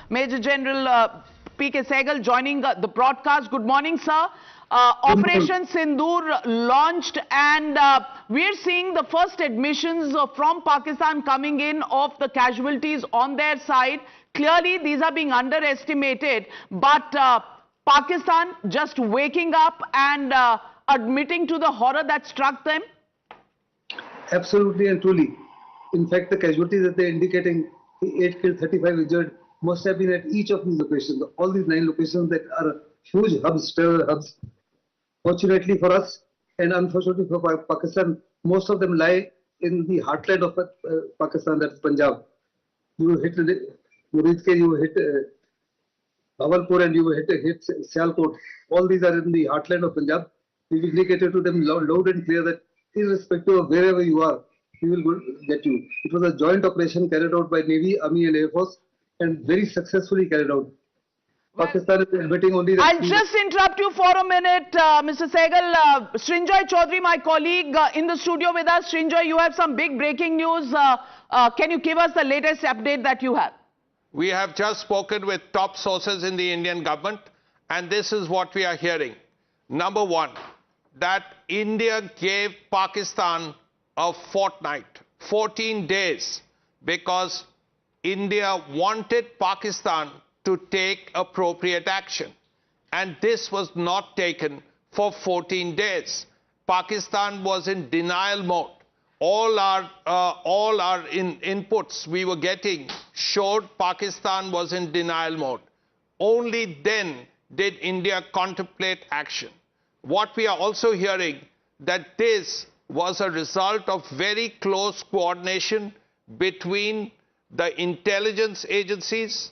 Major General PK Sehgal joining the broadcast. Good morning, sir. Operation Sindoor launched, and we're seeing the first admissions from Pakistan coming in of the casualties on their side. Clearly, these are being underestimated, but Pakistan just waking up and admitting to the horror that struck them? Absolutely and truly. In fact, the casualties that they're indicating, 8 killed, 35 injured, must have been at each of these locations. All these 9 locations that are huge hubs, terror hubs. Fortunately for us, and unfortunately for Pakistan, most of them lie in the heartland of Pakistan, that's Punjab. You hit Muridke, you hit Bahawalpur, and you hit Sialkot. All these are in the heartland of Punjab. We've indicated to them loud and clear that irrespective of wherever you are, we will get you. It was a joint operation carried out by Navy, Army and Air Force, and very successfully carried out. Pakistan is admitting only that... I'll just interrupt you for a minute, Mr. Sehgal. Srinjoy Chaudhary, my colleague in the studio with us. Srinjoy, you have some big breaking news. Can you give us the latest update that you have? We have just spoken with top sources in the Indian government, and this is what we are hearing. Number one, that India gave Pakistan a fortnight, 14 days, because India wanted Pakistan to take appropriate action. And this was not taken for 14 days. Pakistan was in denial mode. All our inputs we were getting showed Pakistan was in denial mode. Only then did India contemplate action. What we are also hearing, that this was a result of very close coordination between the intelligence agencies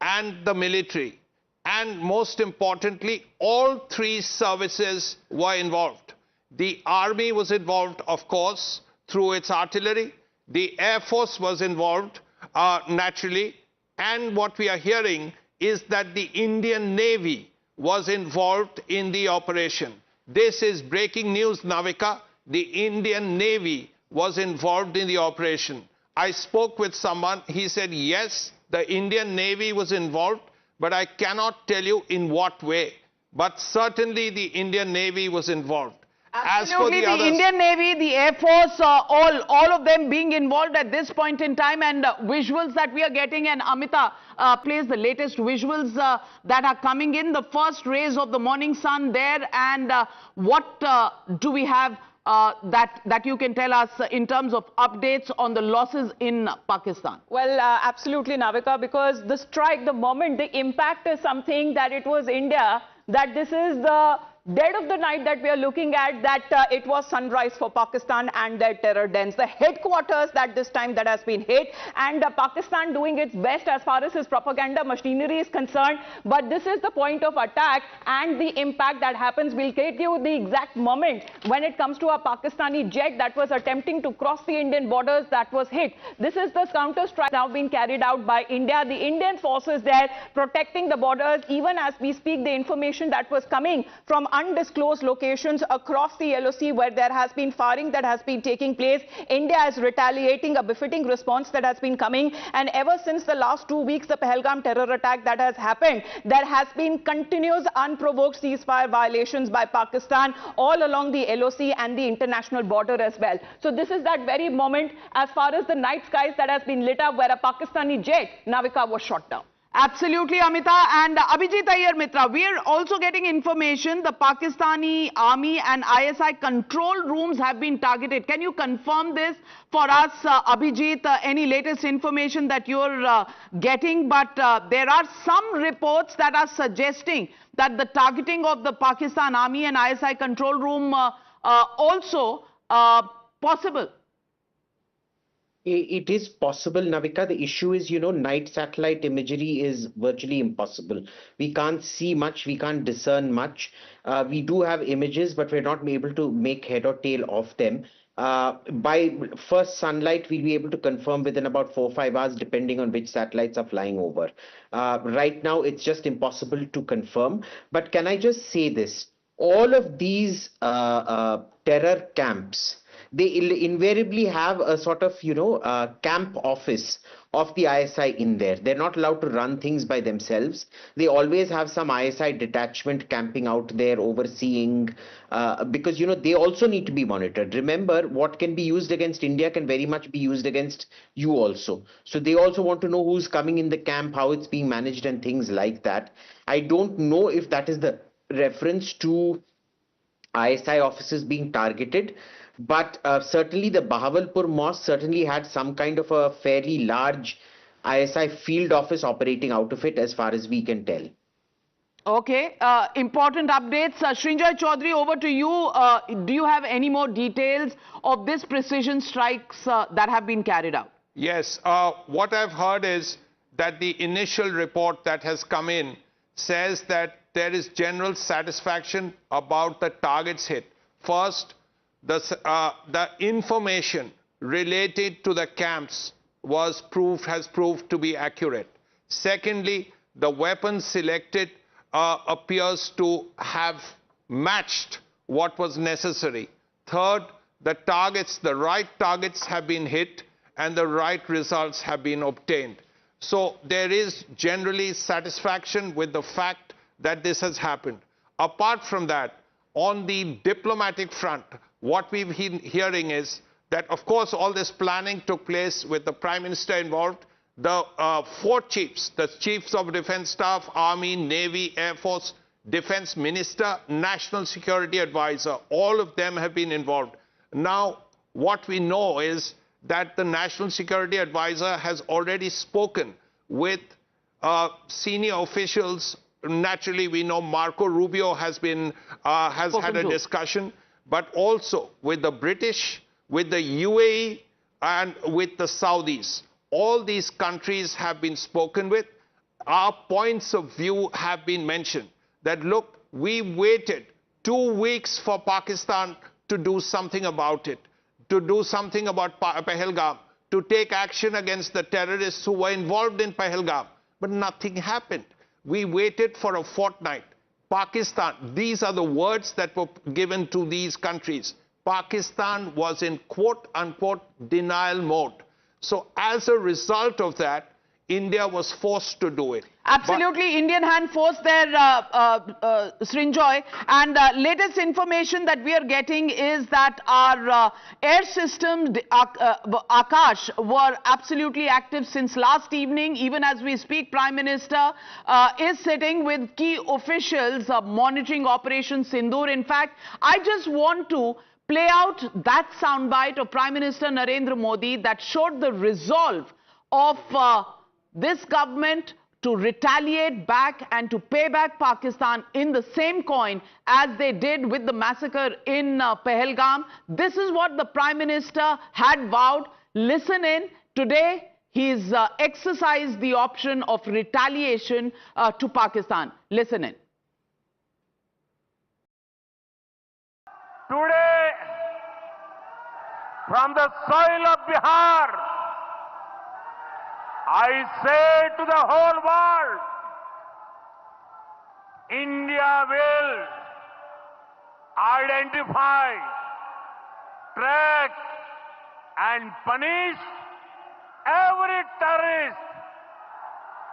and the military. And most importantly, all 3 services were involved. The army was involved, of course, through its artillery. The Air Force was involved, naturally. And what we are hearing is that the Indian Navy was involved in the operation. This is breaking news, Navika. The Indian Navy was involved in the operation. I spoke with someone. He said, yes, the Indian Navy was involved, but I cannot tell you in what way. But certainly the Indian Navy was involved. Absolutely, the Indian Navy, the Air Force, all of them being involved at this point in time, and visuals that we are getting, and Amita plays the latest visuals that are coming in, the first rays of the morning sun there, and what do we have that you can tell us in terms of updates on the losses in Pakistan? Well, absolutely, Navika, because the strike, the moment, the impact is something that it was India, that this is the dead of the night that we are looking at, that it was sunrise for Pakistan and their terror dens. The headquarters that this time that has been hit, and Pakistan doing its best as far as his propaganda machinery is concerned. But this is the point of attack and the impact that happens. We'll get you the exact moment when it comes to a Pakistani jet that was attempting to cross the Indian borders that was hit. This is the counter strike now being carried out by India. The Indian forces there protecting the borders. Even as we speak, the information that was coming from undisclosed locations across the LOC where there has been firing that has been taking place. India is retaliating, a befitting response that has been coming. And ever since the last 2 weeks, the Pahalgam terror attack that has happened, there has been continuous unprovoked ceasefire violations by Pakistan all along the LOC and the international border as well. So this is that very moment as far as the night skies that has been lit up where a Pakistani jet, Navika, was shot down. Absolutely, Amita. And Abhijit Iyer Mitra, we are also getting information the Pakistani army and ISI control rooms have been targeted. Can you confirm this for us, Abhijit? Any latest information that you're getting? But there are some reports that are suggesting that the targeting of the Pakistan army and ISI control room also possible. It is possible, Navika. The issue is, night satellite imagery is virtually impossible. We can't see much, we can't discern much. We do have images, but we're not able to make head or tail of them. By first sunlight, we'll be able to confirm within about 4 or 5 hours, depending on which satellites are flying over. Right now, it's just impossible to confirm. But can I just say this? All of these terror camps, they invariably have a sort of, camp office of the ISI in there. They're not allowed to run things by themselves. They always have some ISI detachment camping out there overseeing, because, they also need to be monitored. Remember, what can be used against India can very much be used against you also. So they also want to know who's coming in the camp, how it's being managed and things like that. I don't know if that is the reference to ISI offices being targeted. But certainly the Bahawalpur mosque certainly had some kind of a fairly large ISI field office operating out of it as far as we can tell. Okay, important updates. Srinjoy Chaudhary, over to you. Do you have any more details of this precision strikes that have been carried out? Yes, what I've heard is that the initial report that has come in says that there is general satisfaction about the targets hit. First, the information related to the camps has proved to be accurate. Secondly, the weapons selected appears to have matched what was necessary. Third, the right targets have been hit and the right results have been obtained. So there is generally satisfaction with the fact that this has happened. Apart from that, on the diplomatic front, what we've been hearing is that, of course, all this planning took place with the Prime Minister involved. The 4 chiefs, the Chiefs of Defense Staff, Army, Navy, Air Force, Defense Minister, National Security Advisor, all of them have been involved. Now, what we know is that the National Security Advisor has already spoken with senior officials. Naturally, we know Marco Rubio has had a discussion, but also with the British, with the UAE, and with the Saudis. All these countries have been spoken with. Our points of view have been mentioned. That, look, we waited 2 weeks for Pakistan to do something about it, to do something about Pahalgam, to take action against the terrorists who were involved in Pahalgam. But nothing happened. We waited for a fortnight. Pakistan, these are the words that were given to these countries. Pakistan was in quote-unquote denial mode. So as a result of that, India was forced to do it. Absolutely, Indian hand forced their Srinjoy, and latest information that we are getting is that our air systems, Akash, were absolutely active since last evening. Even as we speak, Prime Minister is sitting with key officials monitoring Operation Sindoor. In fact, I just want to play out that soundbite of Prime Minister Narendra Modi that showed the resolve of this government to retaliate back and to pay back Pakistan in the same coin as they did with the massacre in Pahalgam. This is what the Prime Minister had vowed. Listen in. Today, he's exercised the option of retaliation to Pakistan. Listen in. Today, from the soil of Bihar, I say to the whole world, India will identify, track and punish every terrorist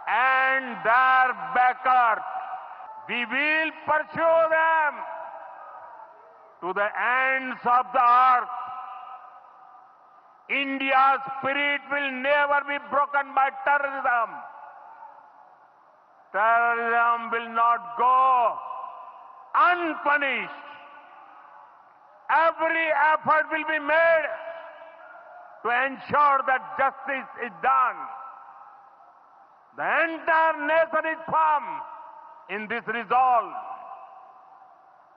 and their backers. We will pursue them to the ends of the earth. India's spirit will never be broken by terrorism. Terrorism will not go unpunished. Every effort will be made to ensure that justice is done. The entire nation is firm in this resolve.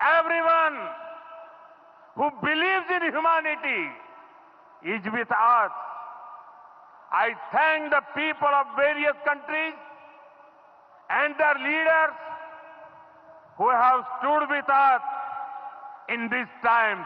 Everyone who believes in humanity is with us. I thank the people of various countries and their leaders who have stood with us in these times.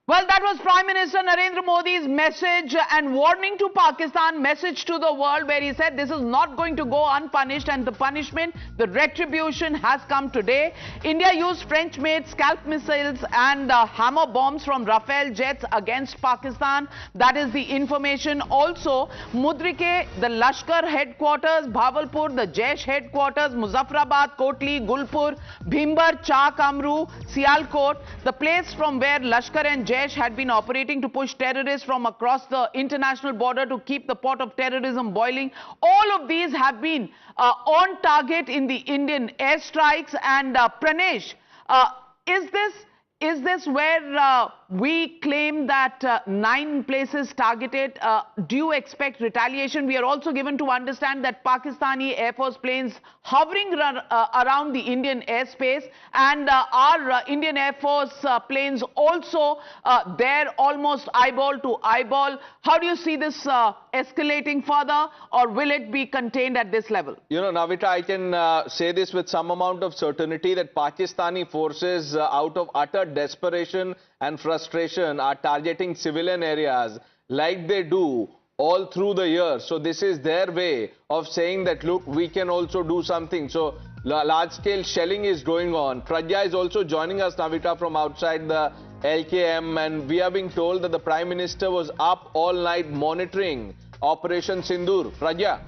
Well, that was Prime Minister Narendra Modi's message and warning to Pakistan, message to the world, where he said this is not going to go unpunished, and the punishment, the retribution has come today. India used French-made scalp missiles and hammer bombs from Rafale jets against Pakistan. That is the information. Also, Mudrike, the Lashkar headquarters, Bhavalpur, the Jaish headquarters, Muzaffarabad, Kotli, Gulpur, Bhimbar, Chak Amru, Sialkot, the place from where Lashkar and Jaish had been operating to push terrorists from across the international border to keep the pot of terrorism boiling. All of these have been on target in the Indian airstrikes. And Pranesh, is this where we claim that 9 places targeted? Do you expect retaliation? We are also given to understand that Pakistani Air Force planes hovering around the Indian airspace, and our Indian Air Force planes also there almost eyeball to eyeball. How do you see this escalating further, or will it be contained at this level? You know, Navita, I can say this with some amount of certainty that Pakistani forces, out of utter desperation and frustration, are targeting civilian areas like they do all through the year. So this is their way of saying that, look, we can also do something. So large-scale shelling is going on. Pragya is also joining us, Navita, from outside the LKM, and we are being told that the Prime Minister was up all night monitoring Operation Sindoor. Pragya.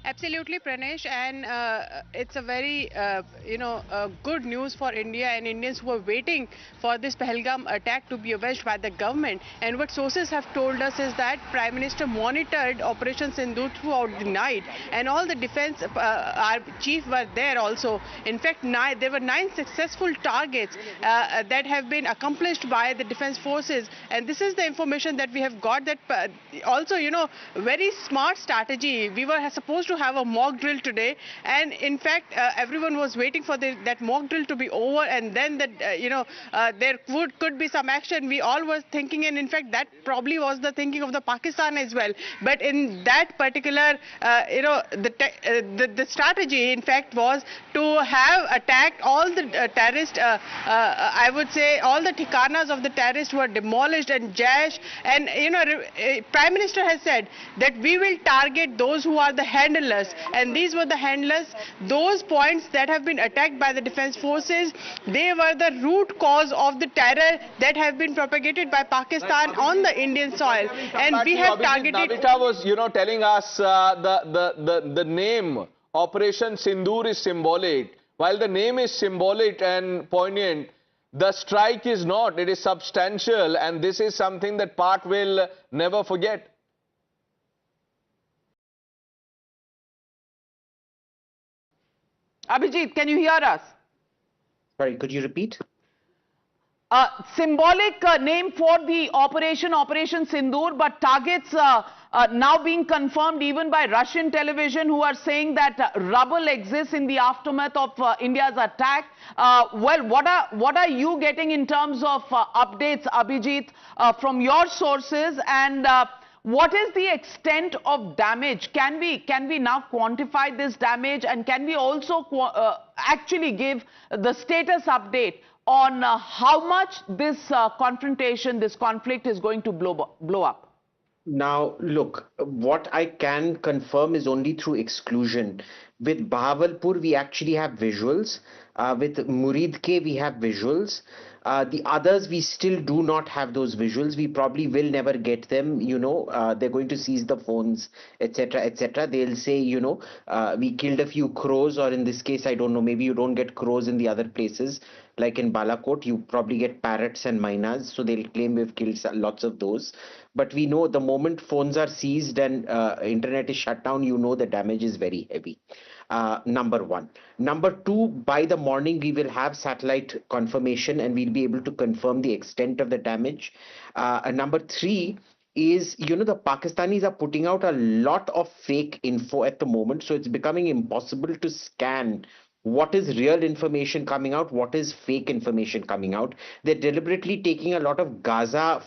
Absolutely, Pranesh, and it's a very, good news for India and Indians who are waiting for this Pahalgam attack to be avenged by the government. And what sources have told us is that Prime Minister monitored Operation Sindoor throughout the night, and all the defense our chief were there also. In fact, there were 9 successful targets that have been accomplished by the defense forces, and this is the information that we have got. That also, very smart strategy. We were supposed to have a mock drill today, and in fact everyone was waiting for that mock drill to be over, and then that there could be some action. We all were thinking, and in fact that probably was the thinking of the Pakistan as well. But in that particular the strategy in fact was to have attacked all the terrorists. I would say all the thikanas of the terrorists were demolished, and Jaish, and Prime Minister has said that we will target those who are the handlers. handlers, and these were the handlers. Those points that have been attacked by the defense forces, they were the root cause of the terror that have been propagated by Pakistan on the Indian soil. And we have targeted... Navita was, telling us the name Operation Sindoor is symbolic. While the name is symbolic and poignant, the strike is not. It is substantial, and this is something that Pak will never forget. Abhijit, can you hear us? Sorry, could you repeat? Symbolic name for the Operation Sindoor, but targets now being confirmed even by Russian television, who are saying that rubble exists in the aftermath of India's attack. Well, what are you getting in terms of updates, Abhijit, from your sources, and what is the extent of damage? Can we now quantify this damage, and can we also actually give the status update on how much this confrontation, this conflict is going to blow up? Now, look, what I can confirm is only through exclusion. With Bahawalpur, we actually have visuals. With Muridke, we have visuals. The others, we still do not have those visuals. We probably will never get them. They're going to seize the phones, etc., etc. They'll say, we killed a few crows, or in this case, I don't know, maybe you don't get crows in the other places. Like in Balakot, you probably get parrots and mynas, so they'll claim we've killed lots of those. But we know the moment phones are seized and internet is shut down, the damage is very heavy. Number one. Number two, by the morning, we will have satellite confirmation and we'll be able to confirm the extent of the damage. Number three is, the Pakistanis are putting out a lot of fake info at the moment, so it's becoming impossible to scan what is real information coming out, what is fake information coming out. They're deliberately taking a lot of Gaza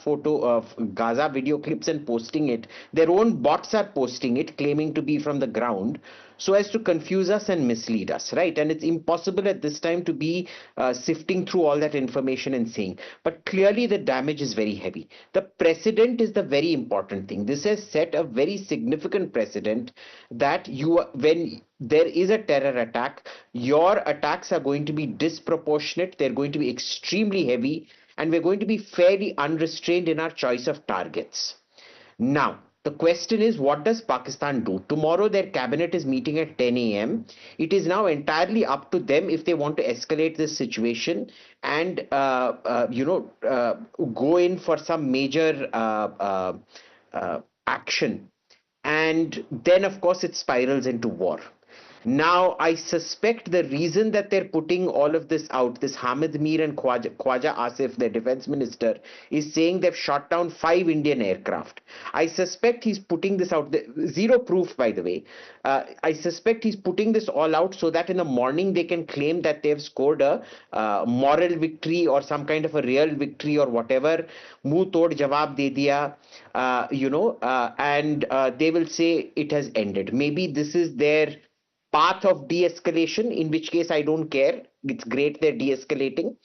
video clips and posting it. Their own bots are posting it, claiming to be from the ground, so as to confuse us and mislead us, right? And it's impossible at this time to be sifting through all that information and saying. But clearly the damage is very heavy. The precedent is the very important thing. This has set a very significant precedent that when there is a terror attack, your attacks are going to be disproportionate, they're going to be extremely heavy, and we're going to be fairly unrestrained in our choice of targets. Now, the question is, what does Pakistan do? Tomorrow their cabinet is meeting at 10 a.m. It is now entirely up to them if they want to escalate this situation and go in for some major action. And then, of course, it spirals into war. Now, I suspect the reason that they're putting all of this out, this Hamid Mir and Khwaja Asif, their defense minister, is saying they've shot down 5 Indian aircraft. I suspect he's putting this out, zero proof, by the way. I suspect he's putting this all out so that in the morning they can claim that they've scored a moral victory or some kind of a real victory or whatever. Muh tod jawab de diya, and they will say it has ended. Maybe this is their path of de-escalation, in which case I don't care. It's great they're de-escalating.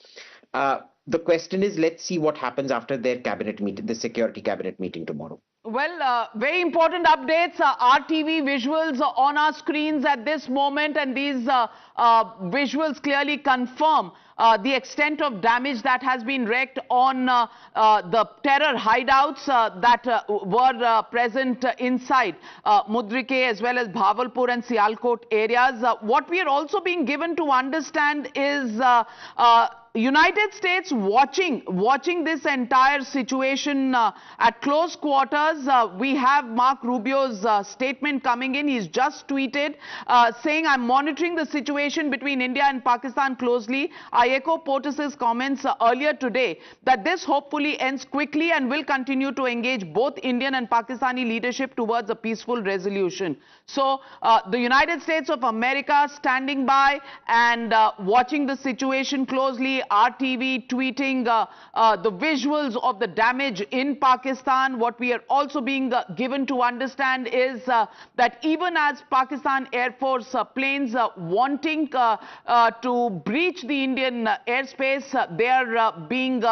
The question is, let's see what happens after their cabinet meeting, the security cabinet meeting tomorrow. Well, very important updates, RTV visuals on our screens at this moment, and these visuals clearly confirm the extent of damage that has been wreaked on the terror hideouts that were present inside Mudrike as well as Bahawalpur and Sialkot areas. What we are also being given to understand is United States watching this entire situation at close quarters. We have Mark Rubio's statement coming in. He's just tweeted saying, I'm monitoring the situation between India and Pakistan closely. I echo POTUS's comments earlier today that this hopefully ends quickly and will continue to engage both Indian and Pakistani leadership towards a peaceful resolution. So the United States of America standing by and watching the situation closely. RTV tweeting the visuals of the damage in Pakistan. What we are also being given to understand is that even as Pakistan Air Force planes wanting to breach the Indian airspace, they are being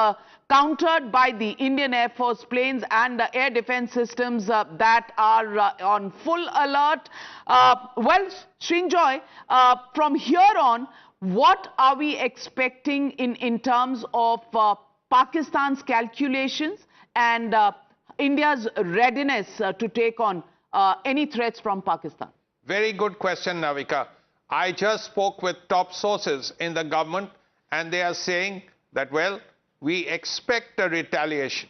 countered by the Indian Air Force planes and the air defense systems that are on full alert. Well, Srinjoy, from here on, what are we expecting in terms of Pakistan's calculations and India's readiness to take on any threats from Pakistan? Very good question, Navika. I just spoke with top sources in the government, and they are saying that, well, we expect a retaliation.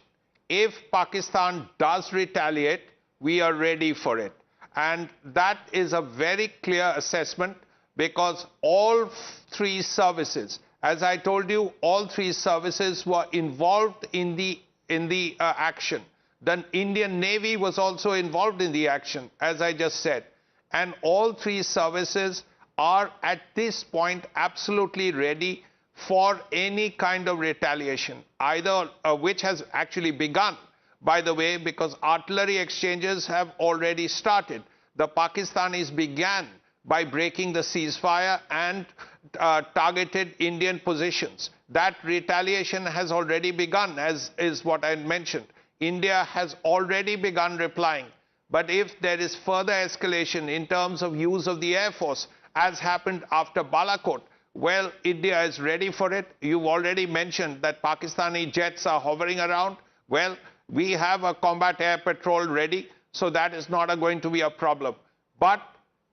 If Pakistan does retaliate, we are ready for it. And that is a very clear assessment, because all three services, as I told you, all three services were involved in the action. The Indian Navy was also involved in the action, as I just said. And all three services are at this point absolutely ready for any kind of retaliation, either which has actually begun, by the way, because artillery exchanges have already started. The Pakistanis began by breaking the ceasefire and targeted Indian positions. That retaliation has already begun, as is what I mentioned. India has already begun replying. But if there is further escalation in terms of use of the Air Force, as happened after Balakot, well, India is ready for it. You've already mentioned that Pakistani jets are hovering around. Well, we have a combat air patrol ready, so that is not going to be a problem. But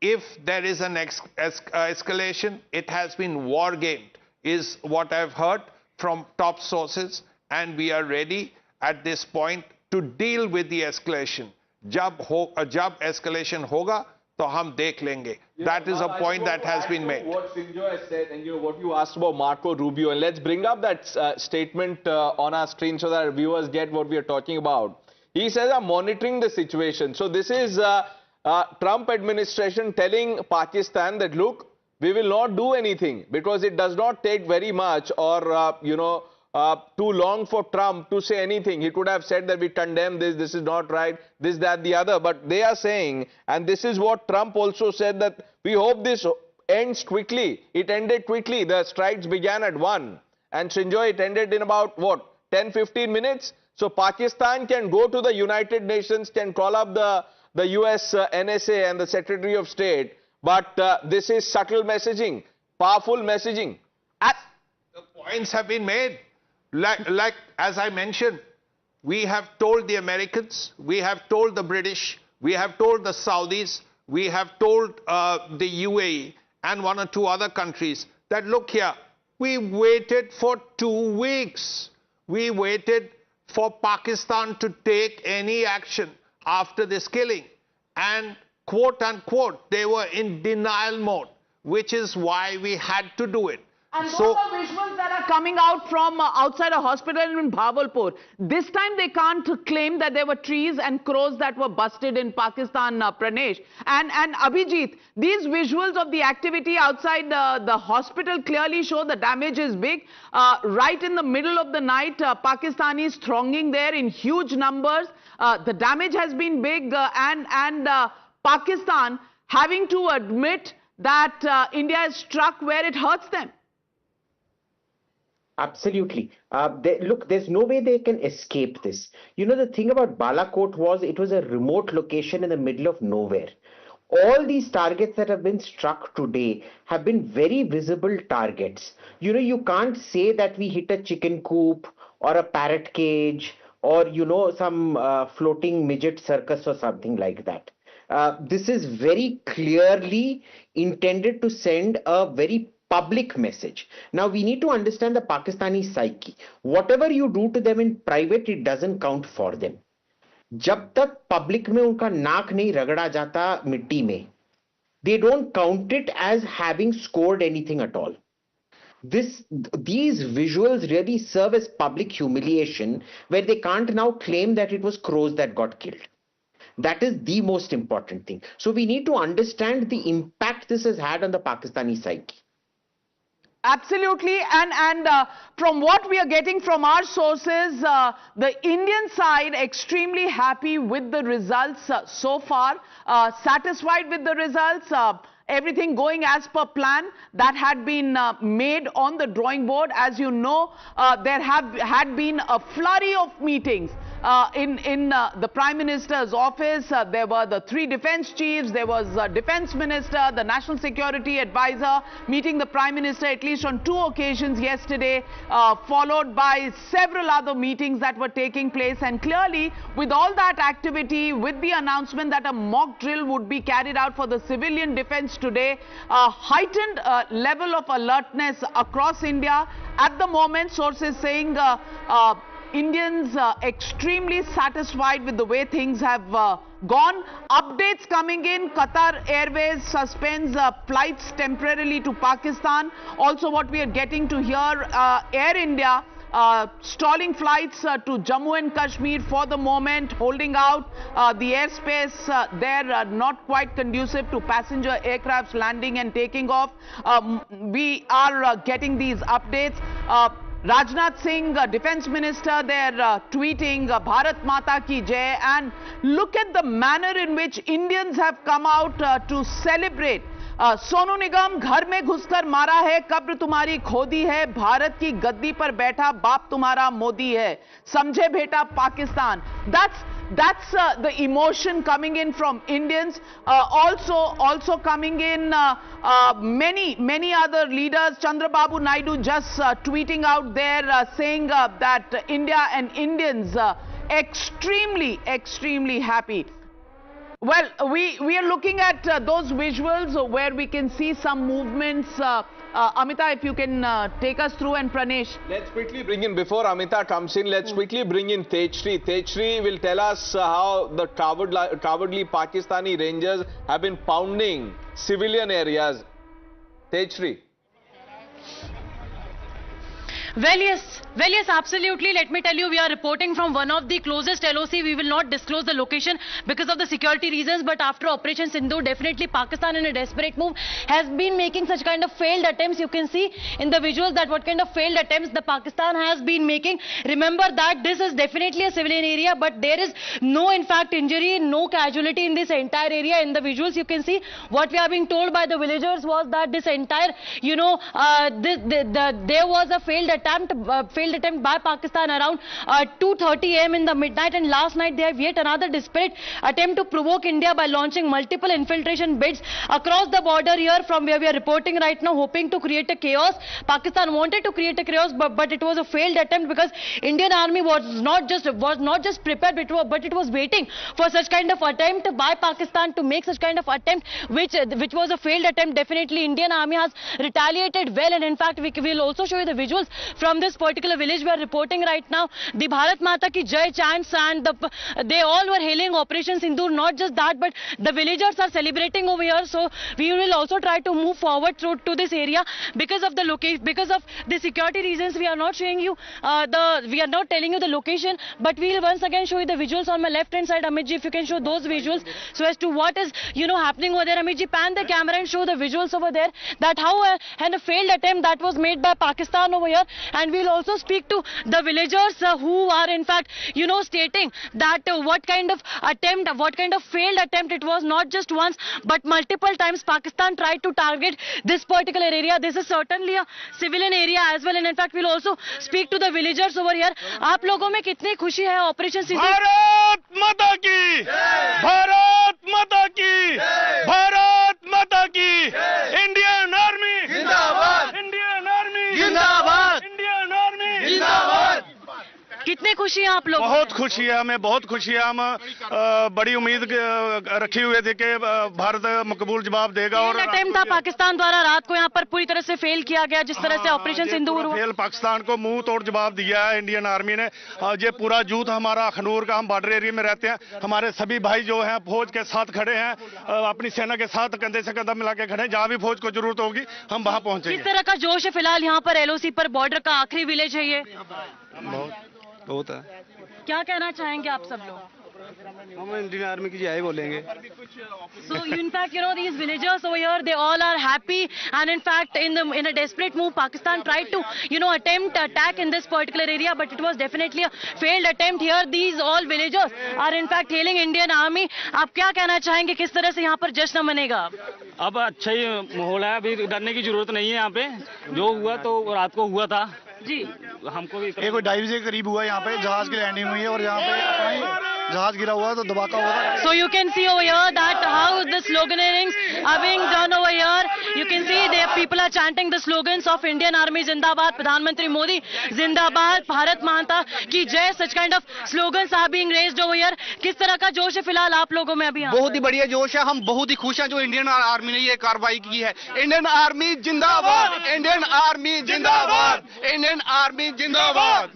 if there is an escalation, it has been war-gamed, is what I've heard from top sources, and we are ready at this point to deal with the escalation. Jab escalation hoga, to hum dekh lenge. That is a point that has been made. What Sindur has said, and what you asked about Marco Rubio, and let's bring up that statement on our screen so that our viewers get what we are talking about. He says, I'm monitoring the situation. So this is Trump administration telling Pakistan that, look, we will not do anything because it does not take very much or, too long for Trump to say anything. He could have said that we condemn this is not right, this, that, the other. But they are saying, and this is what Trump also said, that we hope this ends quickly. It ended quickly. The strikes began at 1. And Srinjoy, it ended in about, what, 10-15 minutes? So Pakistan can go to the United Nations, can call up the US NSA and the Secretary of State. But this is subtle messaging, powerful messaging. The points have been made. Like, as I mentioned, we have told the Americans, we have told the British, we have told the Saudis, we have told the UAE and one or two other countries that, look here, we waited for 2 weeks. We waited for Pakistan to take any action after this killing. And quote unquote, they were in denial mode, which is why we had to do it. And those are visuals that are coming out from outside a hospital in Bahawalpur. This time they can't claim that there were trees and crows that were busted in Pakistan, Pranesh. And Abhijit, these visuals of the activity outside the hospital clearly show the damage is big. Right in the middle of the night, Pakistanis thronging there in huge numbers. The damage has been big and Pakistan having to admit that India is struck where it hurts them. Absolutely. Look, there's no way they can escape this. You know, the thing about Balakot was it was a remote location in the middle of nowhere. All these targets that have been struck today have been very visible targets. You know, you can't say that we hit a chicken coop or a parrot cage or, you know, some floating midget circus or something like that. This is very clearly intended to send a very public message. Now we need to understand the Pakistani psyche. Whatever you do to them in private, it doesn't count for them. जब तक public में उनका नाक नहीं रगड़ा जाता मिट्टी में, they don't count it as having scored anything at all. These visuals really serve as public humiliation where they can't now claim that it was crows that got killed. That is the most important thing. So we need to understand the impact this has had on the Pakistani psyche. Absolutely, and from what we are getting from our sources, the Indian side extremely happy with the results so far, satisfied with the results. everything going as per plan. That had been made on the drawing board. As you know, there had been a flurry of meetings in the Prime Minister's office. There were the 3 defense chiefs, there was a defense minister, the national security advisor meeting the Prime Minister at least on 2 occasions yesterday, followed by several other meetings that were taking place. And clearly, with all that activity, with the announcement that a mock drill would be carried out for the civilian defense today, a heightened level of alertness across India. At the moment, sources saying Indians extremely satisfied with the way things have gone. Updates coming in: Qatar Airways suspends flights temporarily to Pakistan. Also, what we are getting to hear, Air India stalling flights to Jammu and Kashmir for the moment, holding out the airspace there, not quite conducive to passenger aircrafts landing and taking off. We are getting these updates. Rajnath Singh, Defense Minister, they're tweeting Bharat Mata Ki Jai, and look at the manner in which Indians have come out to celebrate. Sonu Nigam, घर में घुसकर मारा है, कब्र तुम्हारी खोदी है, भारत की गद्दी पर बैठा बाप तुम्हारा मोदी है, समझे बेटा Pakistan. That's the emotion coming in from Indians. Also coming in many other leaders. Chandrababu Naidu just tweeting out there saying that India and Indians extremely happy. Well, we are looking at those visuals where we can see some movements. Amita, if you can take us through, and Pranesh. Let's quickly bring in, before Amita comes in, let's quickly bring in Tejshri. Tejshri will tell us how the cowardly Pakistani Rangers have been pounding civilian areas. Tejshri. Well, yes, absolutely. Let me tell you, we are reporting from one of the closest LOC. We will not disclose the location because of the security reasons. But after Operation Sindoor, definitely Pakistan, in a desperate move, has been making such kind of failed attempts. You can see in the visuals that what kind of failed attempts the Pakistan has been making. Remember that this is definitely a civilian area, but there is no, in fact, injury, no casualty in this entire area. In the visuals, you can see what we are being told by the villagers was that this entire, there was a failed attempt by Pakistan around 2:30 AM in the midnight, and last night they have yet another desperate attempt to provoke India by launching multiple infiltration bids across the border here from where we are reporting right now, hoping to create a chaos. Pakistan wanted to create a chaos, but it was a failed attempt because Indian army was not just prepared, but it was waiting for such kind of attempt by Pakistan to make such kind of attempt, which was a failed attempt. Definitely Indian army has retaliated well, and in fact we will also show you the visuals from this particular village we are reporting right now. The Bharat Mata Ki Jai chants, and they all were hailing Operation Sindoor. Not just that, but the villagers are celebrating over here. So we will also try to move forward through to this area because of the location, because of the security reasons. We are not showing you we are not telling you the location, but we will once again show you the visuals on my left hand side. Amit ji, if you can show those visuals so as to what is happening over there. Amit ji, pan the camera and show the visuals over there, that how a failed attempt that was made by Pakistan over here. And we'll also speak to the villagers who are in fact stating that what kind of failed attempt it was. Not just once but multiple times Pakistan tried to target this particular area. This is certainly a civilian area as well, and in fact we'll also speak to the villagers over here. आप लोगों में कितनी खुशी है operation सिंदूर? भारत माता की, भारत माता की, भारत माता की, इंडियन आर्मी जिंदाबाद, इंडियन आर्मी जिंदाबाद, इंडियन आर्मी जिंदाबाद. कितने खुशी हैं आप लोग? बहुत खुशी है, हमें बहुत खुशी है. हम बड़ी उम्मीद रखी हुए थे कि भारत मकबूल जवाब देगा. और अटेम्प्ट था पाकिस्तान द्वारा रात को यहाँ पर पूरी तरह से फेल किया गया, जिस तरह से ऑपरेशन सिंदूर हुआ. फेल पाकिस्तान को मुंह तोड़ जवाब दिया है इंडियन आर्मी ने. ये पूरा यूथ हमारा अखनूर का, हम बॉर्डर एरिया में रहते हैं, हमारे सभी भाई जो हैं फौज के साथ खड़े हैं, अपनी सेना के साथ कंधे से कंधा मिला के खड़े हैं. जहाँ भी फौज को जरूरत होगी हम वहाँ पहुंचेंगे. किस तरह का जोश है फिलहाल यहाँ पर LOC पर? बॉर्डर का आखिरी विलेज है ये. बहुत है. क्या कहना चाहेंगे आप सब लोग? हम इंडियन आर्मी की जय बोलेंगे. So in fact, you know, these villagers over here, they all are happy, and in fact, in a desperate move, Pakistan tried to, you know, attempt attack in this particular area, but it was definitely a failed attempt. Here, these all villagers are in fact hailing Indian Army. आप क्या कहना चाहेंगे, किस तरह से यहाँ पर जश्न मनेगा? अब अच्छा ही माहौल है, अभी डरने की जरूरत नहीं है. यहाँ पे जो हुआ तो रात को हुआ था जी. हमको भी 1:30 बजे के करीब हुआ. यहाँ पे जहाज की लैंडिंग हुई है और यहाँ पे जहाज गिरा हुआ है तो धमाका हुआ. So you can see over here that how the sloganings are being done over here. You can see the people are chanting the slogans of Indian Army Zindabad, Pradhanmantri Modi Zindabad, Bharat Mata ki Jai. Such kind of slogans are being raised over here. किस तरह का जोश है फिलहाल आप लोगों में अभी? बहुत ही बढ़िया जोश है. हम बहुत ही खुश हैं जो इंडियन आर्मी ने ये कार्रवाई की है. इंडियन आर्मी जिंदाबाद, इंडियन आर्मी जिंदाबाद, इंडियन आर्मी जिंदाबाद.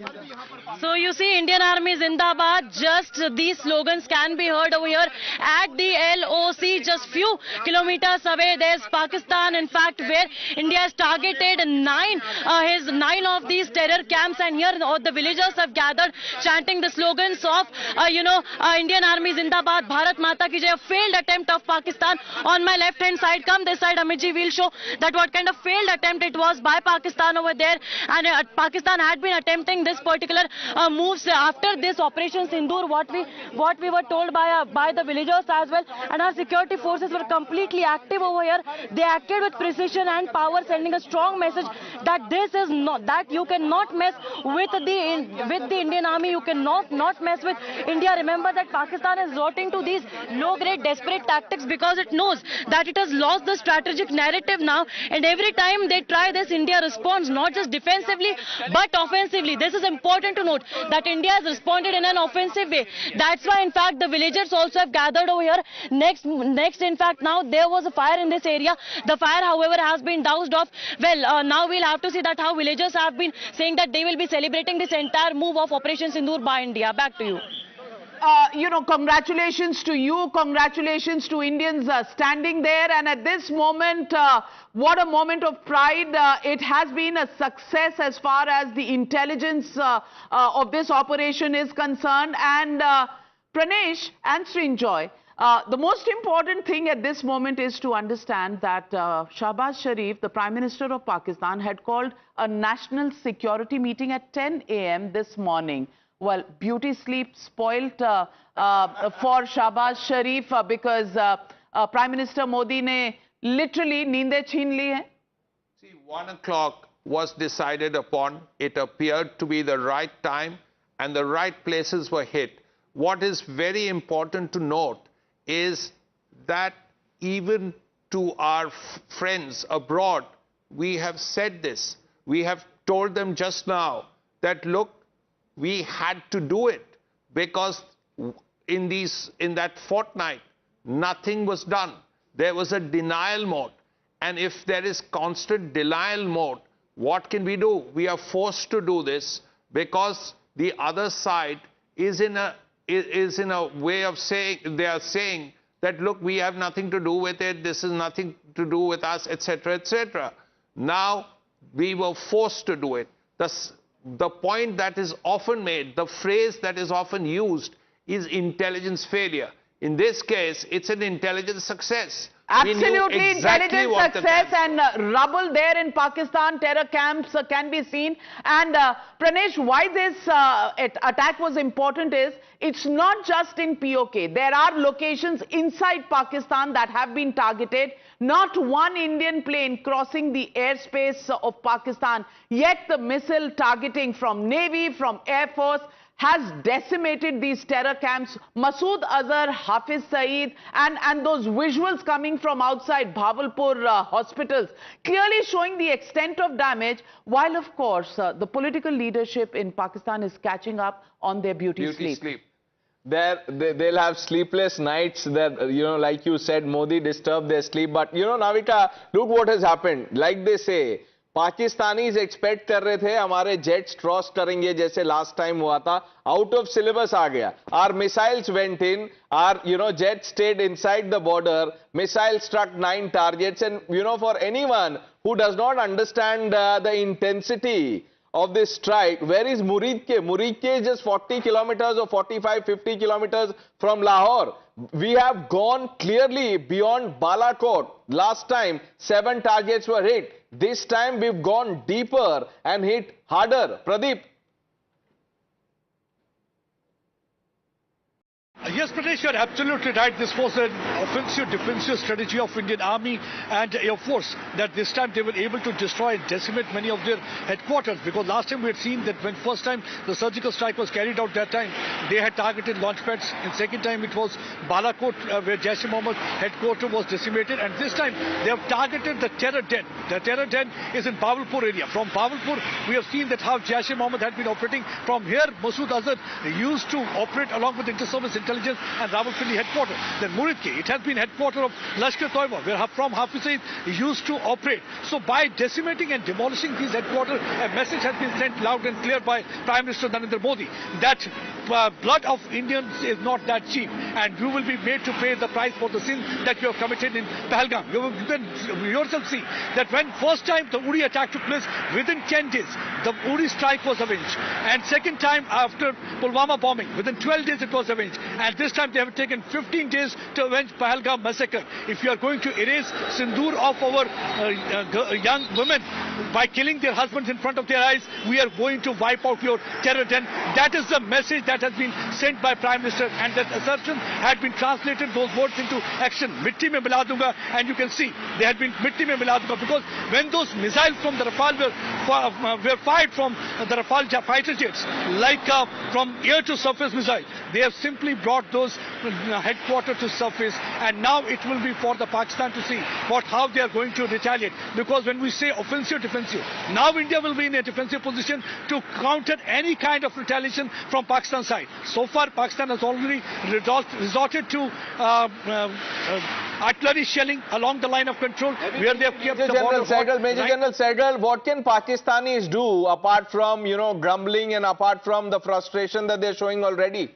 So you see Indian Army Zindabad, just these slogans can be heard over here at the LOC, just few kilometers away. There's Pakistan, in fact, where India has targeted nine of these terror camps, and here the villagers have gathered chanting the slogans of, Indian Army Zindabad, Bharat Mata ki Jai, a failed attempt of Pakistan. On my left hand side, come this side, Amitji will show that what kind of failed attempt it was by Pakistan over there, and Pakistan had been attempting this particular moves after this Operation Sindoor, what we were told by the villagers as well, and our security forces were completely active over here. They acted with precision and power, sending a strong message that this is not, that you cannot mess with the Indian Army, you cannot mess with India. Remember that Pakistan is resorting to these low-grade desperate tactics because it knows that it has lost the strategic narrative now, and every time they try this, India responds not just defensively but offensively. This is important to note that India has responded in an offensive way. That's why in fact the villagers also have gathered over here. Next in fact, now there was a fire in this area. The fire however has been doused off. Well, now we'll have to see that how villagers have been saying that they will be celebrating this entire move of Operation Sindoor by India. Back to you. Congratulations to you, congratulations to Indians standing there, and at this moment, what a moment of pride. It has been a success as far as the intelligence of this operation is concerned, and Pranesh and Srinjoy, the most important thing at this moment is to understand that Shahbaz Sharif, the Prime Minister of Pakistan, had called a national security meeting at 10 a.m. this morning. Well, beauty sleep spoilt for Shahbaz Sharif because Prime Minister Modi ne literally neende chhin li hai. See, 1 o'clock was decided upon. It appeared to be the right time and the right places were hit. What is very important to note is that even to our friends abroad, we have said this. We have told them just now that, look, we had to do it because in that fortnight, nothing was done. There was a denial mode. And if there is constant denial mode, what can we do? We are forced to do this because the other side is in a way of saying, they are saying that, look, we have nothing to do with it, this is nothing to do with us, etc., etc. Now, we were forced to do it. The point that is often made, the phrase that is often used is intelligence failure. In this case, it's an intelligence success. Absolutely, intelligence success, and rubble there in Pakistan, terror camps can be seen. And Pranesh, why this attack was important is, it's not just in PoK. There are locations inside Pakistan that have been targeted. Not one Indian plane crossing the airspace of Pakistan. Yet the missile targeting from Navy, from Air Force, has decimated these terror camps. Masood Azhar, Hafiz Saeed, and those visuals coming from outside Bahawalpur hospitals, clearly showing the extent of damage, while of course the political leadership in Pakistan is catching up on their beauty sleep. They'll have sleepless nights that, like you said, Modi disturbed their sleep. But, Navika, look what has happened. Like they say, Pakistanis expect कर रहे थे हमारे jets cross करेंगे जैसे last time हुआ था. Out of syllabus आ गया. Our missiles went in. Our jets stayed inside the border. Missile struck 9 targets. And for anyone who does not understand the intensity of this strike. Where is Muridke? Muridke is just 40 kilometers or 45, 50 kilometers from Lahore. We have gone clearly beyond Balakot. Last time, 7 targets were hit. This time, we've gone deeper and hit harder. Pradeep. Yes, Pradesh, you're absolutely right. This was an offensive defensive strategy of Indian Army and Air Force, that this time they were able to destroy and decimate many of their headquarters, because last time we had seen that when first time the surgical strike was carried out, that time they had targeted launch pads, and second time it was Balakot where Jaish-e-Mohammed headquarters was decimated, and this time they have targeted the terror den. The terror den is in Bahawalpur area. From Bahawalpur we have seen that how Jaish-e-Mohammed had been operating. From here Masood Azhar used to operate along with inter-service intelligence and Rawalpindi headquarters. Then Muridke, it has been headquarters of Lashkar-e-Toiba, where from Hafiz Saeed used to operate. So by decimating and demolishing these headquarters, a message has been sent loud and clear by Prime Minister Narendra Modi that blood of Indians is not that cheap, and you will be made to pay the price for the sin that you have committed in Pahalgam. You can yourself see that when first time the Uri attack took place, within 10 days the Uri strike was avenged, and second time after Pulwama bombing, within 12 days it was avenged, and this time they have taken 15 days to avenge Pahalgam massacre. If you are going to erase Sindur of our young women by killing their husbands in front of their eyes, we are going to wipe out your terror den. That is the message that has been sent by Prime Minister, and that assertion had been translated, those words, into action. Mitti mein mila dunga, and you can see they had been mitti mein mila dunga, because when those missiles from the Rafale were fired from the Rafale fighter jets, like from air to surface missile, they have simply brought those headquarters to surface, and now it will be for the Pakistan to see how they are going to retaliate, because when we say offensive defensive, now India will be in a defensive position to counter any kind of retaliation from Pakistan side. So far Pakistan has already resorted to artillery shelling along the line of control, where they have kept the border hot. Major General Sehgal, what can Pakistanis do apart from, grumbling and apart from the frustration that they're showing already?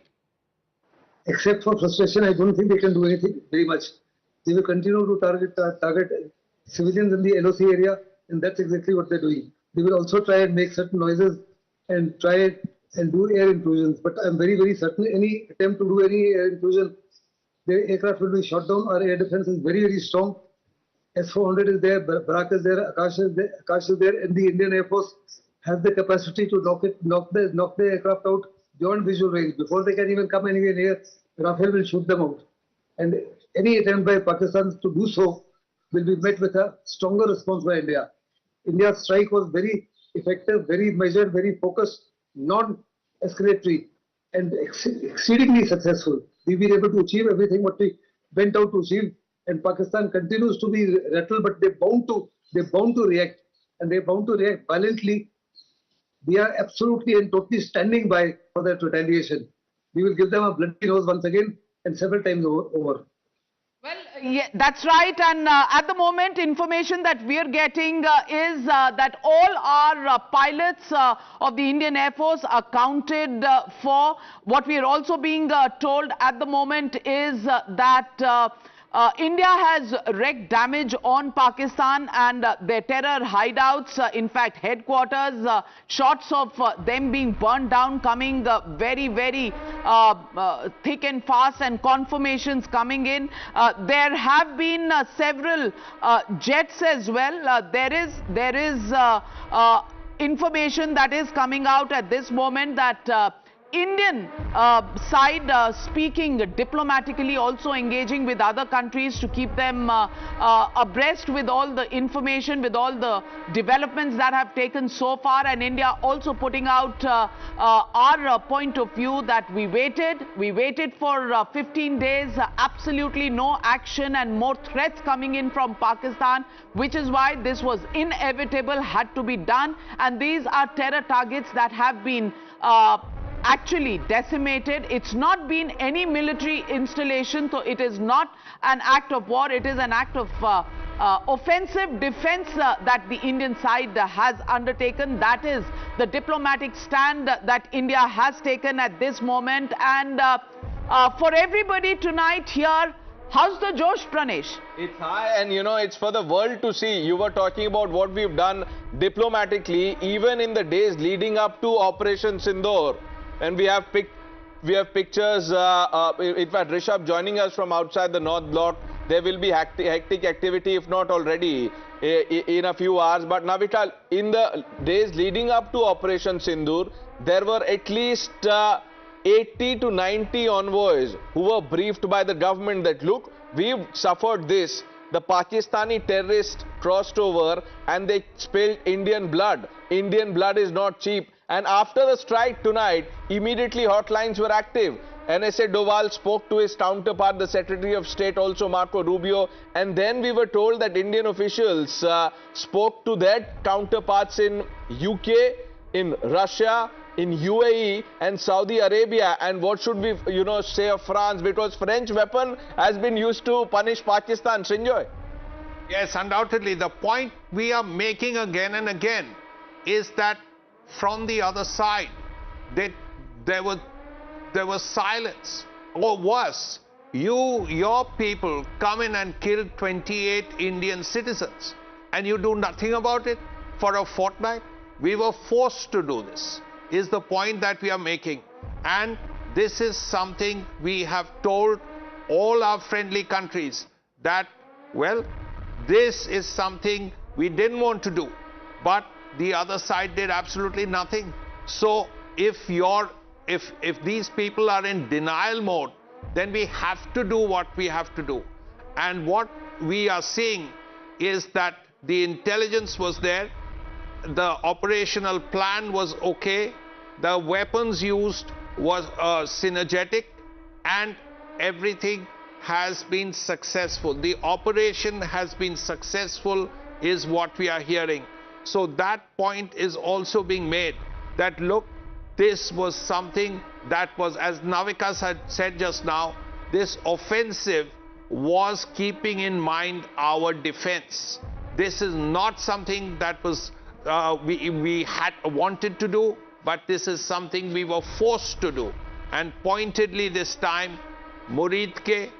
Except for frustration, I don't think they can do anything very much. They will continue to target civilians in the LOC area, and that's exactly what they're doing. They will also try and make certain noises and try and do air intrusions. But I'm very, very certain any attempt to do any air intrusion, the aircraft will be shot down. Our air defense is very, very strong. S-400 is there, Barak is there, Akash is there, and the Indian Air Force has the capacity to knock the aircraft out beyond visual range. Before they can even come anywhere near, Rafale will shoot them out. And any attempt by Pakistan to do so will be met with a stronger response by India. India's strike was very effective, very measured, very focused, non-escalatory, and exceedingly successful. We've been able to achieve everything what we went out to achieve, and Pakistan continues to be rattled, but they're bound to react, and they're bound to react violently. We are absolutely and totally standing by for that retaliation. We will give them a bloody nose once again and several times over. Well, yeah, that's right. And at the moment, information that we are getting is that all our pilots of the Indian Air Force are counted for. What we are also being told at the moment is that India has wreaked damage on Pakistan and their terror hideouts, in fact headquarters, shots of them being burned down coming very, very thick and fast, and confirmations coming in. There have been several jets as well. There is information that is coming out at this moment that Indian side speaking diplomatically, also engaging with other countries to keep them abreast with all the information, with all the developments that have taken so far, and India also putting out our point of view that we waited for 15 days, absolutely no action and more threats coming in from Pakistan, which is why this was inevitable, had to be done, and these are terror targets that have been actually decimated. It's not been any military installation, so it is not an act of war, it is an act of offensive defense that the Indian side has undertaken. That is the diplomatic stand that India has taken at this moment. And for everybody tonight here, how's the Josh, Pranesh? It's high, and it's for the world to see. You were talking about what we've done diplomatically, even in the days leading up to Operation Sindoor. And we have pictures, in fact, Rishabh joining us from outside the North Block. There will be hectic activity, if not already, in a few hours. But Navital, in the days leading up to Operation Sindoor, there were at least 80 to 90 envoys who were briefed by the government that, look, we've suffered this. The Pakistani terrorists crossed over and they spilled Indian blood. Indian blood is not cheap. And after the strike tonight, immediately hotlines were active. NSA Doval spoke to his counterpart, the Secretary of State, also Marco Rubio. And then we were told that Indian officials spoke to their counterparts in UK, in Russia, in UAE and Saudi Arabia. And what should we, say of France? Because French weapon has been used to punish Pakistan. Sinjoy. Yes, undoubtedly. The point we are making again and again is that from the other side, there was silence, or worse, your people come in and kill 28 Indian citizens, and you do nothing about it for a fortnight. We were forced to do this, is the point that we are making. And this is something we have told all our friendly countries that, well, this is something we didn't want to do, but the other side did absolutely nothing. So if these people are in denial mode, then we have to do what we have to do. And what we are seeing is that the intelligence was there, the operational plan was okay, the weapons used was synergetic, and everything has been successful. The operation has been successful is what we are hearing. So that point is also being made, that look, this was something that was, as Navikas had said just now, this offensive was keeping in mind our defense. This is not something that was we had wanted to do, but this is something we were forced to do. And pointedly this time, Muridke,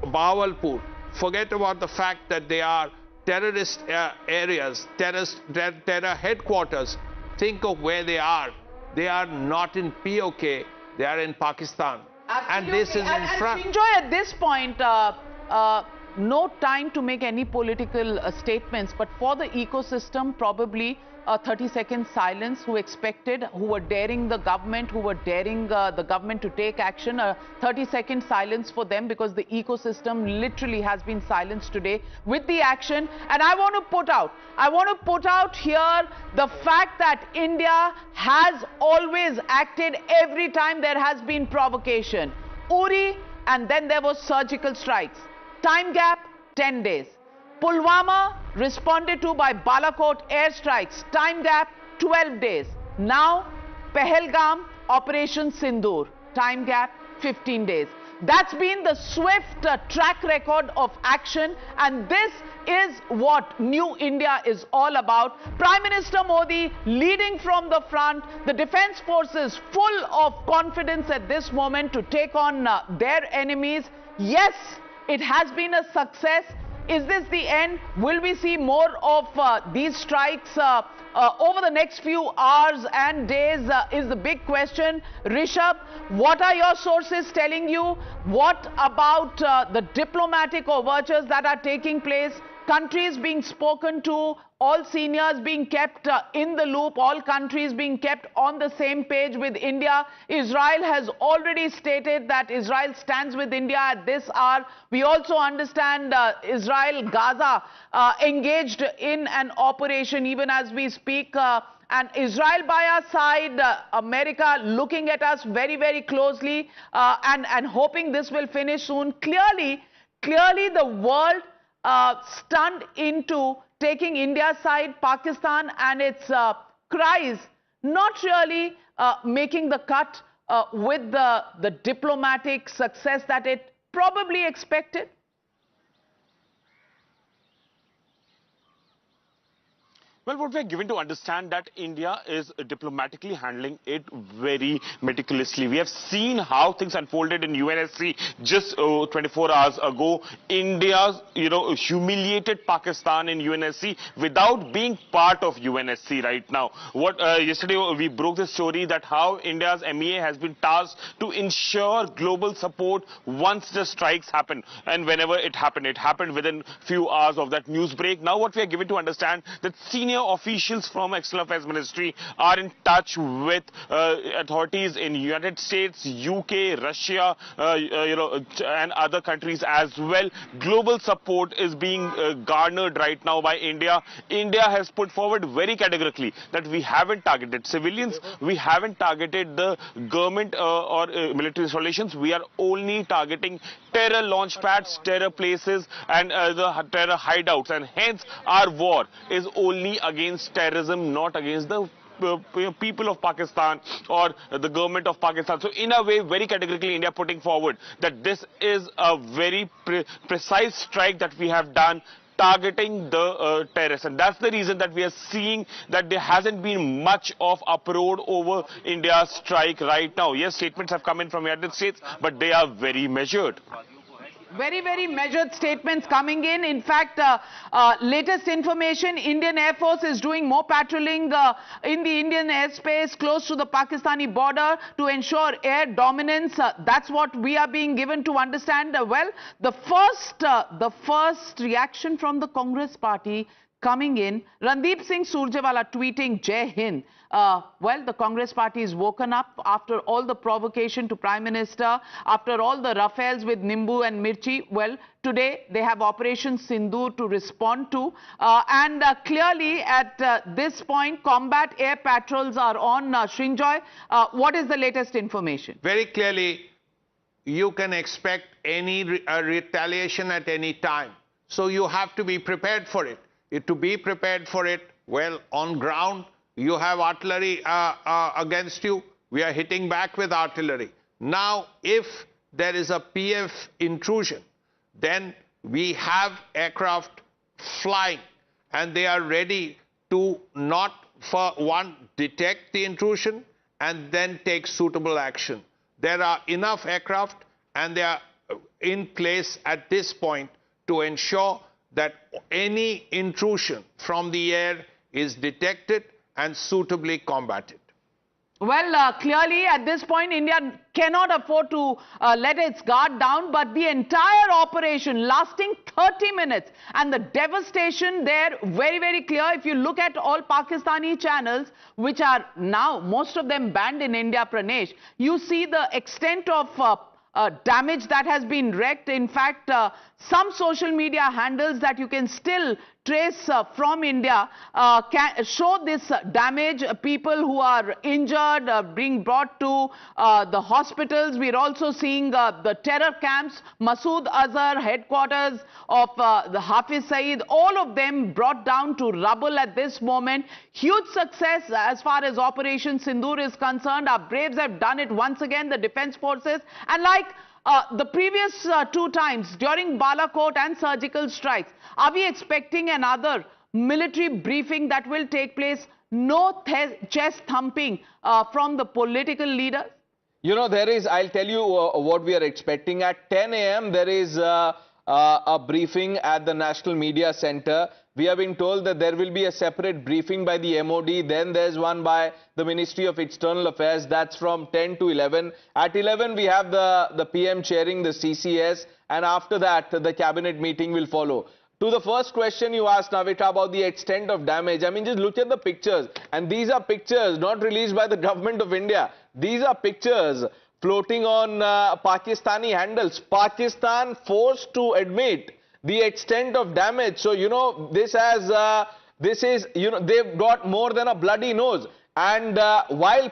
Bahawalpur, forget about the fact that they are terrorist areas, terror headquarters. Think of where they are. They are not in PoK, they are in Pakistan. Absolutely. And this is in front. Sinjoy, at this point, no time to make any political statements, but for the ecosystem, probably a 30-second silence, who were daring the government, the government to take action, a 30-second silence for them, because the ecosystem literally has been silenced today with the action. And I want to put out here the fact that India has always acted every time there has been provocation. Uri, and then there was surgical strikes. Time gap, 10 days. Pulwama responded to by Balakot airstrikes. Time gap, 12 days. Now, Pahalgam, Operation Sindoor. Time gap, 15 days. That's been the swift track record of action, and this is what New India is all about. Prime Minister Modi leading from the front, the defense forces full of confidence at this moment to take on their enemies. Yes, it has been a success. Is this the end? Will we see more of these strikes over the next few hours and days is the big question. Rishabh, what are your sources telling you? What about the diplomatic overtures that are taking place? Countries being spoken to, all seniors being kept in the loop, all countries being kept on the same page with India. Israel has already stated that Israel stands with India at this hour. We also understand Israel, Gaza engaged in an operation even as we speak. And Israel by our side, America looking at us very, very closely and hoping this will finish soon. Clearly the world stunned into taking India's side, Pakistan and its cries not really making the cut with the diplomatic success that it probably expected. Well, what we are given to understand that India is diplomatically handling it very meticulously. We have seen how things unfolded in UNSC just 24 hours ago. India, humiliated Pakistan in UNSC without being part of UNSC right now. Yesterday we broke the story that how India's MEA has been tasked to ensure global support once the strikes happen. And whenever it happened within few hours of that news break. Now what we are given to understand that senior officials from External Affairs Ministry are in touch with authorities in United States, UK, Russia, and other countries as well. Global support is being garnered right now by India. India has put forward very categorically that we haven't targeted civilians, we haven't targeted the government or military installations. We are only targeting terror launch pads, terror places, and the terror hideouts, and hence our war is only against terrorism, not against the people of Pakistan or the government of Pakistan. So in a way, very categorically, India putting forward that this is a very precise strike that we have done, targeting the terrorists, and that's the reason that we are seeing that there hasn't been much of uproar over India's strike right now. Yes, statements have come in from the United States, but they are very measured. Very, very measured statements coming in. In fact, latest information, Indian Air Force is doing more patrolling in the Indian airspace close to the Pakistani border to ensure air dominance. That's what we are being given to understand. Well, the first reaction from the Congress party coming in, Randeep Singh Surjewala tweeting Jai Hind. Well, the Congress party is woken up after all the provocation to Prime Minister, after all the Rafales with Nimbu and Mirchi. Well, today they have Operation Sindoor to respond to. And clearly at this point, combat air patrols are on. Srinjoy, what is the latest information? Very clearly, you can expect any retaliation at any time. So you have to be prepared for it. To be prepared for it, well, on ground, you have artillery against you. We are hitting back with artillery. Now, if there is a PF intrusion, then we have aircraft flying, and they are ready to not, for one, detect the intrusion and then take suitable action. There are enough aircraft, and they are in place at this point to ensure that any intrusion from the air is detected and suitably combated. Well, clearly at this point, India cannot afford to let its guard down, but the entire operation lasting 30 minutes and the devastation there, very, very clear. If you look at all Pakistani channels, which are now, most of them banned in India, Pranesh, you see the extent of damage that has been wreaked. In fact, some social media handles that you can still trace from India can show this damage. People who are injured being brought to the hospitals. We're also seeing the terror camps, Masood Azhar, headquarters of the Hafiz Saeed, all of them brought down to rubble at this moment. Huge success as far as Operation Sindoor is concerned. Our braves have done it once again, the defense forces. And like the previous two times during Balakot and surgical strikes, are we expecting another military briefing that will take place? No chest thumping from the political leaders? You know, there is, I'll tell you what we are expecting. At 10 a.m. there is a briefing at the National Media Center. We have been told that there will be a separate briefing by the MOD. Then there's one by the Ministry of External Affairs. That's from 10 to 11. At 11, we have the PM chairing the CCS. And after that, the cabinet meeting will follow. To the first question you asked, Navita, about the extent of damage. I mean, just look at the pictures. And these are pictures not released by the government of India. These are pictures floating on Pakistani handles. Pakistan forced to admit the extent of damage. So, you know, this is, you know, they've got more than a bloody nose. And while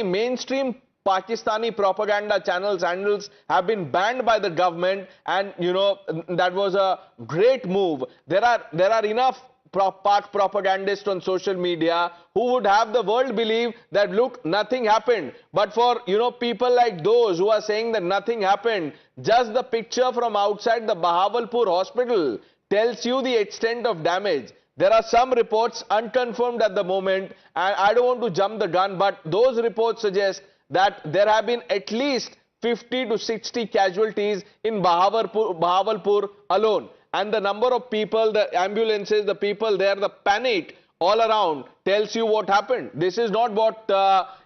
mainstream Pakistani propaganda handles have been banned by the government, and, you know, that was a great move. There are enough Pak propagandists on social media who would have the world believe that, look, nothing happened. But for, you know, people like those who are saying that nothing happened, just the picture from outside the Bahawalpur hospital tells you the extent of damage. There are some reports unconfirmed at the moment, and I don't want to jump the gun, but those reports suggest that there have been at least 50 to 60 casualties in Bahawalpur alone. And the number of people, the ambulances, the people there, the panic all around tells you what happened. This is not what,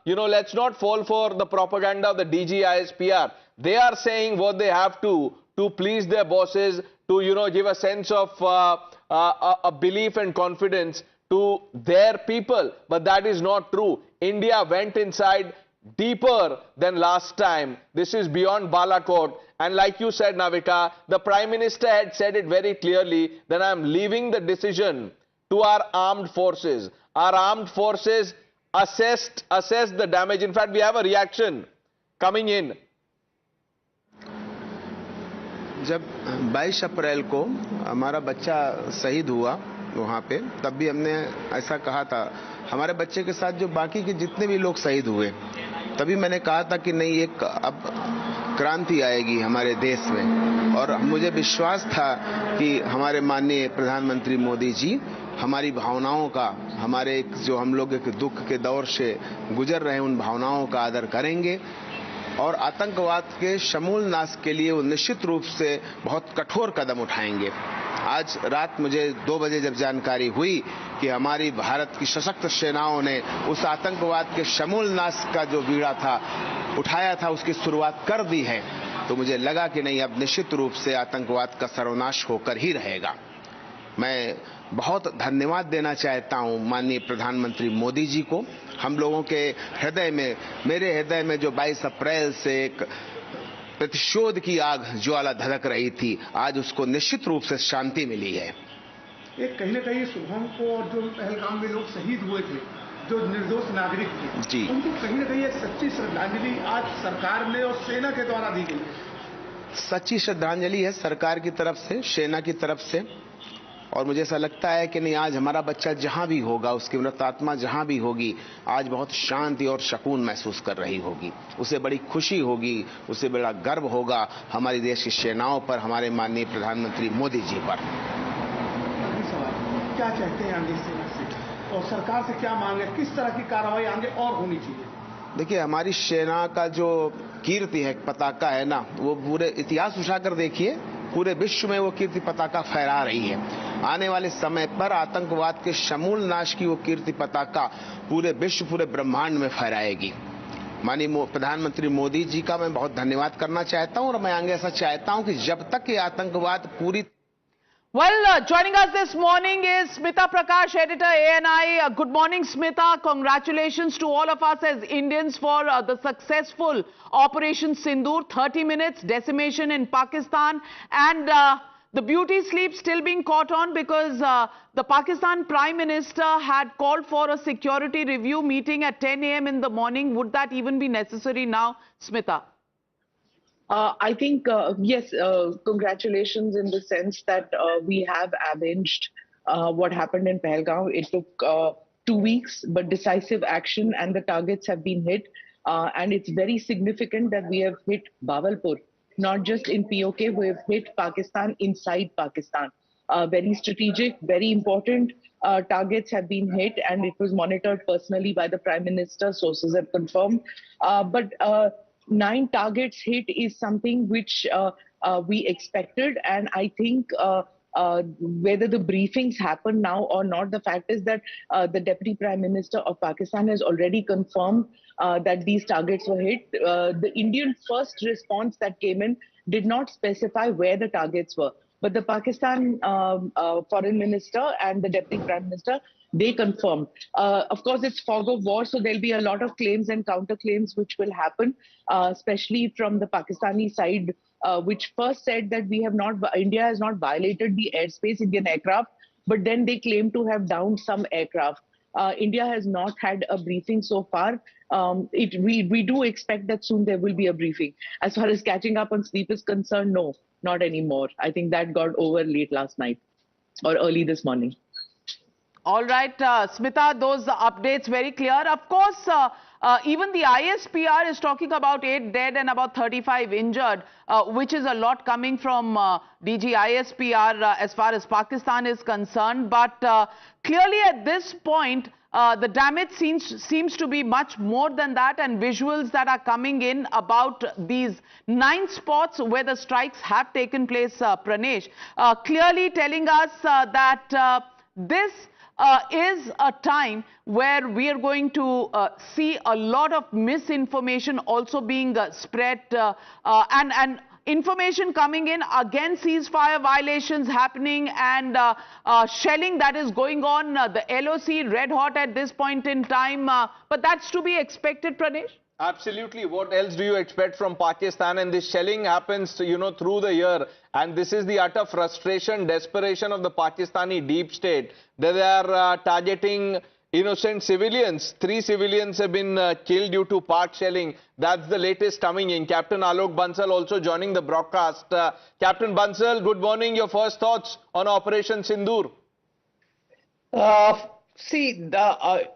let's not fall for the propaganda of the DGISPR. They are saying what they have to please their bosses, to, give a sense of a belief and confidence to their people. But that is not true. India went inside deeper than last time. This is beyond Balakot. And like you said, Navika, the Prime Minister had said it very clearly that I am leaving the decision to our armed forces. Our armed forces assess the damage. In fact, we have a reaction coming in. जब 22 अप्रैल को हमारा बच्चा शहीद हुआ वहाँ पे, तब भी हमने ऐसा कहा था, हमारे बच्चे के साथ जो बाकी के जितने भी लोग शहीद हुए, तभी मैंने कहा था कि नहीं, एक अब क्रांति आएगी हमारे देश में। और मुझे विश्वास था कि हमारे माननीय प्रधानमंत्री मोदी जी हमारी भावनाओं का, हमारे जो हम लोग एक दुख के दौर से गुजर रहे हैं, उन भावनाओं का आदर करेंगे और आतंकवाद के समूल नाश के लिए वो निश्चित रूप से बहुत कठोर कदम उठाएंगे। आज रात मुझे 2 बजे जब जानकारी हुई कि हमारी भारत की सशक्त सेनाओं ने उस आतंकवाद के समूल नाश का जो बीड़ा था उठाया था, उसकी शुरुआत कर दी है, तो मुझे लगा कि नहीं, अब निश्चित रूप से आतंकवाद का सर्वनाश होकर ही रहेगा। मैं बहुत धन्यवाद देना चाहता हूं माननीय प्रधानमंत्री मोदी जी को। हम लोगों के हृदय में, मेरे हृदय में जो 22 अप्रैल से एक प्रतिशोध की आग ज्वाला धधक रही थी, आज उसको निश्चित रूप से शांति मिली है। एक कहीं न कहीं सुबह को और जो पहलगाम में लोग शहीद हुए थे, जो निर्दोष नागरिक थे जी, उनको कहीं न कहीं एक सच्ची श्रद्धांजलि आज सरकार ने और सेना के द्वारा दी गई है। सच्ची श्रद्धांजलि है सरकार की तरफ से, सेना की तरफ से। और मुझे ऐसा लगता है कि नहीं, आज हमारा बच्चा जहां भी होगा, उसकी मृतात्मा जहां भी होगी, आज बहुत शांति और सुकून महसूस कर रही होगी। उसे बड़ी खुशी होगी, उसे बड़ा गर्व होगा हमारे देश की सेनाओं पर, हमारे माननीय प्रधानमंत्री मोदी जी पर। क्या चाहते हैं आगे से और सरकार से क्या मांगे, किस तरह की कार्रवाई आगे और होनी चाहिए? देखिए, हमारी सेना का जो कीर्ति है, पताका है ना, वो पूरे इतिहास उठाकर देखिए, पूरे विश्व में वो कीर्ति पताका फहरा रही है। आने वाले समय पर आतंकवाद के समूल नाश की वो कीर्ति पताका पूरे विश्व, पूरे ब्रह्मांड में फहराएगी। माननीय प्रधानमंत्री मोदी जी का मैं बहुत धन्यवाद करना चाहता हूं और मैं आगे ऐसा चाहता हूं कि जब तक ये आतंकवाद पूरी Well, joining us this morning is Smita Prakash, editor ANI. Good morning, Smita. Congratulations to all of us as Indians for the successful Operation Sindoor. 30 minutes decimation in Pakistan, and the beauty sleep still being caught on because the Pakistan Prime Minister had called for a security review meeting at 10 a.m. in the morning. Would that even be necessary now, Smita? I think, yes, congratulations in the sense that we have avenged what happened in Pahalgam. It took 2 weeks, but decisive action, and the targets have been hit. And it's very significant that we have hit Bahawalpur, not just in PoK, we have hit Pakistan inside Pakistan. Very strategic, very important targets have been hit, and it was monitored personally by the Prime Minister, sources have confirmed. But 9 targets hit is something which we expected, and I think whether the briefings happen now or not, the fact is that the Deputy Prime Minister of Pakistan has already confirmed that these targets were hit. The Indian first response that came in did not specify where the targets were, but the Pakistan Foreign Minister and the Deputy Prime Minister, they confirmed. Of course, it's fog of war, so there'll be a lot of claims and counterclaims which will happen, especially from the Pakistani side, which first said that India has not violated the airspace, Indian aircraft, but then they claim to have downed some aircraft. India has not had a briefing so far. We do expect that soon there will be a briefing. As far as catching up on sleep is concerned, no, not anymore. I think that got over late last night or early this morning. All right, Smita, those updates very clear. Of course, Even the ISPR is talking about 8 dead and about 35 injured, which is a lot coming from DG ISPR as far as Pakistan is concerned. But clearly at this point, the damage seems to be much more than that, and visuals that are coming in about these 9 spots where the strikes have taken place, Pranesh, clearly telling us that this is a time where we are going to see a lot of misinformation also being spread and information coming in against ceasefire violations happening and shelling that is going on. The LOC red hot at this point in time, but that's to be expected, Pranesh? Absolutely. What else do you expect from Pakistan? And this shelling happens, through the year. And this is the utter frustration, desperation of the Pakistani deep state. They are targeting innocent civilians. 3 civilians have been killed due to Pak shelling. That's the latest coming in. Captain Alok Bansal also joining the broadcast. Captain Bansal, good morning. Your first thoughts on Operation Sindoor? See,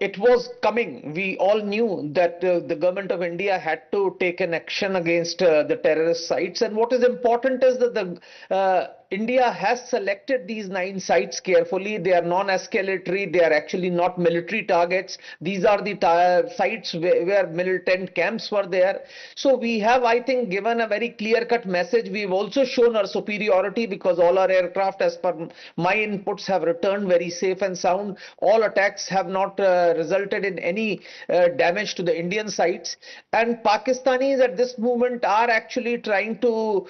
it was coming. We all knew that the government of India had to take an action against the terrorist sites. And what is important is that India has selected these 9 sites carefully. They are non-escalatory. They are actually not military targets. These are the sites where militant camps were there. So we have, I think, given a very clear-cut message. We've also shown our superiority because all our aircraft, as per my inputs, have returned very safe and sound. All attacks have not resulted in any damage to the Indian sites. And Pakistanis at this moment are actually trying to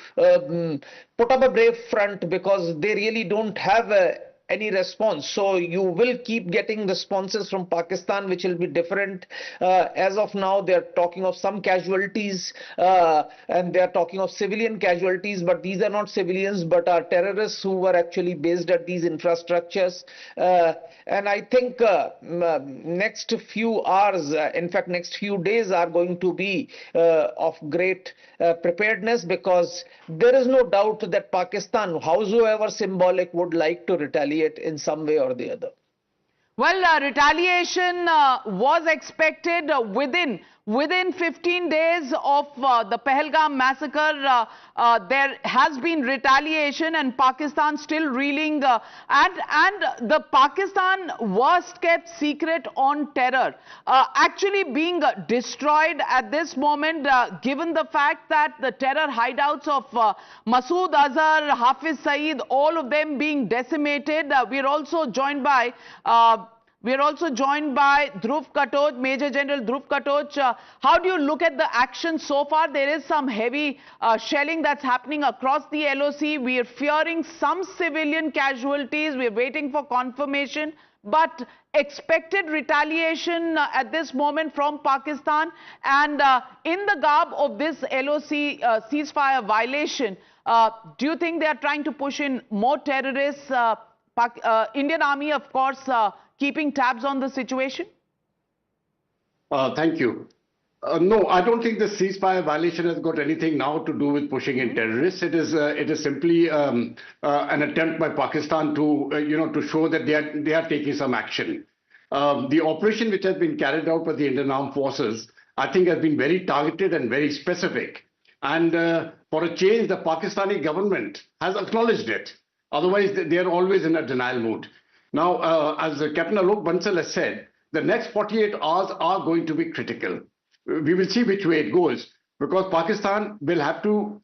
put up a brave front because they really don't have any response. So you will keep getting responses from Pakistan, which will be different. As of now, they're talking of some casualties and they're talking of civilian casualties, but these are not civilians, but are terrorists who were actually based at these infrastructures. And I think next few hours, in fact, next few days are going to be of great preparedness, because there is no doubt that Pakistan, howsoever symbolic, would like to retaliate in some way or the other. Well, retaliation was expected within 15 days of the Pahalgam massacre. There has been retaliation, and Pakistan still reeling. And the Pakistan worst kept secret on terror actually being destroyed at this moment, given the fact that the terror hideouts of Masood Azhar, Hafiz Saeed, all of them being decimated. We are also joined by Dhruv Katoj, Major General Dhruv Katoj. How do you look at the action so far? There is some heavy shelling that's happening across the LOC. We are fearing some civilian casualties. We are waiting for confirmation. But expected retaliation at this moment from Pakistan, and in the garb of this LOC ceasefire violation, do you think they are trying to push in more terrorists? Indian Army, of course, keeping tabs on the situation? Thank you. No, I don't think the ceasefire violation has got anything now to do with pushing in terrorists. It is simply an attempt by Pakistan to to show that they are taking some action. The operation which has been carried out by the Indian Armed Forces, I think, has been very targeted and very specific. And for a change, the Pakistani government has acknowledged it. Otherwise, they are always in a denial mood. Now, as Captain Alok Bansal has said, the next 48 hours are going to be critical. We will see which way it goes, because Pakistan will have to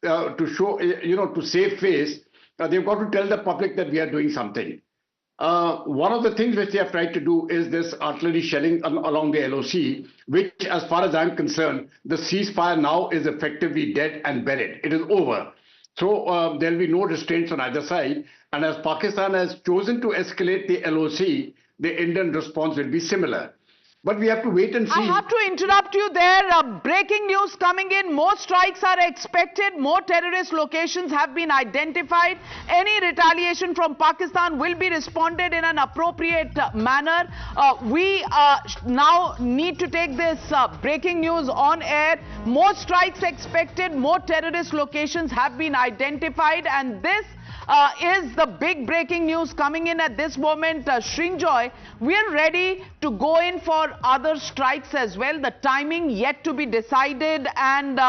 show, to save face, they've got to tell the public that we are doing something. One of the things which they have tried to do is this artillery shelling along the LOC, which, as far as I'm concerned, the ceasefire now is effectively dead and buried. It is over. So there will be no restraints on either side. And as Pakistan has chosen to escalate the LOC, the Indian response will be similar. But we have to wait and see. I have to interrupt you there. Breaking news coming in. More strikes are expected. More terrorist locations have been identified. Any retaliation from Pakistan will be responded in an appropriate manner. We now need to take this breaking news on air. More strikes expected. More terrorist locations have been identified. And this is the big breaking news coming in at this moment. Shrinjoy, we're ready to go in for other strikes as well. The timing yet to be decided, and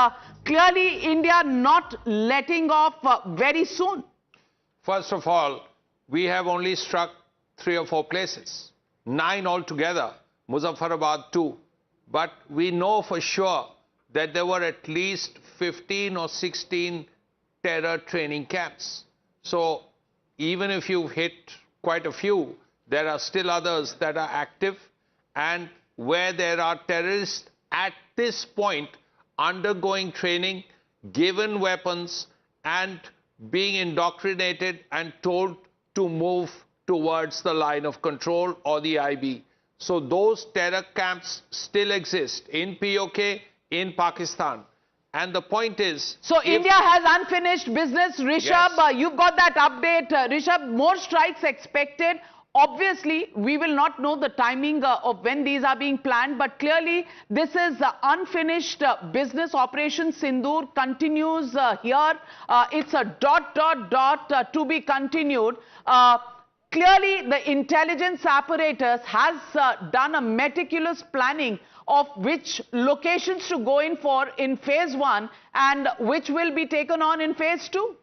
clearly India not letting off very soon. First of all, we have only struck 3 or 4 places, 9 altogether, Muzaffarabad 2. But we know for sure that there were at least 15 or 16 terror training camps. So even if you've hit quite a few, there are still others that are active, and where there are terrorists at this point undergoing training, given weapons, and being indoctrinated and told to move towards the line of control or the IB. So those terror camps still exist in PoK, in Pakistan. And the point is... So India has unfinished business. Rishabh, Yes. You've got that update. Rishabh, more strikes expected. Obviously, we will not know the timing of when these are being planned, but clearly this is unfinished business. Operation Sindoor continues here. It's a ... to be continued. Clearly, the intelligence apparatus has done a meticulous planning of which locations to go in for in phase 1 and which will be taken on in phase 2.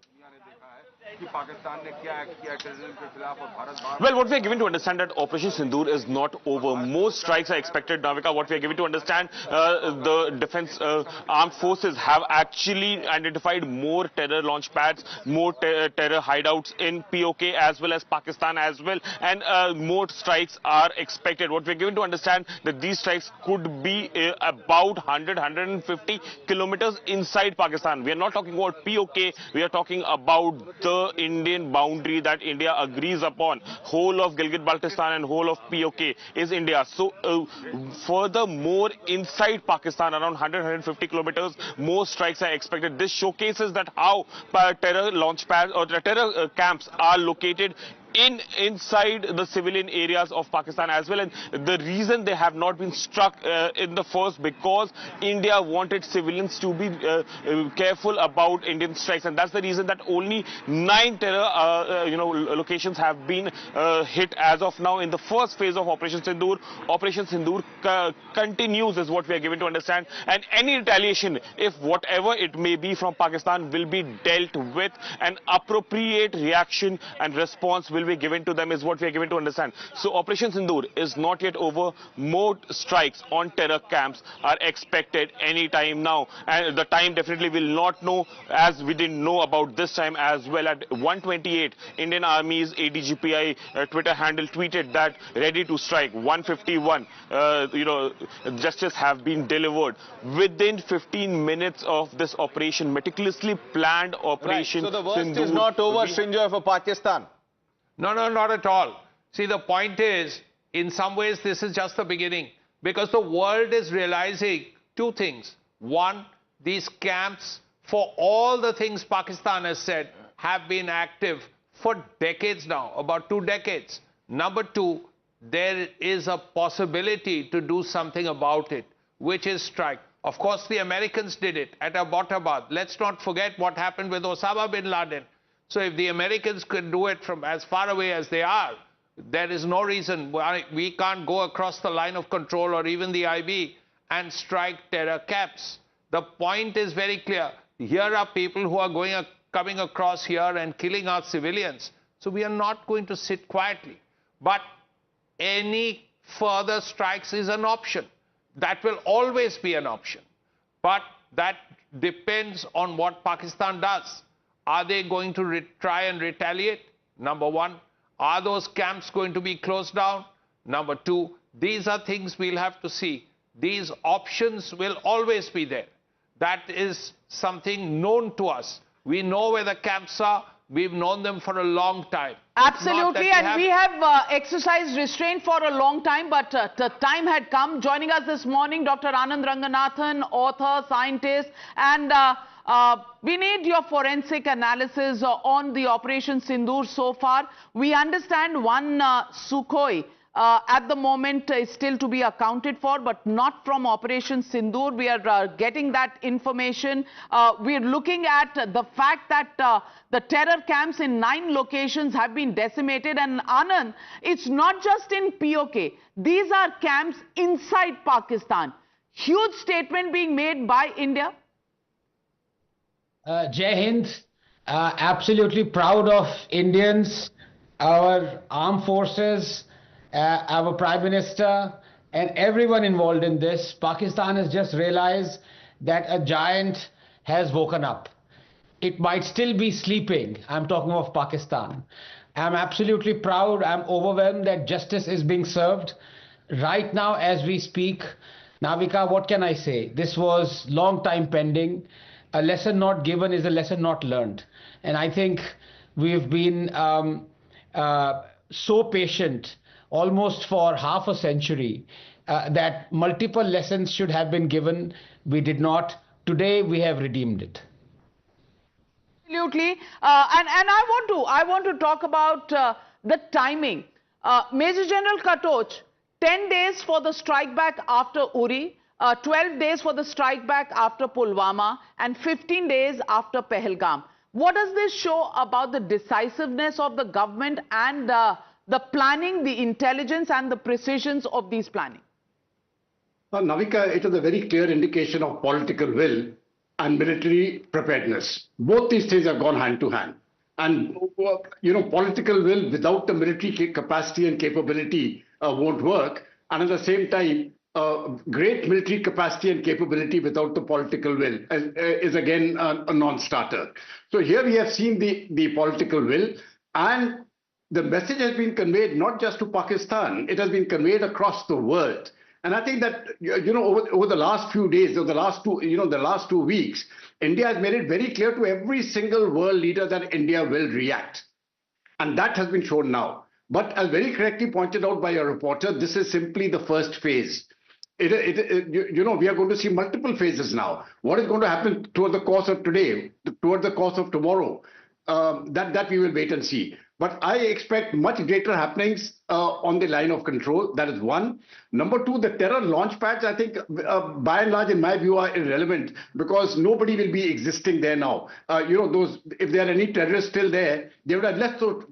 Well, what we are given to understand that Operation Sindoor is not over. More strikes are expected, Navika. What we are given to understand, the defense armed forces have actually identified more terror launch pads, more terror hideouts in PoK as well as Pakistan as well, and more strikes are expected. What we are given to understand that these strikes could be about 100-150 kilometers inside Pakistan. We are not talking about PoK, we are talking about the Indian boundary that India agrees upon. Whole of Gilgit-Baltistan and whole of PoK is India. So furthermore, inside Pakistan, around 100-150 kilometers, more strikes are expected. This showcases that how terror launch pads or terror camps are located inside the civilian areas of Pakistan as well, and the reason they have not been struck in the first, because India wanted civilians to be careful about Indian strikes, and that's the reason that only 9 terror locations have been hit as of now in the first phase of Operation Sindoor. Operation Sindoor continues is what we are given to understand, and any retaliation, if whatever it may be from Pakistan, will be dealt with. An appropriate reaction and response will be given to them is what we are given to understand. So Operation Sindoor is not yet over. More strikes on terror camps are expected any time now, and the time definitely will not know, as we didn't know about this time as well. At 1:28, Indian Army's ADGPI Twitter handle tweeted that ready to strike. 1:51, justice have been delivered within 15 minutes of this operation, meticulously planned Operation Right. So the worst Sindoor is not over, Shrinjoy, for Pakistan. No, not at all. See, the point is, in some ways, this is just the beginning, because the world is realizing 2 things. One, these camps, for all the things Pakistan has said, have been active for decades now, about 2 decades. Number 2, there is a possibility to do something about it, which is strike. Of course, the Americans did it at Abbottabad. Let's not forget what happened with Osama bin Laden. So if the Americans could do it from as far away as they are, there is no reason why we can't go across the line of control or even the IB and strike terror camps. The point is very clear. Here are people who are coming across here and killing our civilians. So we are not going to sit quietly. But any further strikes is an option. That will always be an option. But that depends on what Pakistan does. Are they going to try and retaliate? Number 1. Are those camps going to be closed down? Number 2. These are things we'll have to see. These options will always be there. That is something known to us. We know where the camps are. We've known them for a long time. Absolutely, and we have exercised restraint for a long time, but the time had come. Joining us this morning, Dr. Anand Ranganathan, author, scientist, and we need your forensic analysis on the Operation Sindoor so far. We understand one Sukhoi at the moment is still to be accounted for, but not from Operation Sindoor. We are getting that information. We are looking at the fact that the terror camps in 9 locations have been decimated. And Anand, it's not just in PoK. These are camps inside Pakistan. Huge statement being made by India. Jai Hind. Absolutely proud of Indians, our armed forces, our Prime Minister, and everyone involved in this. Pakistan has just realized that a giant has woken up. It might still be sleeping. I'm talking of Pakistan. I'm absolutely proud. I'm overwhelmed that justice is being served right now as we speak. Navika, what can I say? This was long time pending. A lesson not given is a lesson not learned. And I think we've been so patient, almost for half a century, that multiple lessons should have been given. We did not. Today, we have redeemed it. Absolutely. And I want to talk about the timing. Major General Katoch, 10 days for the strike back after Uri, 12 days for the strike back after Pulwama, and 15 days after Pahalgam. What does this show about the decisiveness of the government and the planning, the intelligence and the precisions of these planning? Navika, it is a very clear indication of political will and military preparedness. Both these things have gone hand to hand. And, political will without the military capacity and capability won't work. And at the same time, great military capacity and capability without the political will is again a non-starter. So here we have seen the political will, and the message has been conveyed not just to Pakistan, it has been conveyed across the world. And I think that, over the last few days, or the last 2 weeks, India has made it very clear to every single world leader that India will react. And that has been shown now. But as very correctly pointed out by a reporter, this is simply the first phase. We are going to see multiple phases now. What is going to happen toward the course of today, toward the course of tomorrow, that we will wait and see. But I expect much greater happenings on the line of control. That is one. Number two, the terror launch pads, I think, by and large, in my view, are irrelevant because nobody will be existing there now. If there are any terrorists still there, they would have left those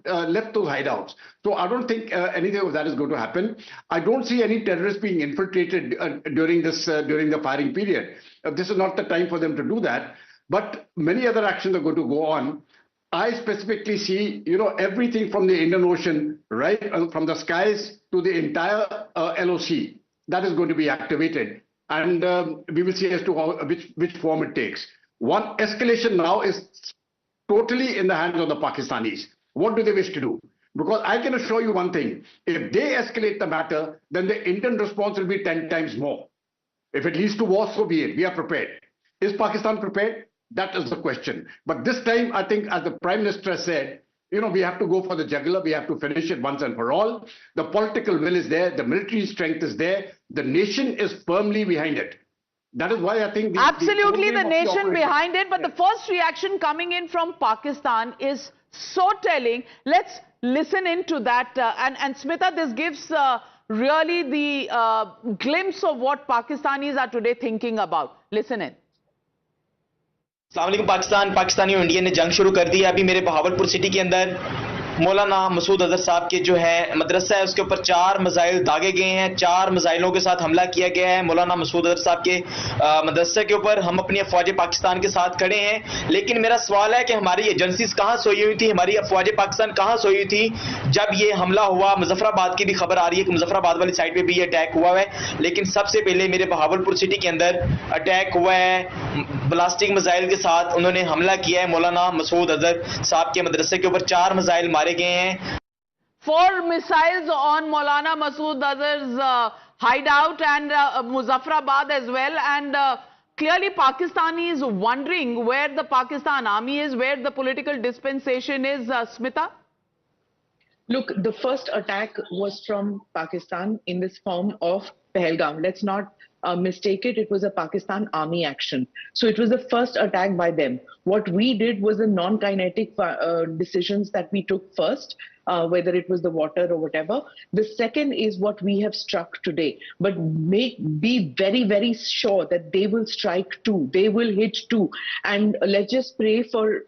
hideouts. So I don't think anything of that is going to happen. I don't see any terrorists being infiltrated during the firing period. This is not the time for them to do that. But many other actions are going to go on. I specifically see, everything from the Indian Ocean, right, from the skies to the entire LOC, that is going to be activated. And we will see as to which form it takes. One, escalation now is totally in the hands of the Pakistanis. What do they wish to do? Because I can assure you one thing, if they escalate the matter, then the Indian response will be 10 times more. If it leads to war, so be it. We are prepared. Is Pakistan prepared? That is the question. But this time, I think, as the Prime Minister said, we have to go for the jugular. We have to finish it once and for all. The political will is there. The military strength is there. The nation is firmly behind it. That is why I think... Absolutely, the nation behind it. But the first reaction coming in from Pakistan is so telling. Let's listen into that. And Smita, this gives really the glimpse of what Pakistanis are today thinking about. Listen in. अस्सलाम वालेकुम पाकिस्तानी और India ने जंग शुरू कर दी है। अभी मेरे बहावलपुर सिटी के अंदर मौलाना मसूद अजहर साहब के जो है मदरसा है उसके ऊपर 4 मिसाइल दागे गए हैं। 4 मिसाइलों के साथ हमला किया गया है मौलाना मसूद अजहर साहब के मदरसे के ऊपर। हम अपनी अफवाज पाकिस्तान के साथ खड़े हैं, लेकिन मेरा सवाल है कि हमारी एजेंसीज कहां सोई हुई थी, हमारी अफवाज पाकिस्तान कहां सोई हुई थी जब ये हमला हुआ। मुजफ्फराबाद की भी खबर आ रही है कि मुजफ्फराबाद वाली साइड पे भी ये अटैक हुआ है, लेकिन सबसे पहले मेरे बहावलपुर सिटी के अंदर अटैक हुआ है ब्लास्टिक मिसाइल के साथ। उन्होंने हमला किया है मौलाना मसूद अजहर साहब के मदरसे के ऊपर। 4 मिसाइल मारे गए हैं। 4 missiles on Maulana Masood Azhar's hideout and Muzaffarabad as well. And clearly Pakistani is wondering where the Pakistan army is, where the political dispensation is. Smita? Look, the first attack was from Pakistan in this form of Pahalgam. Let's not mistake it, it was a Pakistan army action. So it was the first attack by them. What we did was the non-kinetic decisions that we took first, whether it was the water or whatever. The second is what we have struck today. But be very, very sure that they will strike too. They will hit too. And let's just pray for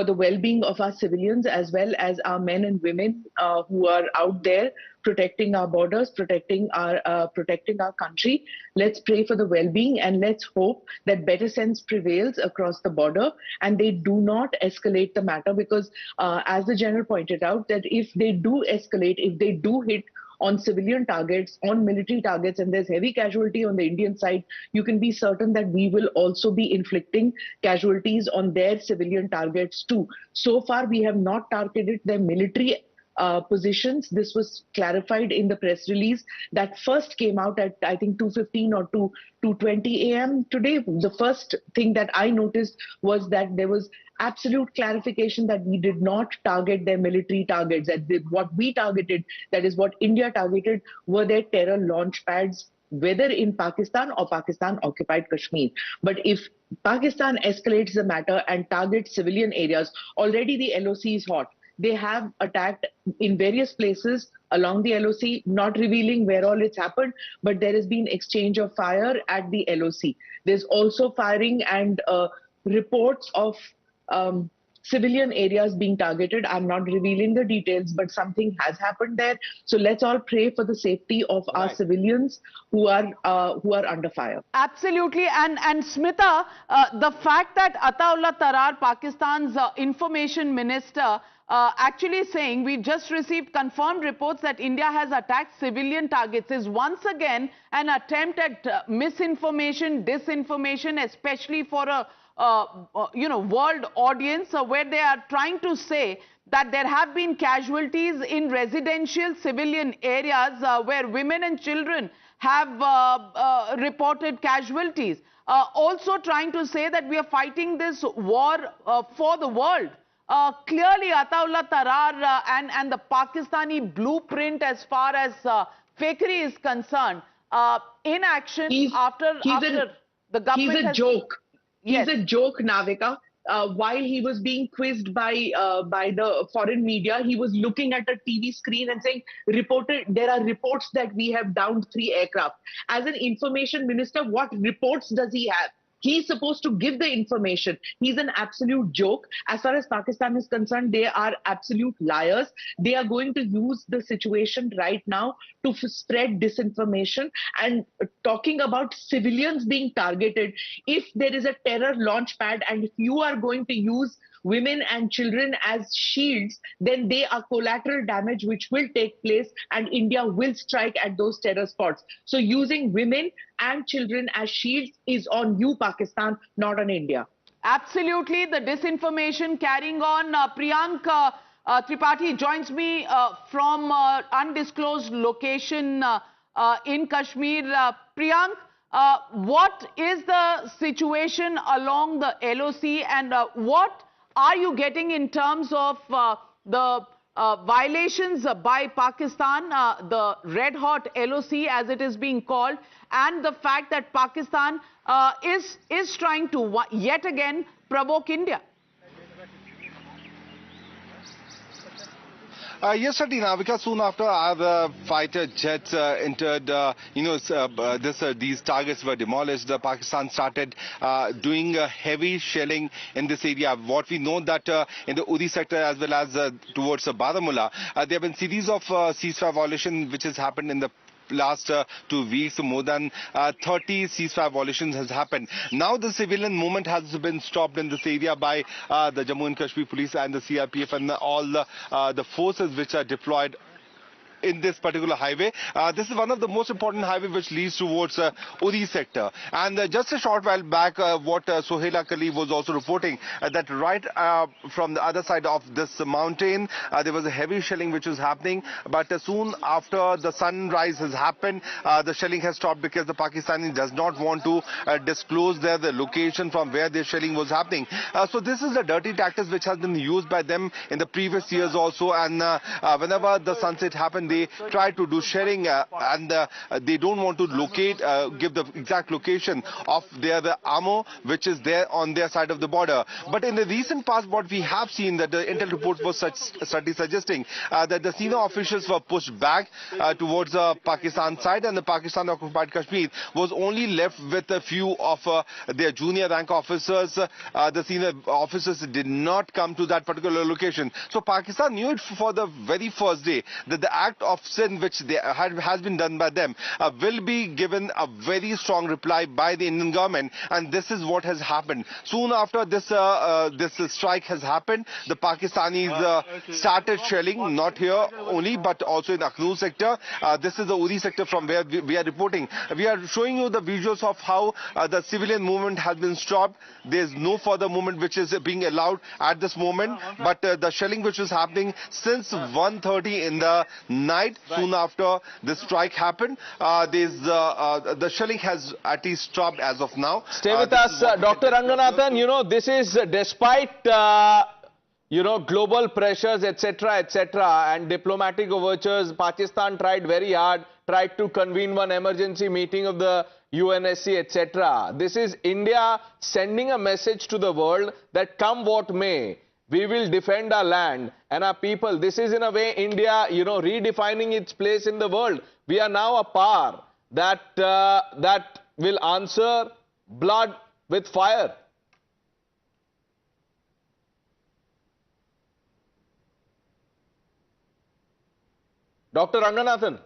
the well-being of our civilians as well as our men and women who are out there protecting our borders, protecting our country. Let's pray for the well-being and let's hope that better sense prevails across the border and they do not escalate the matter, because as the general pointed out, that if they do escalate, if they do hit on civilian targets, on military targets, and there's heavy casualty on the Indian side, you can be certain that we will also be inflicting casualties on their civilian targets too. So far, we have not targeted their military positions. This was clarified in the press release that first came out at, I think, 2:15 or 2:20 a.m. today. The first thing that I noticed was that there was absolute clarification that we did not target their military targets. That what we targeted, that is what India targeted, were their terror launch pads, whether in Pakistan or Pakistan-occupied Kashmir. But if Pakistan escalates the matter and targets civilian areas, already the LOC is hot. They have attacked in various places along the LOC, not revealing where all it's happened, but there has been exchange of fire at the LOC. There's also firing and reports of civilian areas being targeted. I'm not revealing the details, but something has happened there. So let's all pray for the safety of our civilians who are under fire. Absolutely. And Smita, the fact that Ataullah Tarar, Pakistan's information minister, actually saying we just received confirmed reports that India has attacked civilian targets is once again an attempt at misinformation, disinformation, especially for a world audience, where they are trying to say that there have been casualties in residential civilian areas where women and children have reported casualties. Also trying to say that we are fighting this war for the world. Clearly, Ataullah Tarar and the Pakistani blueprint as far as fakery is concerned, in action after the government He's a joke. He's a joke, Navika. While he was being quizzed by the foreign media, he was looking at a TV screen and saying, there are reports that we have downed 3 aircraft. As an information minister, what reports does he have? He's supposed to give the information. He's an absolute joke. As far as Pakistan is concerned, they are absolute liars. They are going to use the situation right now to spread disinformation and talking about civilians being targeted. If there is a terror launch pad and if you are going to use women and children as shields, then they are collateral damage which will take place and India will strike at those terror spots. So using women and children as shields is on you, Pakistan, not on India. Absolutely. The disinformation carrying on. Priyank Tripathi joins me from undisclosed location in Kashmir. Priyank, what is the situation along the LOC and what are you getting in terms of the violations by Pakistan, the red hot LOC as it is being called, and the fact that Pakistan is trying to yet again provoke India? Yes, certainly, Navika. Soon after our fighter jets entered, these targets were demolished. Pakistan started doing heavy shelling in this area. What we know that in the Uri sector as well as towards Baramulla, there have been series of ceasefire violations which has happened in the last 2 weeks. More than 30 ceasefire violations has happened. Now the civilian movement has been stopped in this area by the Jammu and Kashmir police and the CRPF and all the forces which are deployed in this particular highway. This is one of the most important highways which leads towards Uri sector. And just a short while back, what Sohaila Khalil was also reporting, that right from the other side of this mountain, there was a heavy shelling which was happening. But soon after the sunrise has happened, the shelling has stopped because the Pakistani does not want to disclose the location from where the shelling was happening. So this is the dirty tactics which has been used by them in the previous years also. And whenever the sunset happened, they try to do sharing and they don't want to locate, give the exact location of their ammo which is there on their side of the border. But in the recent past, what we have seen that the intel report was certainly suggesting that the senior officials were pushed back towards the Pakistan side, and the Pakistan occupied Kashmir was only left with a few of their junior rank officers. The senior officers did not come to that particular location. So Pakistan knew it for the very first day that the act of sin which has been done by them will be given a very strong reply by the Indian government, and this is what has happened. Soon after this strike has happened, the Pakistanis started shelling, not here only but also in Akhnur sector. This is the Uri sector from where we are reporting. We are showing you the visuals of how the civilian movement has been stopped. There is no further movement which is being allowed at this moment, but the shelling which is happening since 1:30 in the night, soon after the strike happened, the shelling has at least stopped as of now. Stay with us, Dr. Ranganathan. You know, this is despite global pressures, etc., and diplomatic overtures. Pakistan tried very hard, tried to convene one emergency meeting of the UNSC, etc. This is India sending a message to the world that come what may, we will defend our land and our people. This is in a way India, redefining its place in the world. We are now a power that will answer blood with fire. Dr. Ranganathan.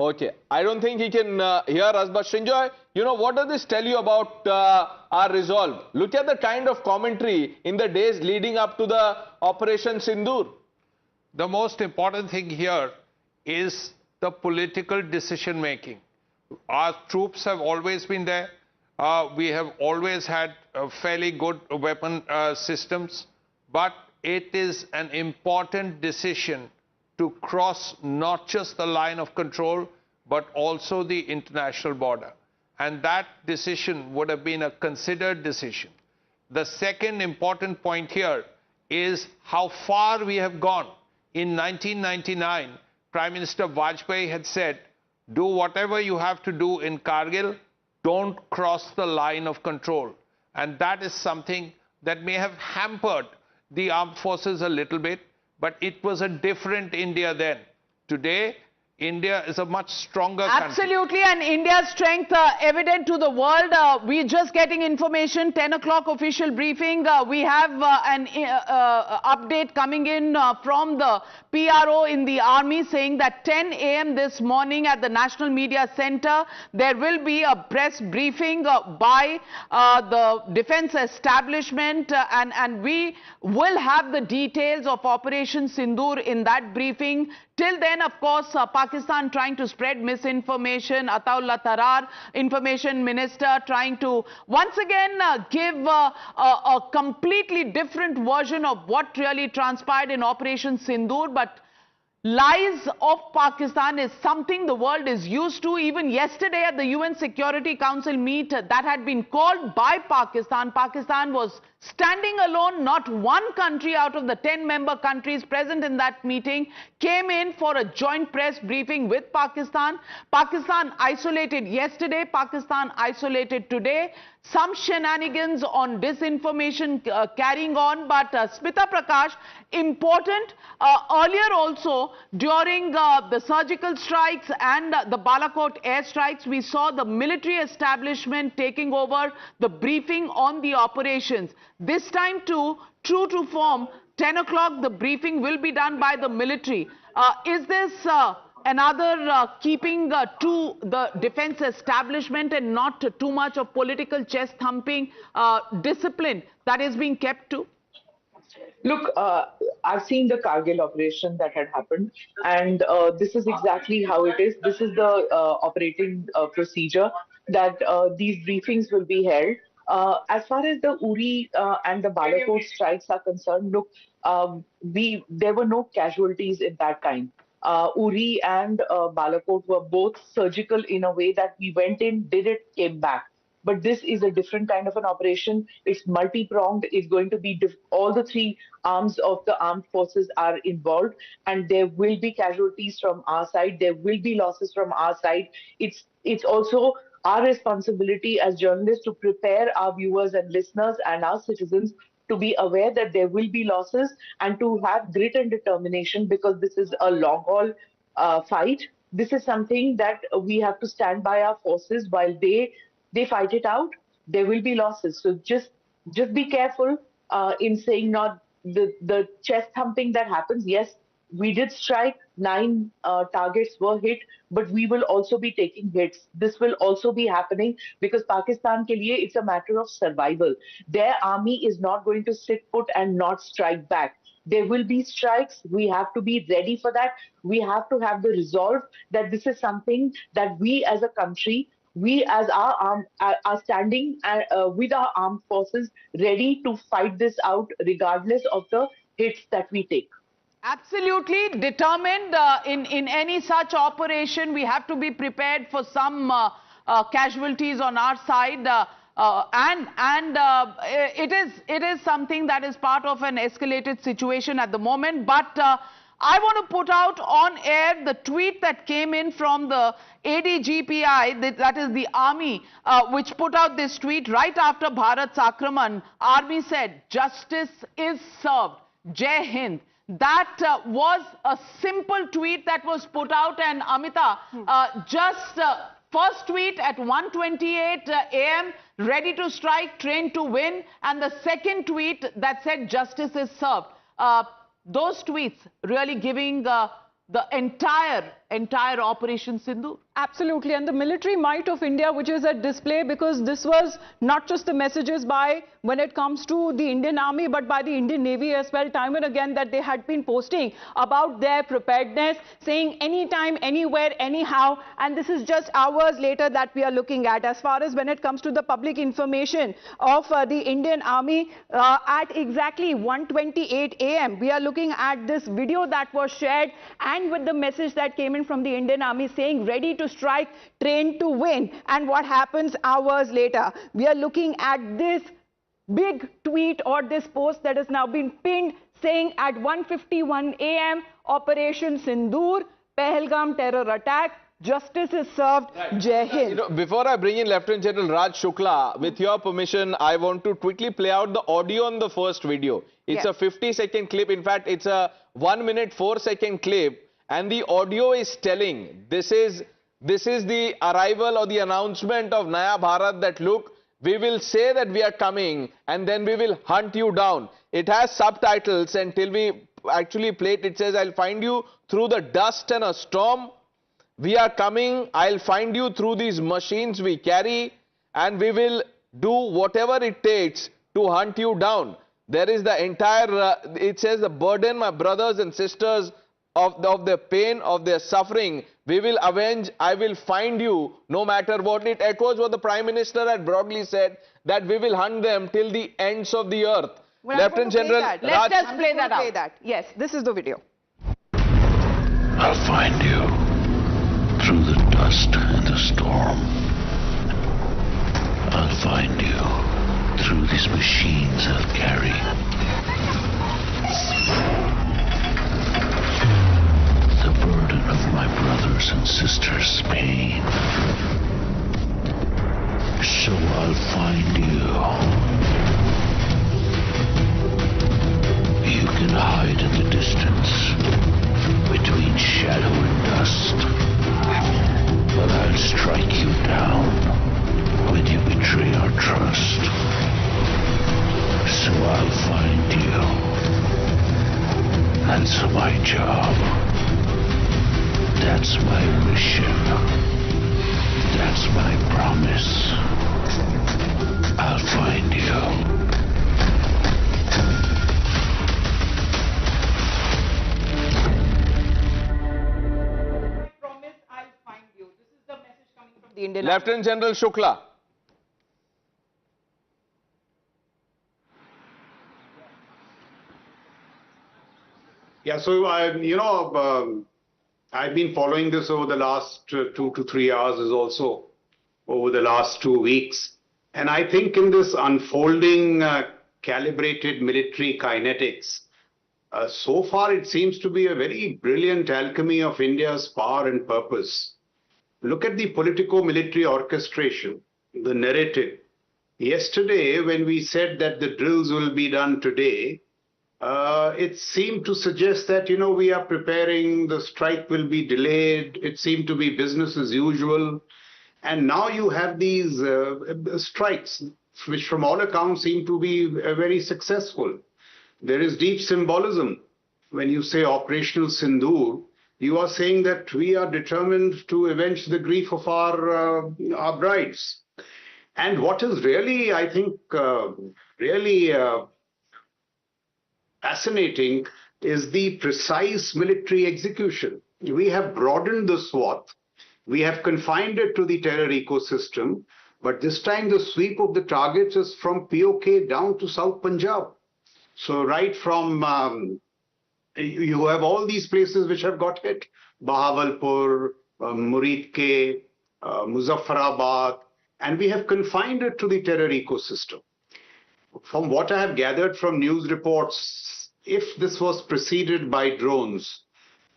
Okay, I don't think he can hear us, but Srinjoy, what does this tell you about our resolve? Look at the kind of commentary in the days leading up to the Operation Sindoor. The most important thing here is the political decision making. Our troops have always been there. We have always had fairly good weapon systems, but it is an important decision to cross not just the line of control, but also the international border. And that decision would have been a considered decision. The second important point here is how far we have gone. In 1999, Prime Minister Vajpayee had said, do whatever you have to do in Kargil, don't cross the line of control. And that is something that may have hampered the armed forces a little bit, but it was a different India then. Today, India is a much stronger country. Absolutely, and India's strength evident to the world. We're just getting information, 10 o'clock official briefing. We have an update coming in from the PRO in the army saying that 10 a.m. this morning at the National Media Center, there will be a press briefing by the defense establishment and we will have the details of Operation Sindoor in that briefing. Till then, of course, Pakistan trying to spread misinformation. Ataullah Tarar, information minister, trying to once again give a completely different version of what really transpired in Operation Sindoor. But lies of Pakistan is something the world is used to. Even yesterday at the UN Security Council meet that had been called by Pakistan, Pakistan was standing alone. Not one country out of the 10 member countries present in that meeting came in for a joint press briefing with Pakistan. Pakistan isolated yesterday, Pakistan isolated today. Some shenanigans on disinformation carrying on, but Smita Prakash, important, earlier also during the surgical strikes and the Balakot airstrikes, we saw the military establishment taking over the briefing on the operations. This time too, true to form, 10 o'clock the briefing will be done by the military. Is this another keeping to the defense establishment and not too much of political chest thumping discipline that is being kept to? Look, I've seen the Kargil operation that had happened, and this is exactly how it is. This is the operating procedure that these briefings will be held. As far as the Uri and the Balakot strikes are concerned, look, there were no casualties in that time. Uri and Balakot were both surgical in a way that we went in, did it, came back. but this is a different kind of an operation. It's multi-pronged. It's going to be all the three arms of the armed forces are involved, and there will be casualties from our side. There will be losses from our side. It's also our responsibility as journalists to prepare our viewers and listeners and our citizens to be aware that there will be losses and to have grit and determination, because this is a long haul fight. This is something that we have to stand by our forces while they fight it out. There will be losses. So just be careful in saying not the chest thumping that happens. Yes, we did strike, 9 targets were hit, but we will also be taking hits. This will also be happening because Pakistan ke liye, it's a matter of survival. Their army is not going to sit put and not strike back. There will be strikes. We have to be ready for that. We have to have the resolve that this is something that we as a country, we as our are standing with our armed forces ready to fight this out regardless of the hits that we take. Absolutely determined in any such operation. We have to be prepared for some casualties on our side. It is something that is part of an escalated situation at the moment. But I want to put out on air the tweet that came in from the ADGPI, that is the army, which put out this tweet right after Bharat's Akraman. Army said, "Justice is served. Jai Hind." That was a simple tweet that was put out, and Amita, first tweet at 1:28 a.m., ready to strike, trained to win, and the second tweet that said justice is served. Those tweets really giving the entire Operation Sindoor. Absolutely, and the military might of India, which is at display, because this was not just the messages when it comes to the Indian Army, but by the Indian Navy as well, time and again, that they had been posting about their preparedness, saying anytime, anywhere, anyhow, and this is just hours later that we are looking at. As far as when it comes to the public information of the Indian Army, at exactly 1:28 a.m., we are looking at this video that was shared, and with the message that came in from the Indian Army saying ready to strike, trained to win. And what happens hours later? We are looking at this big tweet or this post that has now been pinned saying at 1:51 a.m. Operation Sindoor, Pahalgam terror attack, justice is served. Right. Jai Hind. Before I bring in Lieutenant General Raj Shukla, with your permission, I want to quickly play out the audio on the first video. It's a 50-second clip. In fact, it's a 1 minute 4-second clip. And the audio is telling, this is the arrival or the announcement of Naya Bharat, that look, we will say that we are coming and then we will hunt you down. It has subtitles, and till we actually play it, it says, I'll find you through the dust and a storm. We are coming, I'll find you through these machines we carry, and we will do whatever it takes to hunt you down. There is the entire, it says, the burden, my brothers and sisters, of their pain, of their suffering, we will avenge, I will find you, no matter what. It echoes what the Prime Minister had broadly said, that we will hunt them till the ends of the earth. Well, Lieutenant General Let's just play that out. Yes, this is the video. I'll find you through the dust and the storm. I'll find you through these machines I'll carry. The burden of my brothers and sisters' pain. So I'll find you. You can hide in the distance between shadow and dust, but I'll strike you down when you betray our trust. So I'll find you. That's my job. That's my mission. That's my promise. I'll find you. Lieutenant General Shukla. Yeah, so I've been following this over the last 2 to 3 hours, is also over the last 2 weeks. And I think in this unfolding calibrated military kinetics, so far it seems to be a very brilliant alchemy of India's power and purpose. Look at the politico-military orchestration, the narrative. Yesterday, when we said that the drills will be done today, it seemed to suggest that, we are preparing, the strike will be delayed. It seemed to be business as usual. And now you have these strikes, which from all accounts seem to be very successful. There is deep symbolism. When you say Operational Sindoor, you are saying that we are determined to avenge the grief of our brides. And what is really, I think, really fascinating is the precise military execution. We have broadened the swath. We have confined it to the terror ecosystem. But this time the sweep of the targets is from PoK down to South Punjab. So right from, you have all these places which have got hit. Bahawalpur, Murid, Muzaffarabad. And we have confined it to the terror ecosystem. From what I have gathered from news reports, if this was preceded by drones,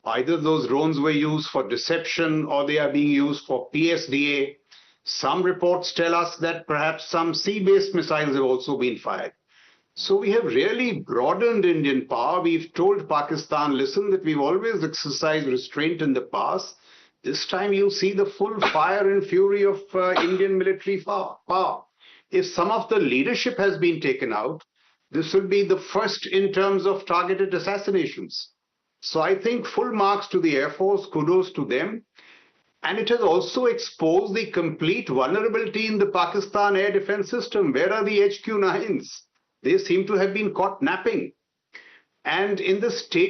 either those drones were used for deception or they are being used for PSDA. Some reports tell us that perhaps some sea-based missiles have also been fired. So we have really broadened Indian power. We've told Pakistan, listen, that we've always exercised restraint in the past. This time you see the full fire and fury of Indian military power. If some of the leadership has been taken out, this will be the first in terms of targeted assassinations. So I think full marks to the Air Force, kudos to them. And it has also exposed the complete vulnerability in the Pakistan air defense system. Where are the HQ-9s? They seem to have been caught napping. And in the state